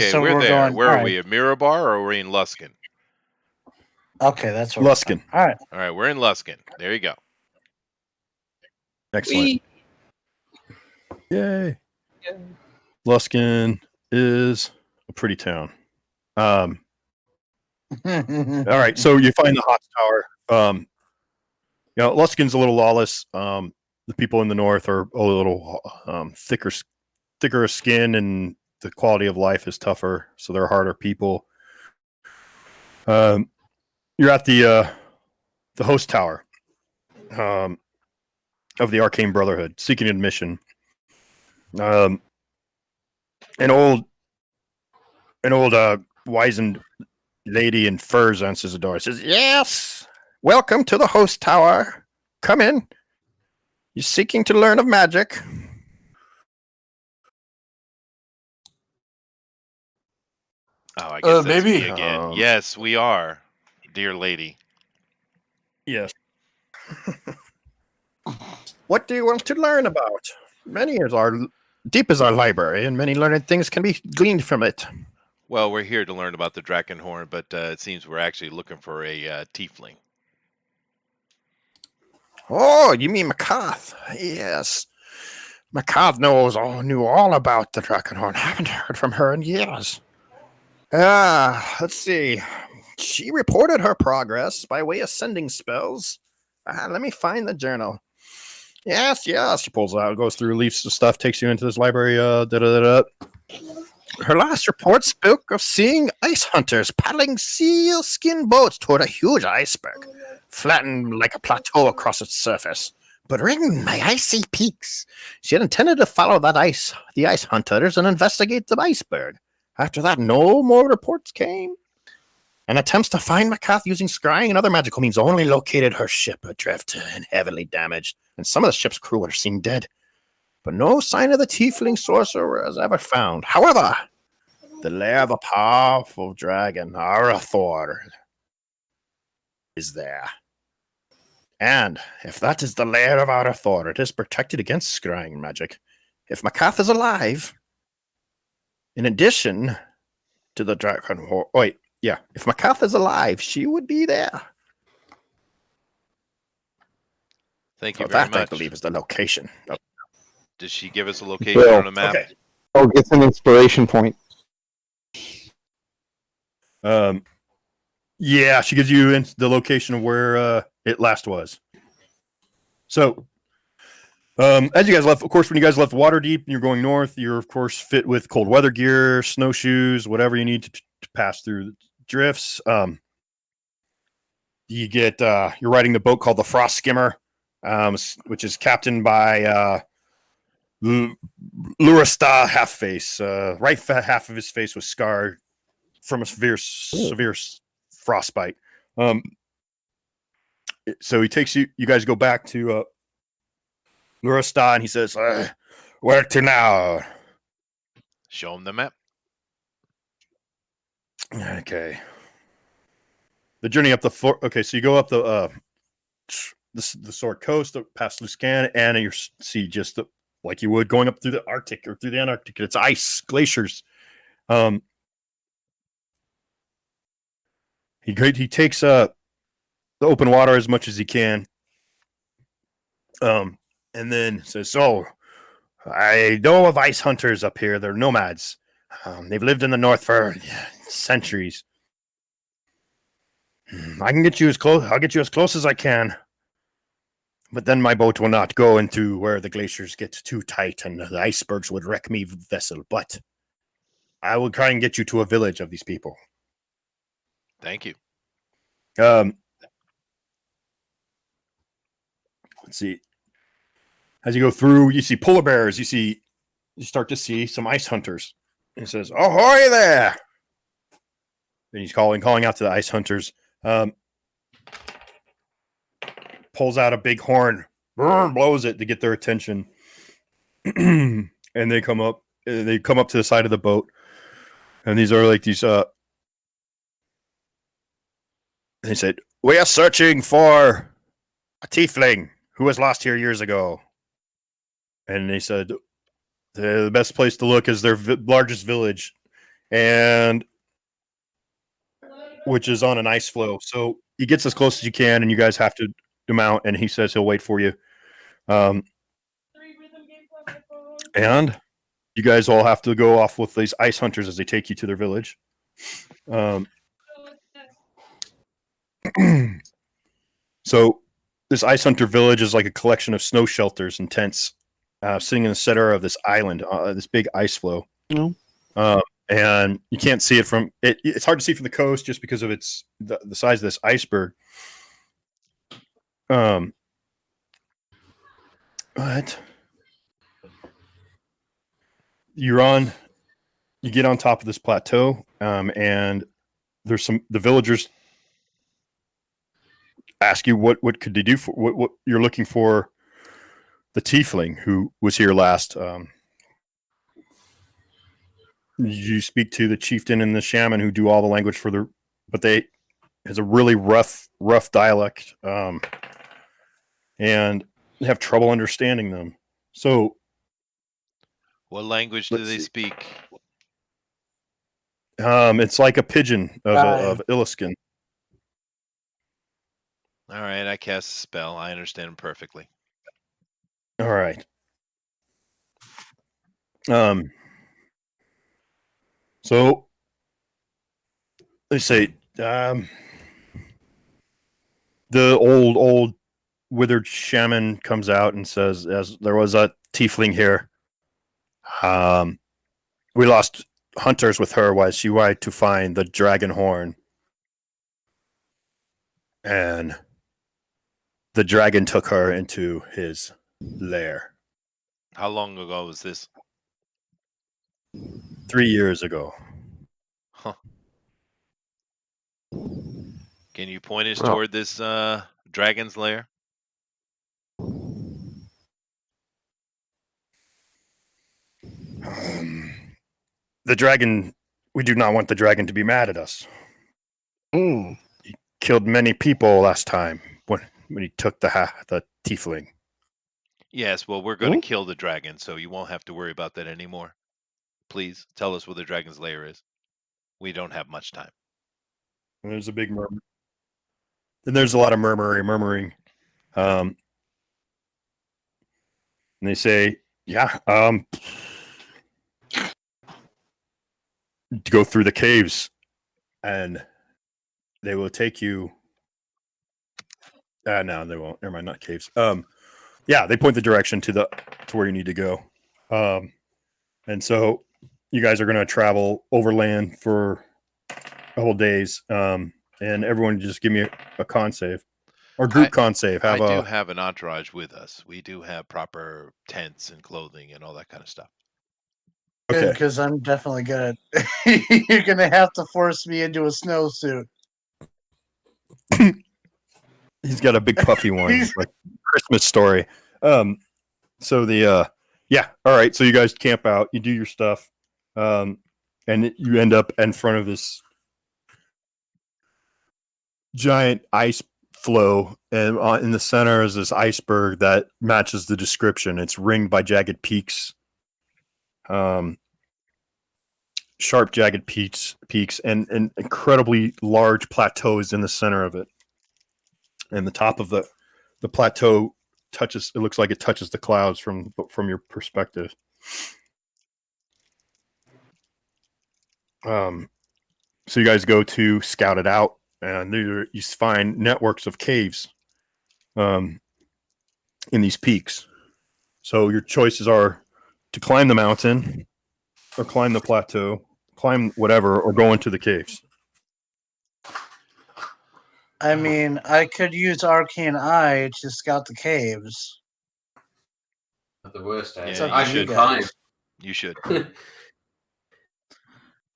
so we're we're there. going. Where all are right. we? At Mirabar or are we in Luskan? Okay, that's where we're Luskan. going. All right. All right, we're in Luskan. There you go. Excellent. Yay. Luskan is a pretty town. All right, so you find the hot tower. Luskan's a little lawless. The people in the north are a little thicker of skin, and the quality of life is tougher, so they're harder people. You're at the host tower of the Arcane Brotherhood, seeking admission. An old wizened lady in furs answers the door. Says, "Yes, welcome to the host tower. Come in. You're seeking to learn of magic." Oh, I guess that's maybe. me again. Yes, we are, dear lady. Yes. What do you want to learn about? Deep is our library, and many learned things can be gleaned from it. Well, we're here to learn about the Drakenhorn, but it seems we're actually looking for a tiefling. Oh, you mean Makath? Yes. McCall knew all about the Dragonhorn. Haven't heard from her in years. Let's see. She reported her progress by way of sending spells. Let me find the journal. Yes. She pulls out, goes through, leaves the stuff, takes you into this library. Her last report spoke of seeing ice hunters paddling sealskin boats toward a huge iceberg, flattened like a plateau across its surface, but ringed by icy peaks. She had intended to follow the ice hunters, and investigate the iceberg. After that, no more reports came. And attempts to find McCath using scrying and other magical means only located her ship adrift and heavily damaged, and some of the ship's crew were seen dead. But no sign of the tiefling sorcerer was ever found. However, the lair of a powerful dragon, Arathor, is there. And if that is the lair of Arathor, it is protected against scrying magic. If McCath is alive, in addition to the dragon... if McCath is alive, she would be there. Thank you So very that, much. I believe, is the location. Did she give us a location Bill. on a map? Okay. Oh, gets an inspiration point. Yeah, she gives you the location of where it last was. So, as you guys left, of course, when you guys left Waterdeep and you're going north, you're, of course, fit with cold weather gear, snowshoes, whatever you need to pass through the drifts. You get, you're riding the boat called the Frost Skimmer, which is captained by Lurista Halfface. Right half of his face was scarred from a severe frostbite. So he takes you guys go back to Lurista, and he says, where to now? Show him the map. Okay. The journey up the okay, so you go up the Sword Coast, past Luscan, and you see just like you would going up through the Arctic or through the Antarctic. It's ice, glaciers. He takes the open water as much as he can, and then says, "So, I know of ice hunters up here. They're nomads. They've lived in the north for centuries. I can get you as close. I'll get you as close as I can. But then my boat will not go into where the glaciers get too tight and the icebergs would wreck me vessel. But I will try and get you to a village of these people." Thank you. Let's see. As you go through, you see polar bears. You start to see some ice hunters. He says, "Ahoy there!" Then he's calling out to the ice hunters. Pulls out a big horn, blows it to get their attention, and they come up. They come up to the side of the boat, and these are like these. They said, "We are searching for a tiefling who was lost here years ago." And they said, the best place to look is their largest village, and which is on an ice floe. So he gets as close as you can, and you guys have to mount, and he says he'll wait for you. And you guys all have to go off with these ice hunters as they take you to their village. So this ice hunter village is like a collection of snow shelters and tents sitting in the center of this island, this big ice floe. And you can't see it from it. It's hard to see from the coast just because of the size of this iceberg. But you get on top of this plateau, and there's the villagers ask you what could they do for what you're looking for. The tiefling who was here last. You speak to the chieftain and the shaman who do all the language but they has a really rough dialect, and have trouble understanding them. So, what language do they speak? It's like a pidgin of Illiskin. All right, I cast a spell. I understand him perfectly. All right. So they say the old withered shaman comes out and says, as there was a tiefling here. We lost hunters with her while she tried to find the dragon horn. And the dragon took her into his lair. How long ago was this? 3 years ago. Huh. Can you point us Oh. toward this dragon's lair? The dragon, we do not want the dragon to be mad at us. Mm. He killed many people last time when he took the tiefling. Yes, well, we're going to kill the dragon, so you won't have to worry about that anymore. Please tell us where the dragon's lair is. We don't have much time. And there's a big murmur. And there's a lot of murmuring. And they say, yeah, go through the caves and they will take you. No, they won't. Never mind, not caves. Yeah, they point the direction to where you need to go. And so you guys are going to travel overland for a couple days. And everyone just give me a con save or group con save. I do have an entourage with us. We do have proper tents and clothing and all that kind of stuff. Good, Okay. because I'm definitely good. You're gonna have to force me into a snowsuit. He's got a big puffy one, like Christmas Story. So yeah, all right. So you guys camp out, you do your stuff, and you end up in front of this giant ice flow, and in the center is this iceberg that matches the description. It's ringed by jagged peaks, sharp jagged peaks, and incredibly large plateaus in the center of it. And the top of the plateau touches. It looks like it touches the clouds from your perspective. So you guys go to scout it out, and you find networks of caves, in these peaks. So your choices are to climb the mountain, or climb the plateau, climb whatever, or go into the caves. I mean, I could use Arcane Eye to scout the caves. Not the worst idea. Yeah, I you should should. climb. You should.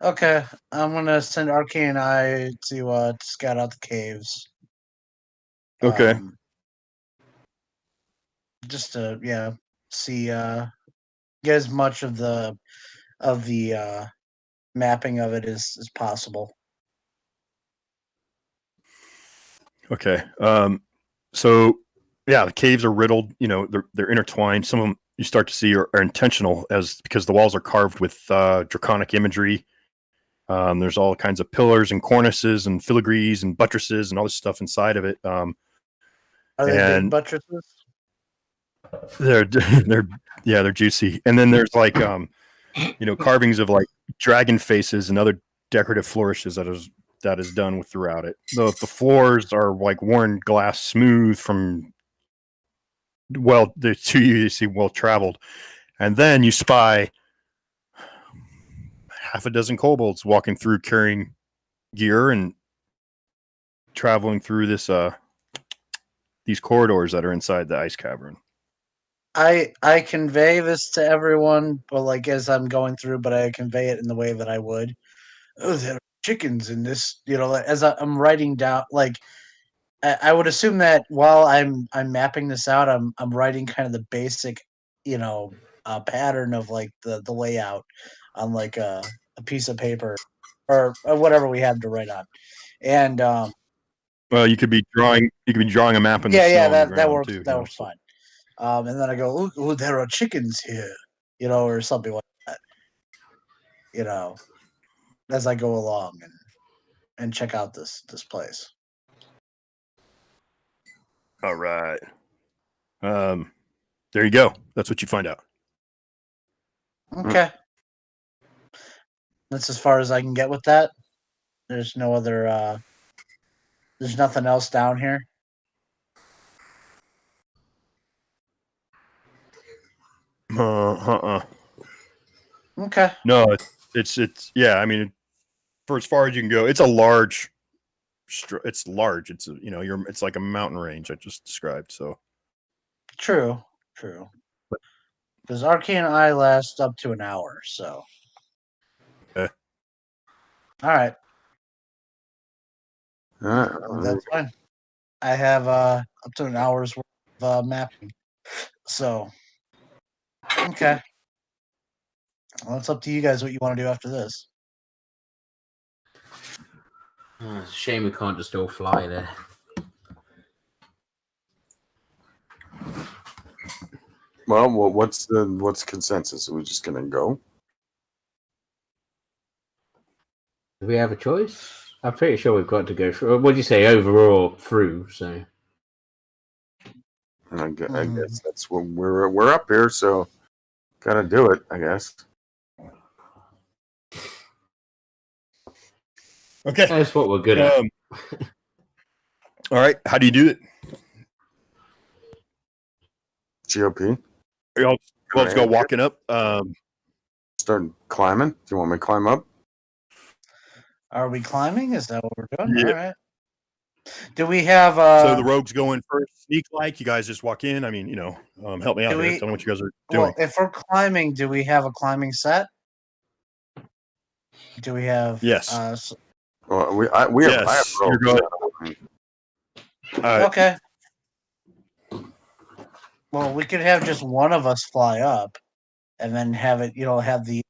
Okay, I'm gonna send Arcane Eye to scout out the caves. Okay. Just to see get as much of the mapping of it as possible. Okay. So yeah, the caves are riddled. You know, they're intertwined. Some of them you start to see are intentional, because the walls are carved with draconic imagery. There's all kinds of pillars and cornices and filigrees and buttresses and all this stuff inside of it. Are they big buttresses? They're juicy. And then there's like carvings of like dragon faces and other decorative flourishes that is done throughout it. The floors are like worn glass smooth from the two you see well traveled. And then you spy half a dozen kobolds walking through carrying gear and traveling through these corridors that are inside the ice cavern. I convey this to everyone, but like as I'm going through, but I convey it in the way that I would. Oh, there are chickens in this, as I'm writing down. Like I would assume that while I'm mapping this out, I'm writing kind of the basic, pattern of like the layout on like a piece of paper or whatever we have to write on, and well, you could be drawing a map in the snow. Yeah, that that works. That works fine. And then I go, "Ooh, there are chickens here," or something like that. As I go along and check out this place. All right. There you go. That's what you find out. Okay. That's as far as I can get with that. There's no other. There's nothing else down here. Okay. No, it's yeah. I mean, for as far as you can go, it's a large. It's large. It's it's like a mountain range I just described. So True. Because Arcane Eye lasts up to an hour, so. Okay. All right. Alright, That's fine. I have up to an hour's worth of mapping. So. Okay. Well, it's up to you guys what you want to do after this. Oh, it's a shame we can't just all fly there. well, what's consensus? Are we just gonna go? Do we have a choice? I'm pretty sure we've got to go through. What do you say, overall through? So I guess that's what we're up here, so gotta do it. I guess. okay. that's what we're good at. All right. How do you do it? GOP. Y'all just go walking up. Start climbing. Do you want me to climb up? Are we climbing? Is that what we're doing? Yeah. All right. Do we have So the rogues go in first, sneak like. You guys just walk in. I mean, help me out Do here. we- Tell me what you guys are doing. well, if we're climbing, do we have a climbing set? Do we have Yes. Well, we have. Yes, I have you're ropes. Okay. Well, we could have just one of us fly up, and then have it. Have the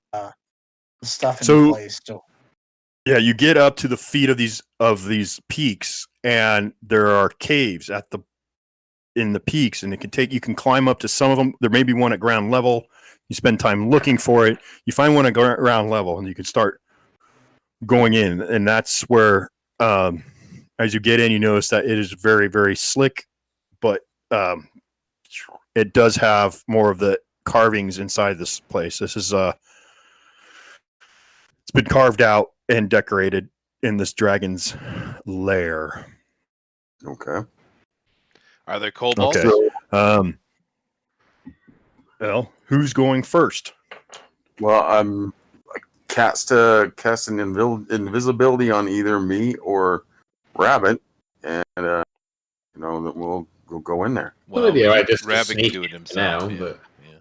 stuff in So- place. So Yeah, you get up to the feet of these peaks, and there are caves in the peaks, and you can climb up to some of them. There may be one at ground level. You spend time looking for it. You find one at ground level, and you can start going in. And that's where, as you get in, you notice that it is very, very slick, but it does have more of the carvings inside this place. This is it's been carved out and decorated in this dragon's lair. Okay. Are there kobolds? Okay. Well, who's going first? Well, I'm cast an invisibility on either me or Rabbit, and that we'll go in there. Well, yeah, I just Rabbit can sneak do it it himself. now, yeah. but- yeah.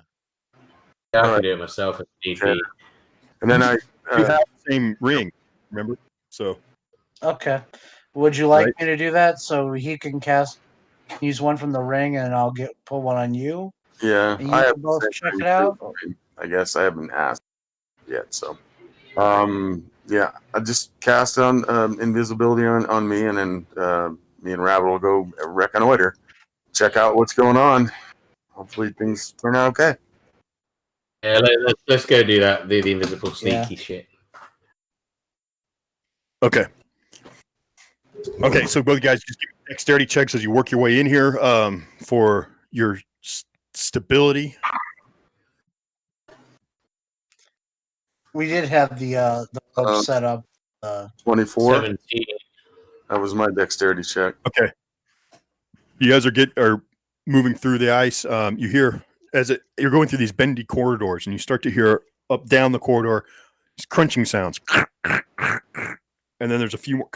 I Alright. can do it myself if need Okay. be. And then I You have the same ring, remember? So okay. Would you like Right. me to do that so he can use one from the ring, and I'll pull one on you? yeah, And you I can have both the same check ring it out? too. I guess I haven't asked yet, so yeah, I just cast on invisibility on me, and then me and Rabbit will go reconnoiter, check out what's going on. Hopefully things turn out okay. Yeah, let's go do that. The invisible Yeah. sneaky shit. okay. Okay, so both guys just give me dexterity checks as you work your way in here for your stability. We did have the rope set up. 24. 17. That was my dexterity check. Okay. You guys are moving through the ice. You hear you're going through these bendy corridors, and you start to hear up down the corridor these crunching sounds, and then there's a few more.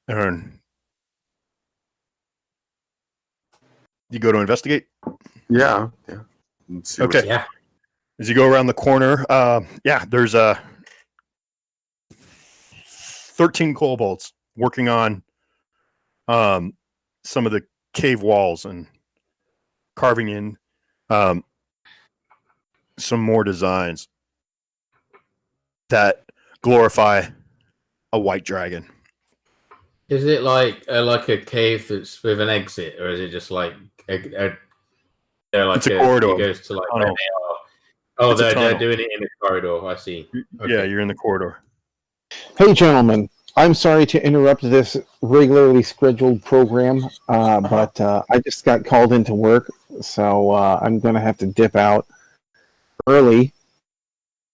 And you go to investigate. Yeah. Let's see Okay. Yeah. As you go around the corner, there's 13 kobolds working on some of the cave walls and carving in some more designs that glorify a white dragon. Is it like a cave that's with an exit, or is it just like a It's a corridor. It goes to like Tunnel. where they are. Oh, It's a they're tunnel. doing it in a corridor. I see. Yeah, Okay. you're in the corridor. Hey, gentlemen. I'm sorry to interrupt this regularly scheduled program, but I just got called into work. so I'm gonna have to dip out early.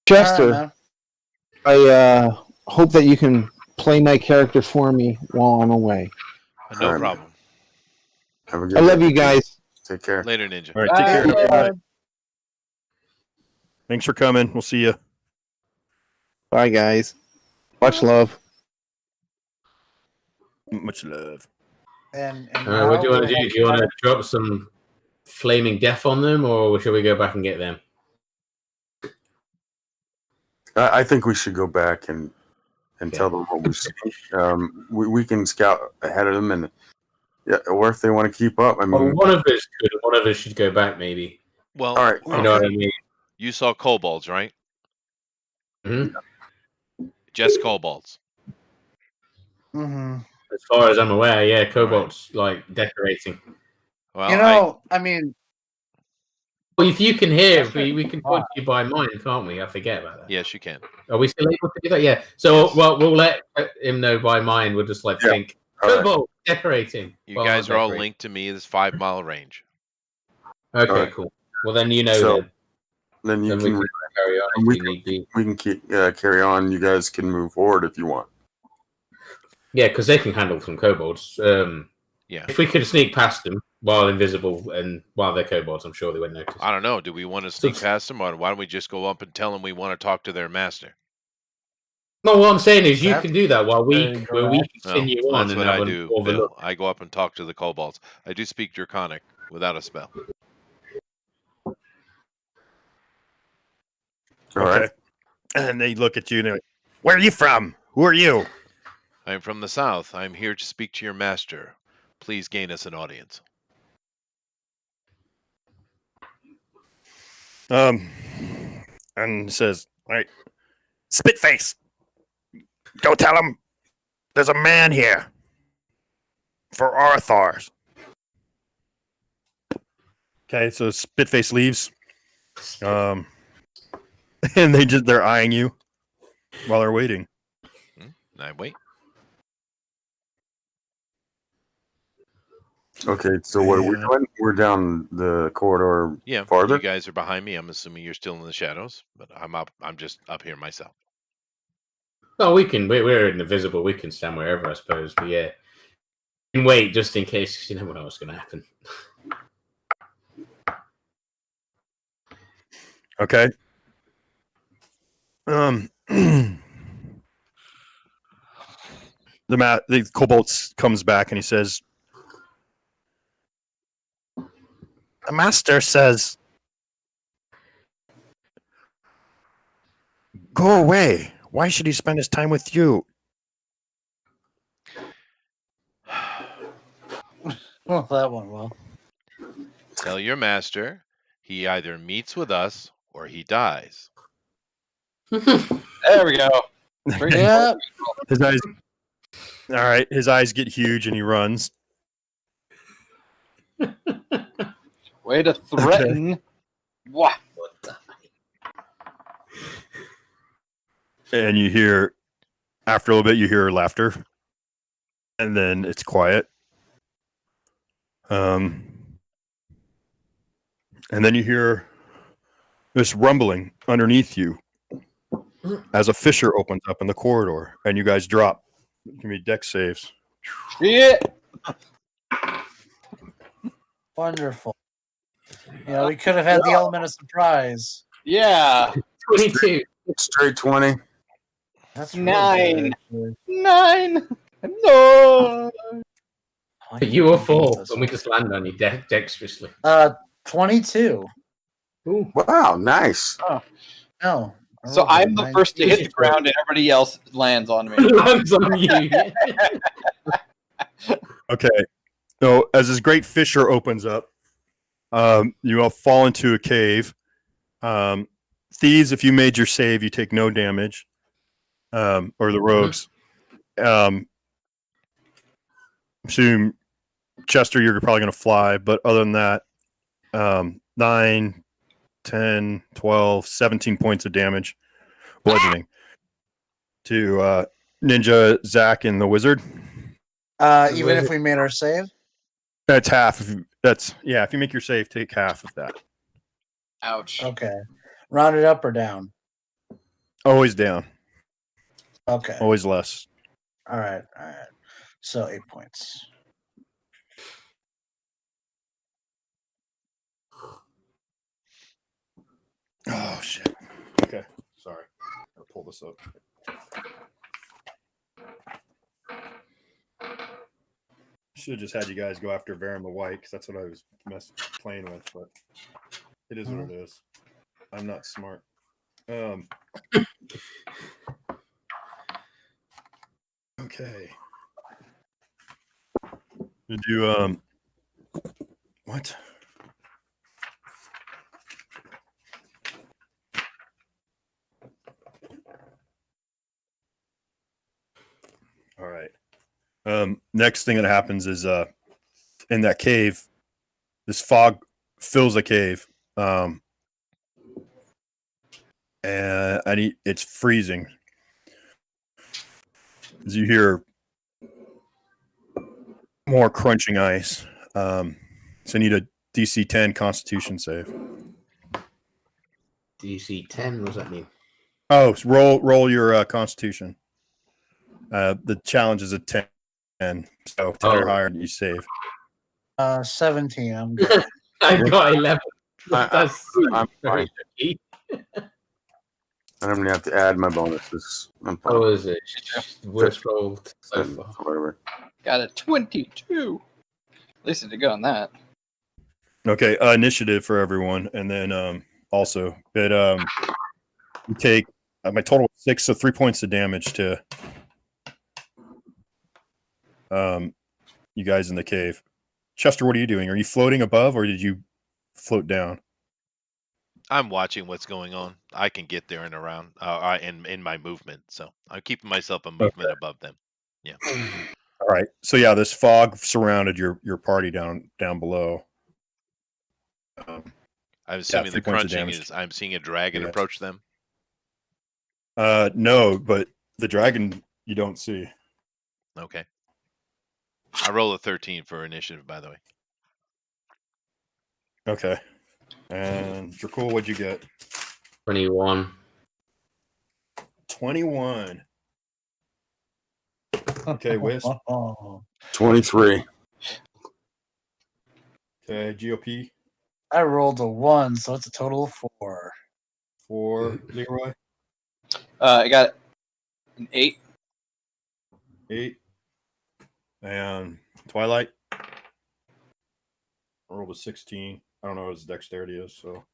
Chester, All right, I hope that you can play my character for me while I'm away. No All right. problem. Have a good I love day. you guys. Take care. Later, Ninja. All right, take care. man. Everybody. Thanks for coming. We'll see you. Bye, guys. Much love. Much love. And What do you want to do? Do you want to drop some flaming death on them, or should we go back and get them? I think we should go back and tell them what we see. We can scout ahead of them, and or if they want to keep up. I mean, One of us could. One of us should go back, maybe. Well, all right. You know what I mean? You saw kobolds, right? Mhm. Just kobolds. Mm-hmm. As far as I'm aware, yeah, kobolds like decorating. Well, I mean, Well, if you can hear, That's we pretty can fun. talk to you by mind, can't we? I forget about that. yes, you can. Are we still able to do that? Yeah. So, Yes. well, we'll let him know by mind. We'll just Yeah. think All right. kobold decorating. You Well, guys are all decorating. linked to me. This 5-mile range. Okay, All right. cool. Well, then you know So, then. Then you Then we can can carry on if we need be. we can keep carry on. You guys can move forward if you want. Yeah, because they can handle some kobolds. Yeah. If we could sneak past them while invisible and while they're kobolds, I'm sure they wouldn't notice. I don't know. Do we want to sneak past them, or why don't we just go up and tell them we want to talk to their master? No, what I'm saying is you That's can do that while we very continue Well, on that's and what have I an do, overlook. Bill. I go up and talk to the kobolds. I do speak Draconic without a spell. All right. And they look at you and they're like, "Where are you from? Who are you?" I am from the south. I am here to speak to your master. Please gain us an audience. And he says, "All right, Spitface, go tell him there's a man here for Arthars." Okay, so Spitface leaves. And they're eyeing you while they're waiting. I wait. Okay. So what are we Yeah. doing? We're down the corridor. Yeah, Farther? you guys are behind me. I'm assuming you're still in the shadows, but I'm up. I'm just up here myself. Well, we can. We're invisible. We can stand wherever, I suppose. But yeah, and wait just in case 'cause you never know what's going to happen. Okay. The Kobold comes back and he says, "The master says, go away. Why should he spend his time with you?" well, that went well. Tell your master he either meets with us or he dies. There we go. Bring it Yeah. His eyes. All right. His eyes get huge and he runs. Way to threaten. What? And you hear, after a little bit, you hear laughter. And then it's quiet. And then you hear this rumbling underneath you as a fissure opens up in the corridor and you guys drop. Give me dex saves. Yeah. Wonderful. We could have had the element of surprise. Yeah. 22. Straight 20. That's 9. good, 9. No. actually. You or 4, and we just land on you dexterously. 22. Ooh. Wow, nice. No. So I'm the first to hit the ground, and everybody else lands on me. Lands on you. Okay. So as this great fissure opens up, you all fall into a cave. Thieves, if you made your save, you take no damage. Or the rogues. Assume Chester, you're probably going to fly, but other than that, 9, 10, 12, 17 points of damage, bludgeoning to Ninja, Zach, and the Wizard. Even if we made our save? That's half. That's if you make your save, take half of that. Ouch. Okay. Round it up or down? Always down. Okay. Always less. All right. So 8 points. Oh shit. Okay. Sorry. I'll pull this up. Should have just had you guys go after Varum the White because that's what I was playing with, but it is what it is. I'm not smart. Okay. Did you what? All right. Next thing that happens is in that cave, this fog fills the cave. And it's freezing. As you hear more crunching ice. So I need a DC 10 Constitution save. DC 10, what does that mean? Oh, roll your Constitution. The challenge is a 10, so 10 or higher, you save. 17. I'm good. I got 11. That's I'm very fine. tricky. I'm gonna have to add my bonuses. I'm fine. How is it? Worst rolled so far. Whatever. Got a 22. At least I did good on that. Okay, initiative for everyone, and then also, but you take my total is 6, so 3 points of damage to you guys in the cave. Chester, what are you doing? Are you floating above, or did you float down? I'm watching what's going on. I can get there and around in my movement, so I'm keeping myself a movement above them. Yeah. All right. So yeah, this fog surrounded your party down below. I'm assuming 3 the points of crunching damage. is I'm seeing a dragon Yes. approach them. No, but the dragon you don't see. Okay. I roll a 13 for initiative, by the way. Okay. And Dracul, what'd you get? 21. 21. Okay, Wisp. 23. Okay, GOP. I rolled a 1, so it's a total of 4. 4. Leroy. I got an 8. 8. And Twilight. I rolled a 16. I don't know what his dexterity is, so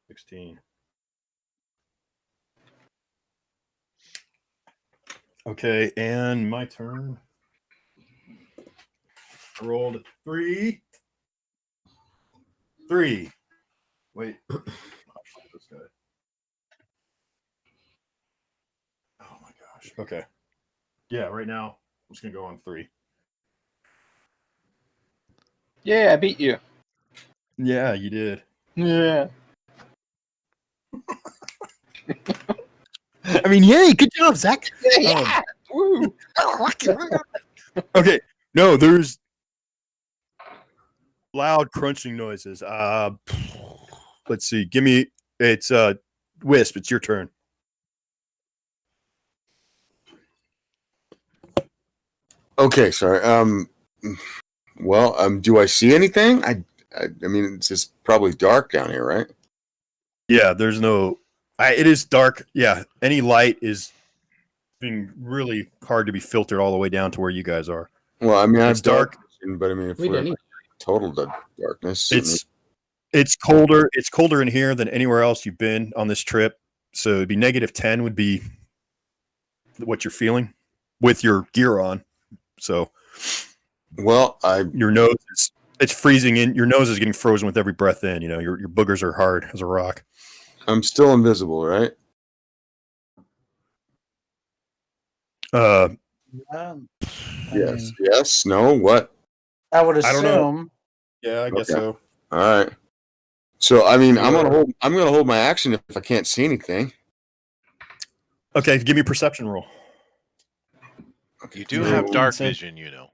16. Okay, and my turn. I rolled 3. 3. Wait. I'll show this guy. Oh my gosh. Okay. Yeah, right now I'm just gonna go on 3. Yeah, I beat you. Yeah, you did. Yeah. I mean, yay, good job, Zach. Yeah. Woo. Okay, no, there's loud crunching noises. Let's see. It's Wisp, it's your turn. Okay, sorry. Well, do I see anything? I mean, it's just probably dark down here, right? Yeah, there's no. It is dark. Yeah, any light is being really hard to be filtered all the way down to where you guys are. Well, I mean, It's I've dark, dark. but I mean, if We we're don't need. total darkness, It's colder. It's colder in here than anywhere else you've been on this trip. So it'd be -10 would be what you're feeling with your gear on. So well, your nose it's freezing in. Your nose is getting frozen with every breath in. You know, your boogers are hard as a rock. I'm still invisible, right? Yes. No. What? I would I don't know. assume. Yeah, I guess Okay. so. All right. So I mean, I'm gonna hold my action if I can't see anything. Okay, give me a perception roll. You do have dark vision, you know.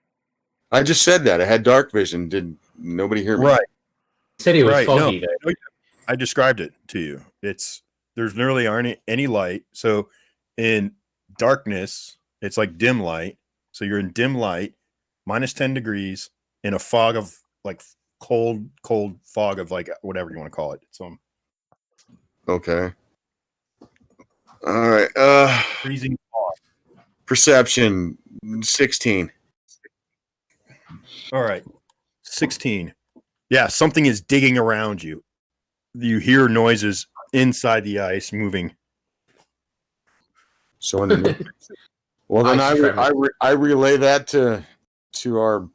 I just said that I had dark vision. nobody hear me? Right. Said it was Right, foggy no. though. I described it to you. There's nearly aren't any light. So in darkness, it's like dim light. So you're in dim light, minus 10 degrees, in a fog of like cold fog of like whatever you want to call it. So Okay. All right. freezing fog. Perception 16. All right. 16. Yeah, something is digging around you. You hear noises inside the ice moving. So in the well, then I relay that to our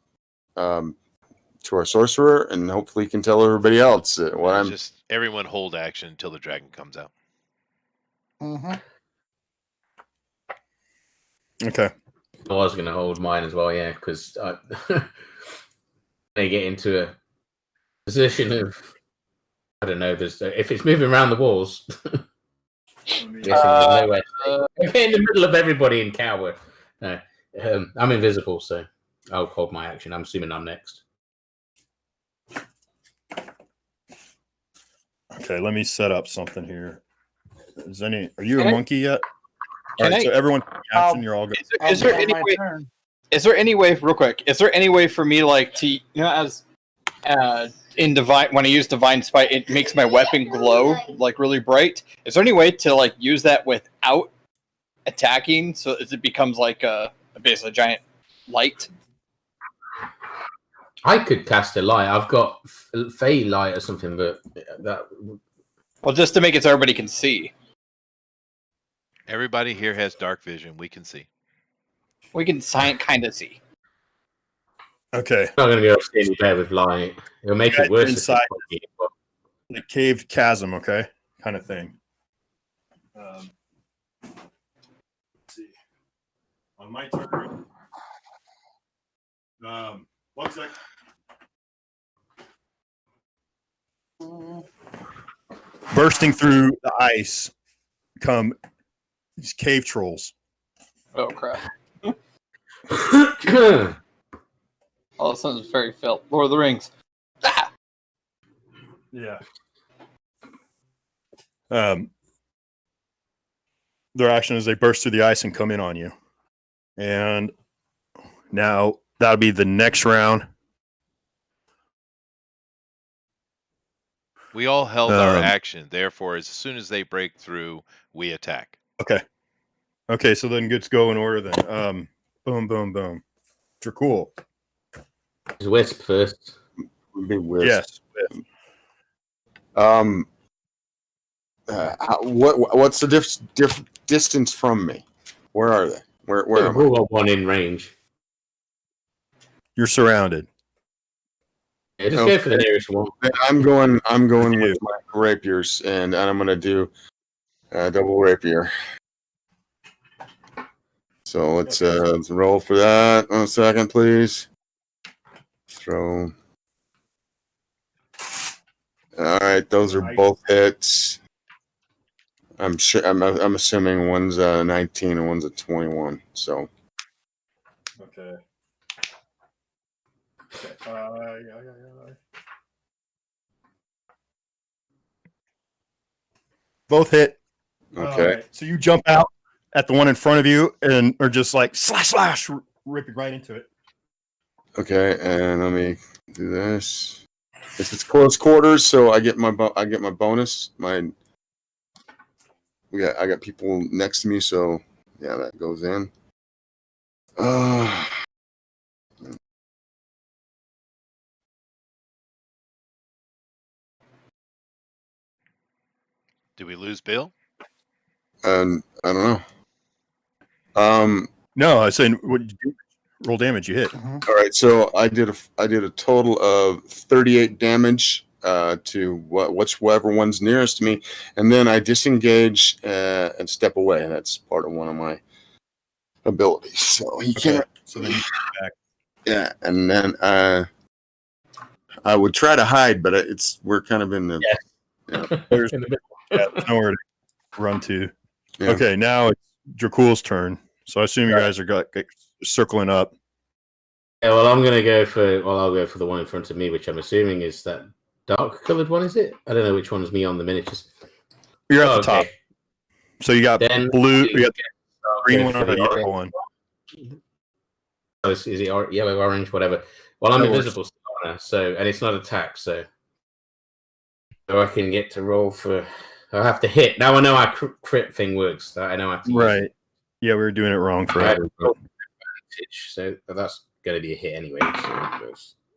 sorcerer, and hopefully can tell everybody else what I'm. Just everyone hold action until the dragon comes out. Mm-hmm. Okay. I was going to hold mine as well, yeah, because they get into a position of, I don't know, if it's moving around the walls, I'm guessing there's nowhere. I'm in the middle of everybody in cower. No, I'm invisible, so I'll hold my action. I'm assuming I'm next. Okay, let me set up something here. Are you a monkey yet? All right, so everyone action, you're all good. Is there any way? Is there any way, real quick? Is there any way for me, like, to as in divine, when I use divine spite, it makes my weapon glow like really bright? Is there any way to like use that without attacking, so it becomes like basically a giant light? I could cast a light. I've got Fey light or something, but that. Well, just to make it so everybody can see. Everybody here has dark vision. We can see. We can kind of see. Okay. I'm not going to be able to see any better with light. It'll make it worse. Inside the caved chasm, okay? Kind of thing. Let's see. On my turn. 1 sec. Bursting through the ice come these cave trolls. Oh crap! All of a sudden, it's very felt. Lord of the Rings. Ah! Yeah. Their action is they burst through the ice and come in on you. And now that'll be the next round. We all held our action. Therefore, as soon as they break through, we attack. Okay. Okay, so then let's go in order then. Boom, boom, boom. Dracul. Is Wisp first? Would be Wisp. Yes. What's the distance from me? Where are they? Where am I? We've got one in range. You're surrounded. Yeah, just go for the nearest one. I'm going with my rapiers, and I'm going to do double rapier. So let's roll for that. 1 second, please. Throw. All right, those are both hits. I'm assuming one's 19 and one's a 21. So. Okay. Both hit. Okay. Right. So you jump out at the one in front of you and are just like slash, ripping right into it. Okay, and let me do this. This is close quarters, so I get my bonus. I got people next to me, so yeah, that goes in. Do we lose Bill? And I don't know. No, I was saying, what did you do? Roll damage. You hit. All right, so I did a total of 38 damage to whichever one's nearest to me, and then I disengage and step away. That's part of one of my abilities. So he can't. So then you get back. Yeah, and then I would try to hide, but we're kind of in the. Yeah. Yeah. There's nowhere to run to. Yeah. Okay, now it's Dracul's turn. So I assume you guys are circling up. Yeah, well, I'm gonna go for. Well, I'll go for the one in front of me, which I'm assuming is that dark-colored one. Is it? I don't know which one's me on the miniatures. You're at the top. So you got Then blue, you got green one for or the the yellow one. Oh, is it yellow, orange, whatever? Well, I'm That invisible, so and it's not attack, so I can get to roll for. I have to hit. Now I know how crit thing works. I know how to use Right. it. Yeah, we were doing it wrong forever. So that's going to be a hit anyway. So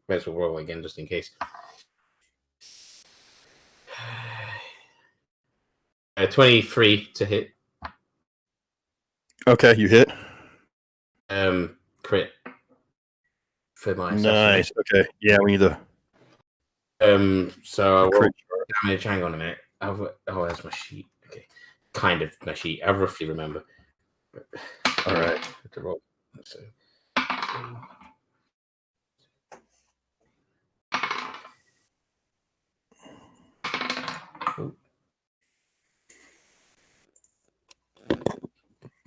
may as well roll again just in case. 23 to hit. Okay, you hit. Crit for my Nice. Okay. Yeah, we need the so I will crit. damage. Hang on a minute. Oh, there's my sheet. Okay, kind of my sheet. I roughly remember. All right. To roll. So,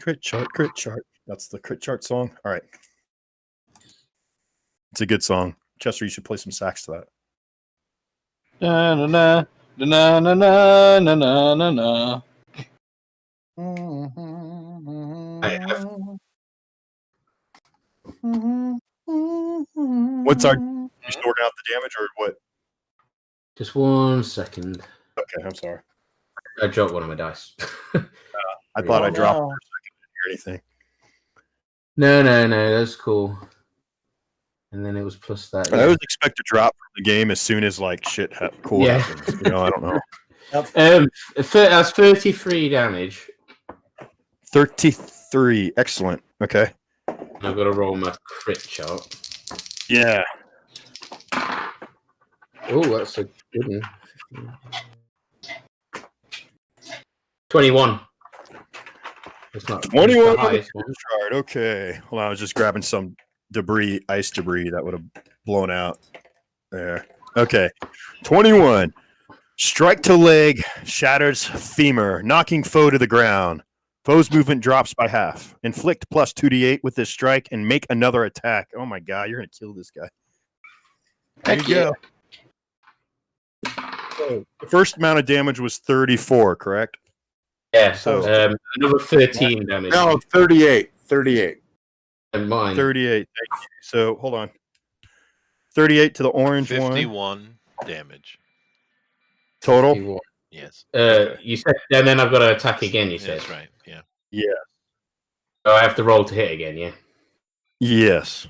Crit chart. That's the crit chart song. All right. It's a good song. Chester, you should play some sax to that. Na na na na na na na na na na. What's our you sort out the damage or what? just 1 second. Okay, I'm sorry. I dropped one of my dice. I thought I dropped no. for a second or anything. No, that's cool. And then it was plus that. I always expect to drop from the game as soon as like shit cool Yeah. happens. You know, I don't know. That's 33 damage. 33. Excellent. Okay. And I've got to roll my crit chart. Yeah. Oh, that's a good one. 21. It's not 21 the highest one. chart. Okay. Well, I was just grabbing some debris, ice debris that would have blown out there. Okay. 21. Strike to leg, shatters femur, knocking foe to the ground. Foe's movement drops by half. Inflict plus 2d8 with this strike and make another attack. Oh my god, you're going to kill this guy. There you go. So, the first amount of damage was 34, correct? Yeah, So- another 13 damage. No, 38. 38. And mine. 38. Thank you. So, hold on. 38 to the orange one. 51 damage. Total? 51. Yes. You said, and then I've got to attack again, you said. That's right. Yeah. Yeah. So I have to roll to hit again, yeah? Yes.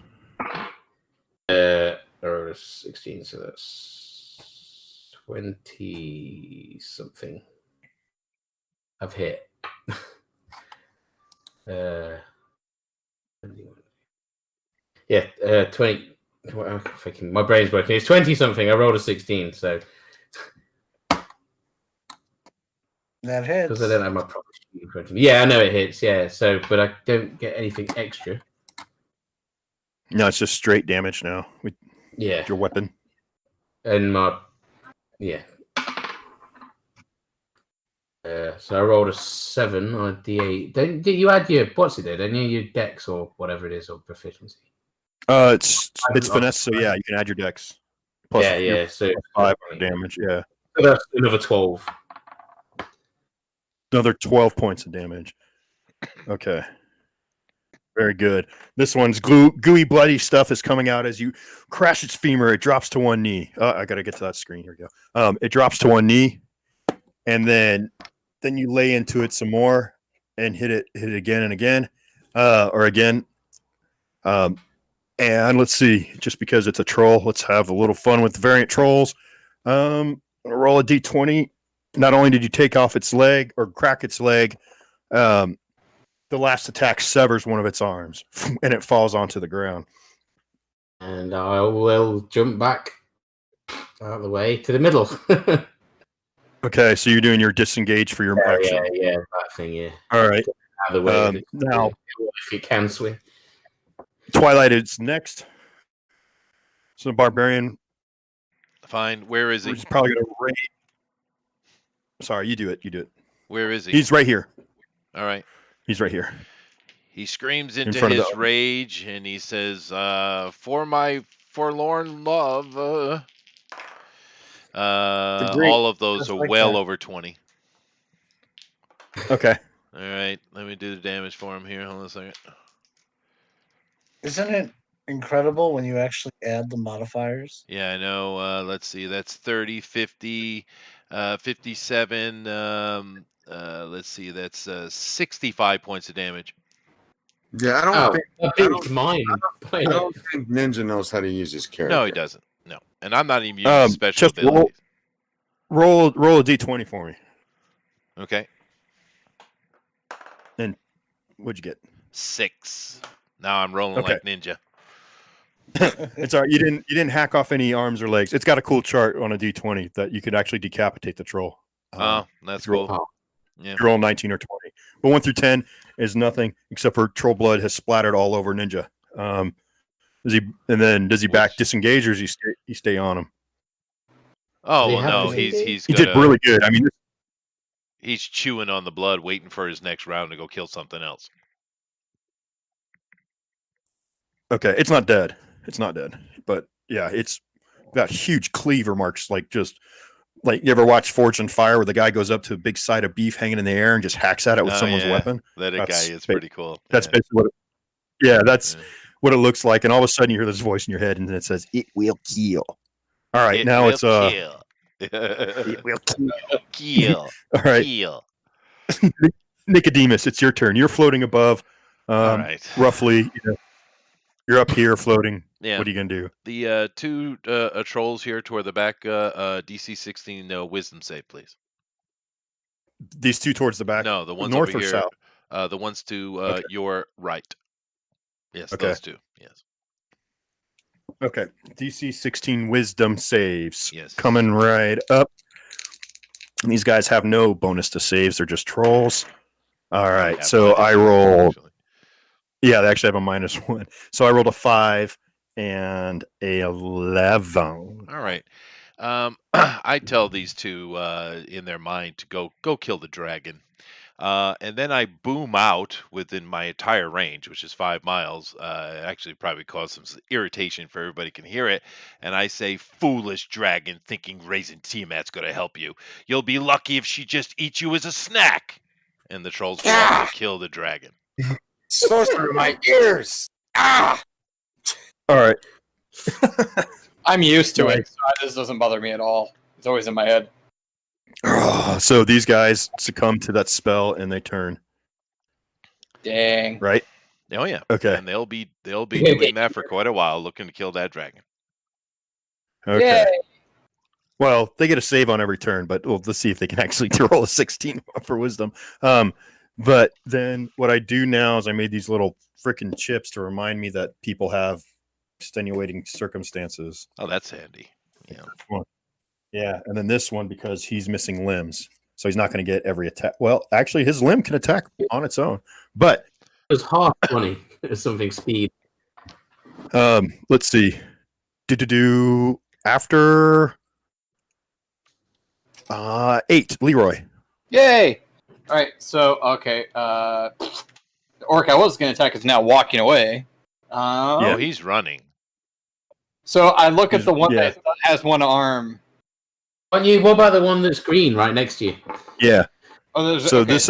Or 16, so that's 20 something. I've hit. 21. Yeah, 20. Well, fucking, my brain's working. It's 20 something. I rolled a 16, so That hits. because I don't have my proper sheet in front of me. Yeah, I know it hits. Yeah, so but I don't get anything extra. No, it's just straight damage now with Yeah, your weapon. and my yeah. So I rolled a 7 on a D8. Then you add your what's it there? Don't you your dex or whatever it is or proficiency? It's finesse, so yeah, you can add your dex. Plus yeah, your yeah. So 5 damage. Yeah, so that's another 12. another 12 points of damage. Okay, very good. This one's gooey, bloody stuff is coming out as you crash its femur. It drops to one knee. I gotta get to that screen. Here we go. It drops to one knee, and then you lay into it some more and hit it again and again, or again. And let's see, just because it's a troll, let's have a little fun with the variant trolls. Roll a d20. Not only did you take off its leg or crack its leg, the last attack severs one of its arms and it falls onto the ground. And I will jump back out of the way to the middle. Okay, so you're doing your disengage for your action. Yeah, that thing, yeah. All right. Out of the way. Now, if you can swing. Twilight is next. So the barbarian Fine. Where is he? is probably going to raid. Sorry, you do it. You do it. Where is he? He's right here. All right. He's right here. He screams into front of his the- rage and he says, "For my forlorn love." All of those Just are like well that. over 20. Okay. All right, let me do the damage for him here. Hold on a second. Isn't it incredible when you actually add the modifiers? Yeah, I know. Let's see. That's 30, 50, 57. Let's see. That's 65 points of damage. Yeah, I don't Oh, think that beats mine. I don't think Ninja knows how to use his character. No, he doesn't. No. And I'm not even using special just roll- abilities. Roll a d20 for me. Okay. What'd you get? 6. Now I'm rolling Okay. like ninja. It's all right. You didn't hack off any arms or legs. It's got a cool chart on a d20 that you could actually decapitate the troll. Oh, that's if you roll- cool. Yeah. if you roll 19 or 20. But 1 through 10 is nothing except for troll blood has splattered all over Ninja. Does he back disengage or does he stay on him? Oh, Does he well, have no. to He's disengage? He gonna, did really good. I mean, he's chewing on the blood, waiting for his next round to go kill something else. okay, it's not dead. It's not dead. But yeah, it's got huge cleaver marks, like you ever watch Forged in Fire where the guy goes up to a big side of beef hanging in the air and just hacks at it with Oh, someone's yeah. weapon? That guy That's is pretty cool. That's Yeah. basically what that's Yeah. what it looks like. And all of a sudden you hear this voice in your head and it says, "It will kill." All right, It now will it's kill. it will kill. Kill. All right, Kill. Nicodemus, it's your turn. You're floating above, All right. roughly. You're up here floating. Yeah. What are you gonna do? The two trolls here toward the back, DC 16 wisdom save, please. These two towards the back. No, the ones north over or here. south? The ones to Okay. your right. Yes, Okay. those two. Yes. Okay. DC 16 wisdom saves. Yes. Coming right up. And these guys have no bonus to saves. They're just trolls. All right. Yeah, So but I do, roll. actually. Yeah, they actually have a -1. So I rolled a 5 and a 11. All right. I tell these two in their mind to go kill the dragon. And then I boom out within my entire range, which is 5 miles. Actually, probably cause some irritation for everybody can hear it. And I say, "Foolish dragon, thinking raising Tiamat's going to help you. You'll be lucky if she just eats you as a snack." And the trolls go off to kill the dragon. So through my ears. Ah! All right. I'm used to Right. it, so this doesn't bother me at all. It's always in my head. So these guys succumb to that spell and they turn, Dang. right? Oh yeah. Okay. And they'll be doing that for quite a while, looking to kill that dragon. Okay. Yay. Well, they get a save on every turn, but let's see if they can actually roll a 16 for wisdom. But then what I do now is I made these little freaking chips to remind me that people have extenuating circumstances. Oh, that's handy. Yeah. Yeah, and then this one because he's missing limbs, so he's not going to get every attack. Well, actually, his limb can attack on its own, but It was half 20 or something speed. let's see. Do after 8, Leroy. Yay! All right, so okay, the orc I was going to attack is now walking away. Oh, he's running. So I look at He's- the one yeah. that has one arm. What about the one that's green right next to you? Yeah. Oh, there's So okay. this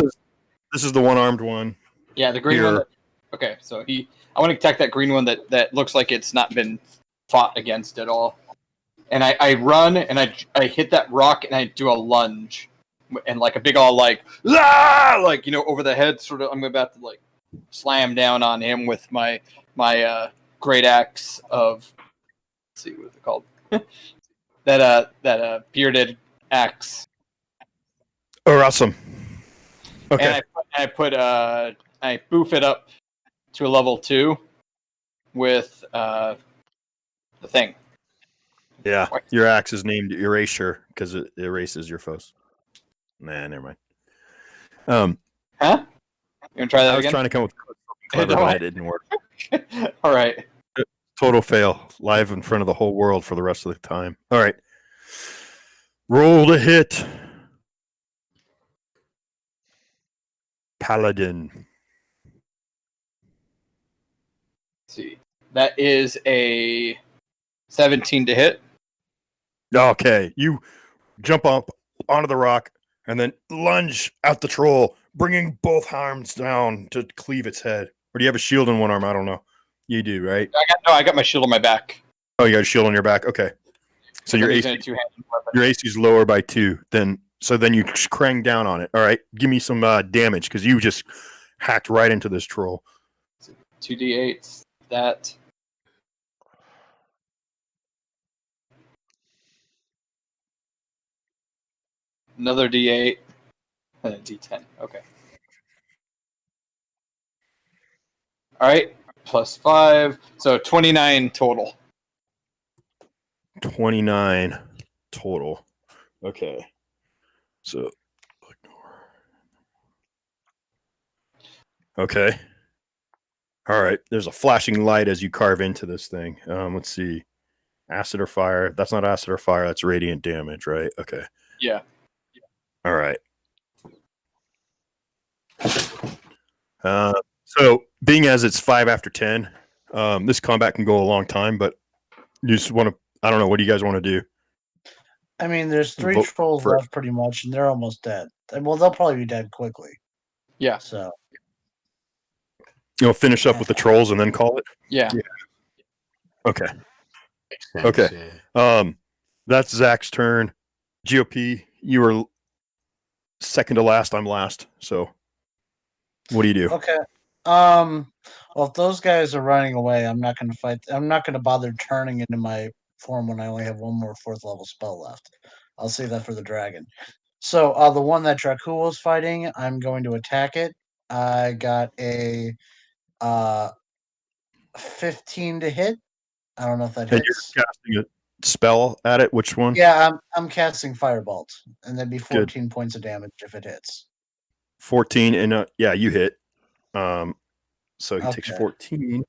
is the one-armed one. Yeah, the green Here. one. Okay, so I want to attack that green one that looks like it's not been fought against at all. And I run and I hit that rock and I do a lunge, and like a big all like over the head sort of. I'm about to like slam down on him with my great axe of. Let's see what it's called. that bearded axe. Oh, awesome. Okay. And I boof it up to a level 2 with the thing. Yeah, your axe is named Erasure because it erases your foes. Nah, never mind. Huh? You want to try that I was again? trying to come up with something clever, No, but it didn't work. All right. Total fail, live in front of the whole world for the rest of the time. All right. Roll to hit. Paladin. see. That is a 17 to hit. Okay, you jump up onto the rock and then lunge out the troll, bringing both arms down to cleave its head. Or do you have a shield in one arm? I don't know. You do, right? I got my shield on my back. Oh, you got a shield on your back. Okay, so your AC, your AC is lower by 2. Then you crank down on it. All right, give me some damage because you just hacked right into this troll. 2d8s. That. Another d8. And a d10. Okay. All right. Plus 5. So 29 total. 29 total. Okay. So. Okay. All right. There's a flashing light as you carve into this thing. Let's see. Acid or fire. That's not acid or fire. That's radiant damage, right? Okay. Yeah. All right. So being as it's 5 after 10, this combat can go a long time, but you just want to, I don't know, what do you guys want to do? I mean, there's 3 Vote trolls for it. left pretty much, and they're almost dead. Well, they'll probably be dead quickly. Yeah. So You'll finish up with the trolls and then call it? Yeah. Okay. Makes sense, Okay. yeah. That's Zach's turn. GOP, you were second to last. I'm last. So what do you do? okay. Well, if those guys are running away, I'm not going to fight. I'm not going to bother turning into my form when I only have one more 4th level spell left. I'll save that for the dragon. So the one that Dracul was fighting, I'm going to attack it. I got a 15 to hit. I don't know if that And hits. you're casting a spell at it. Which one? Yeah, I'm casting Firebolt, and that'd be 14 points of damage if it hits. 14 and yeah, you hit. So he takes Okay. 14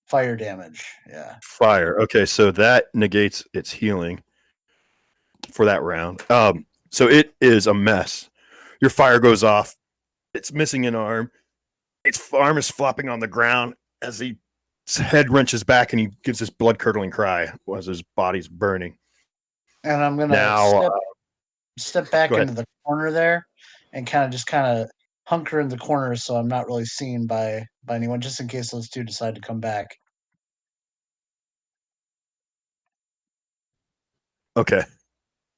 Fire damage. Yeah. fire. Okay, so that negates its healing for that round. So it is a mess. Your fire goes off. It's missing an arm. Its arm is flopping on the ground as his head wrenches back and he gives this blood curdling cry as his body's burning. And I'm gonna Now, step back go ahead. into the corner there, and kind of hunker in the corner so I'm not really seen by anyone, just in case those two decide to come back. Okay.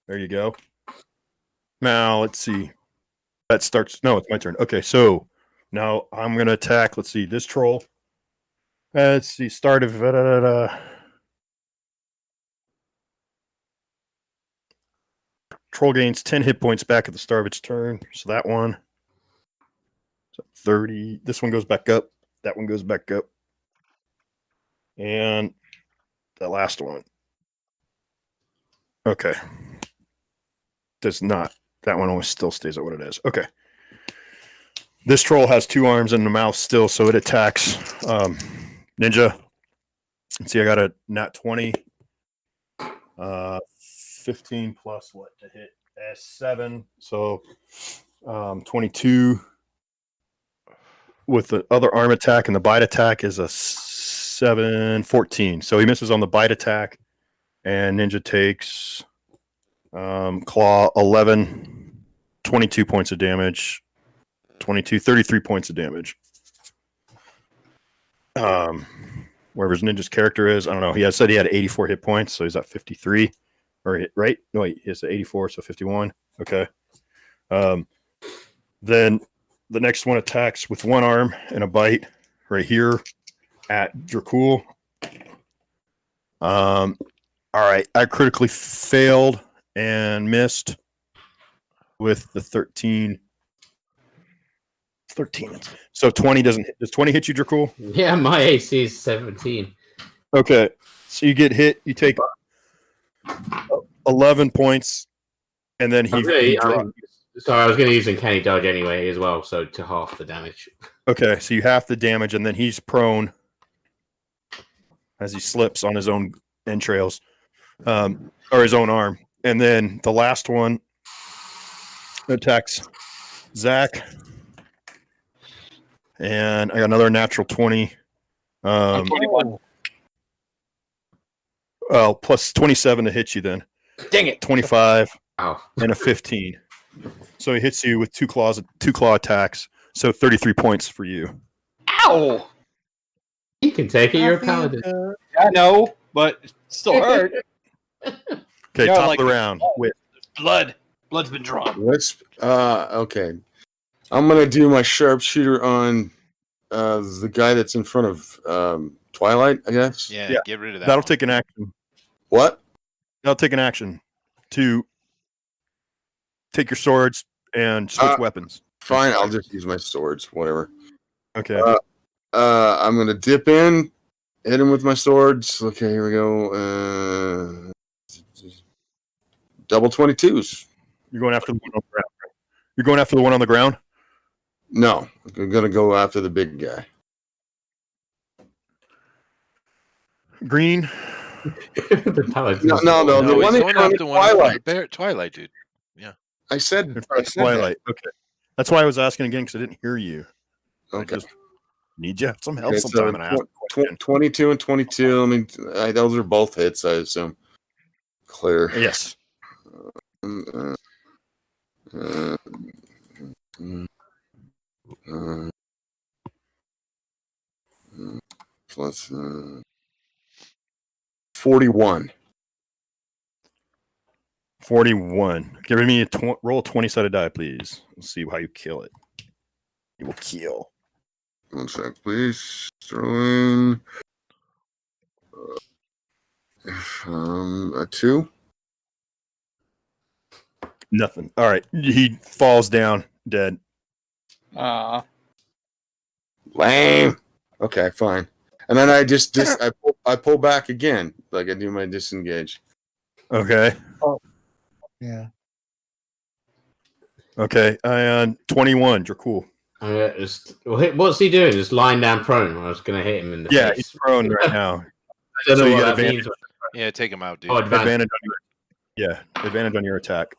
There you go. Now, let's see. That starts. No, it's my turn. Okay, so now I'm going to attack. Let's see. This troll. Let's see. Start of. Troll gains 10 hit points back at the start of its turn. So that one. So 30. This one goes back up. That one goes back up. And that last one. Okay. Does not. That one always still stays at what it is. Okay. This troll has 2 arms and a mouth still, so it attacks Ninja. Let's see, I got a nat 20. 15 plus what to hit? 7. So 22 with the other arm attack, and the bite attack is a 14. So he misses on the bite attack, and Ninja takes claw 11, 22 points of damage. 22, 33 points of damage. Wherever his Ninja's character is, I don't know. He said he had 84 hit points, so he's at 53. Or right? No, wait, he has 84, so 51. Okay. Then the next one attacks with 1 arm and a bite right here at Dracul. All right. I critically failed and missed with the 13. 13. So 20 doesn't hit. Does 20 hit you, Dracul? Yeah, my AC is 17. Okay. So you get hit. You take 11 points, and then he drops. Sorry, I was going to use Uncanny Dodge anyway as well, so to half the damage. Okay, so you half the damage, and then he's prone as he slips on his own entrails, or his own arm. And then the last one attacks Zach. And I got another natural 20 I'm 21. Well, plus 27 to hit you then. Dang it. 25 Ow. and a 15. So he hits you with two claw attacks. So 33 points for you. Ow! You can take it. You're a I feel paladin. good. I know, but it still hurt. Okay, Yeah, top like- of the round. With Blood's been drawn. Wisp. Okay. I'm gonna do my sharpshooter on the guy that's in front of Twilight, I guess. Yeah, Yeah. get rid of that. that'll one. take an action. What? That'll take an action to take your swords and switch weapons. Fine, I'll just use my swords. Whatever. Okay. I'm gonna dip in, hit him with my swords. Okay, here we go. Double 22s. You're going after the one on the ground. Right? You're going after the one on the ground? No, I'm gonna go after the big guy. Green. The paladin. No, No, the he's one in going front after of one of Twilight. the Twilight, dude. I said, In front I of said Twilight. Okay. That's why I was asking again because I didn't hear you. that. Okay. I just need you some help Okay, sometime. so and I ask a question. 22 and 22. I mean, those are both hits, I assume. Clear. Yes. Uh, uh, uh, plus 41. 41. Give me a roll a 20-sided die, please. Let's see how you kill it. You will kill. 1 sec, please. Throw in a 2. Nothing. All right. He falls down dead. Lame. Okay, fine. And then I pull back again, like I do my disengage. Okay. Yeah. Okay. And 21. You're cool. What's he doing? Just lying down prone. I was going to hit him in the Yeah, face. he's prone right now. I don't so know you what got that advantage. means. Yeah, take him out, dude. Oh, advantage. Advantage on your advantage on your attack.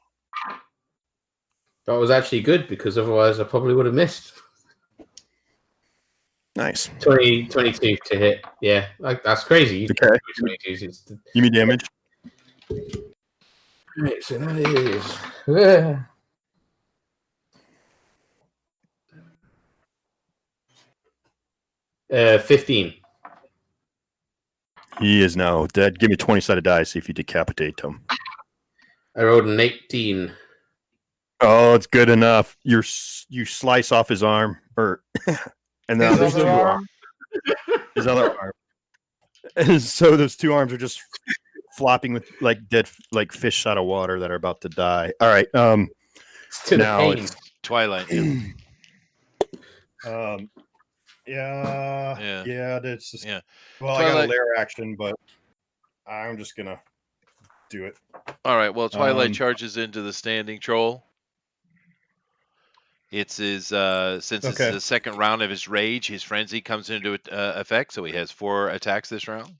That was actually good because otherwise I probably would have missed. Nice. 22 to hit. Yeah, that's crazy. Okay. 22s, it's Give me damage. right, so that is 15. He is now dead. Give me 20-sided die. See if you decapitate him. I rolled an 18. Oh, it's good enough. You slice off his arm, or and now His there's other two arm? arms. His other arm. And so those two arms are just flopping with like dead, like fish out of water that are about to die. All right. It's to Now the pain. it's- Twilight. Yeah. That's just, Yeah. Well, I got a Twilight- lair action, but I'm just gonna do it. All right. Well, Twilight Um, charges into the standing troll. It's his since it's Okay. the second round of his rage, his frenzy comes into effect, so he has 4 attacks this round,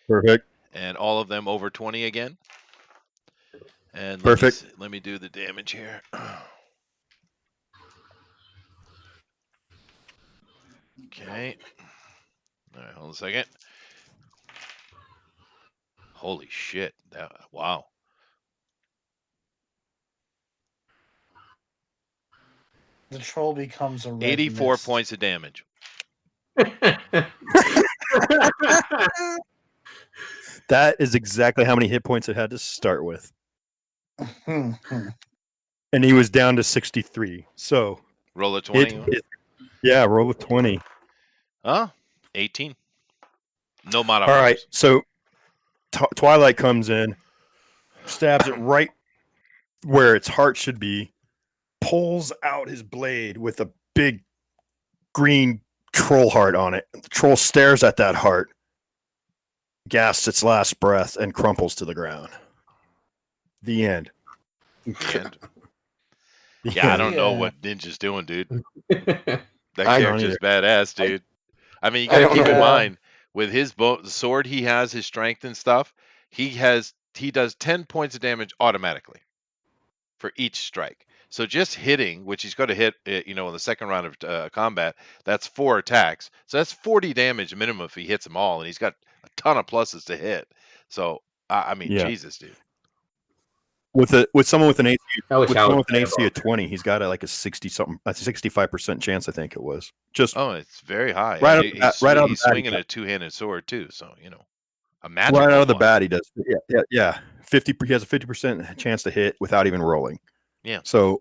Perfect. and all of them over 20 again. And Perfect. Let me do the damage here. Okay. All right, hold on a second. Holy shit! Wow. The troll becomes a red 84 mist. points of damage. That is exactly how many hit points it had to start with, and he was down to 63. So Roll a 20. yeah, roll with 20. Huh? 18. No All modifiers. right, so Twilight comes in, stabs it right where its heart should be, pulls out his blade with a big green troll heart on it. The troll stares at that heart, gasps its last breath, and crumples to the ground. The end. And- The yeah, I end. don't know Yeah. what Ninja's doing, dude. That I don't character's badass, dude. I mean, you I gotta don't keep in know. mind with his sword, he has his strength and stuff. He does 10 points of damage automatically for each strike. So just hitting, which he's going to hit, in the second round of combat, that's 4 attacks. So that's 40 damage minimum if he hits them all, and he's got a ton of pluses to hit. So I mean, Yeah. Jesus, dude. With someone with an AC, I wish with I someone would with an play AC about of 20, he's got a 65% chance, I think it was. Just Oh, it's very high. Right And out of the bat- right out of he's the bat, he swinging got- a 2-handed sword too. So a right magical out of the one. bat, he does. Yeah. 50. He has a 50% chance to hit without even rolling. Yeah. So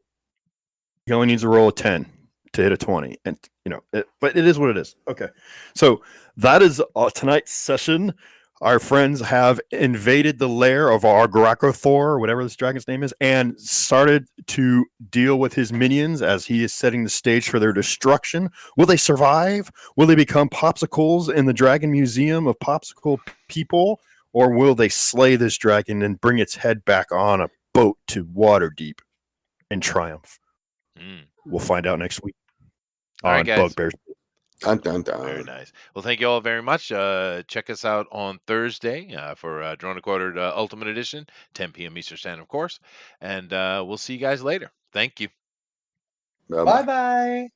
he only needs to roll a 10 to hit a 20, and but it is what it is. Okay, so that is tonight's session. Our friends have invaded the lair of our Gracothor, whatever this dragon's name is, and started to deal with his minions as he is setting the stage for their destruction. Will they survive? Will they become popsicles in the Dragon Museum of Popsicle People? Or will they slay this dragon and bring its head back on a boat to Waterdeep in triumph? We'll find out next week All right, on guys. Bugbears. Dun, dun, dun. Very nice. Well, thank you all very much. Check us out on Thursday for Drone Quartered Ultimate Edition, 10 p.m. Eastern Standard, of course. And we'll see you guys later. Thank you. Bye-bye. Bye bye.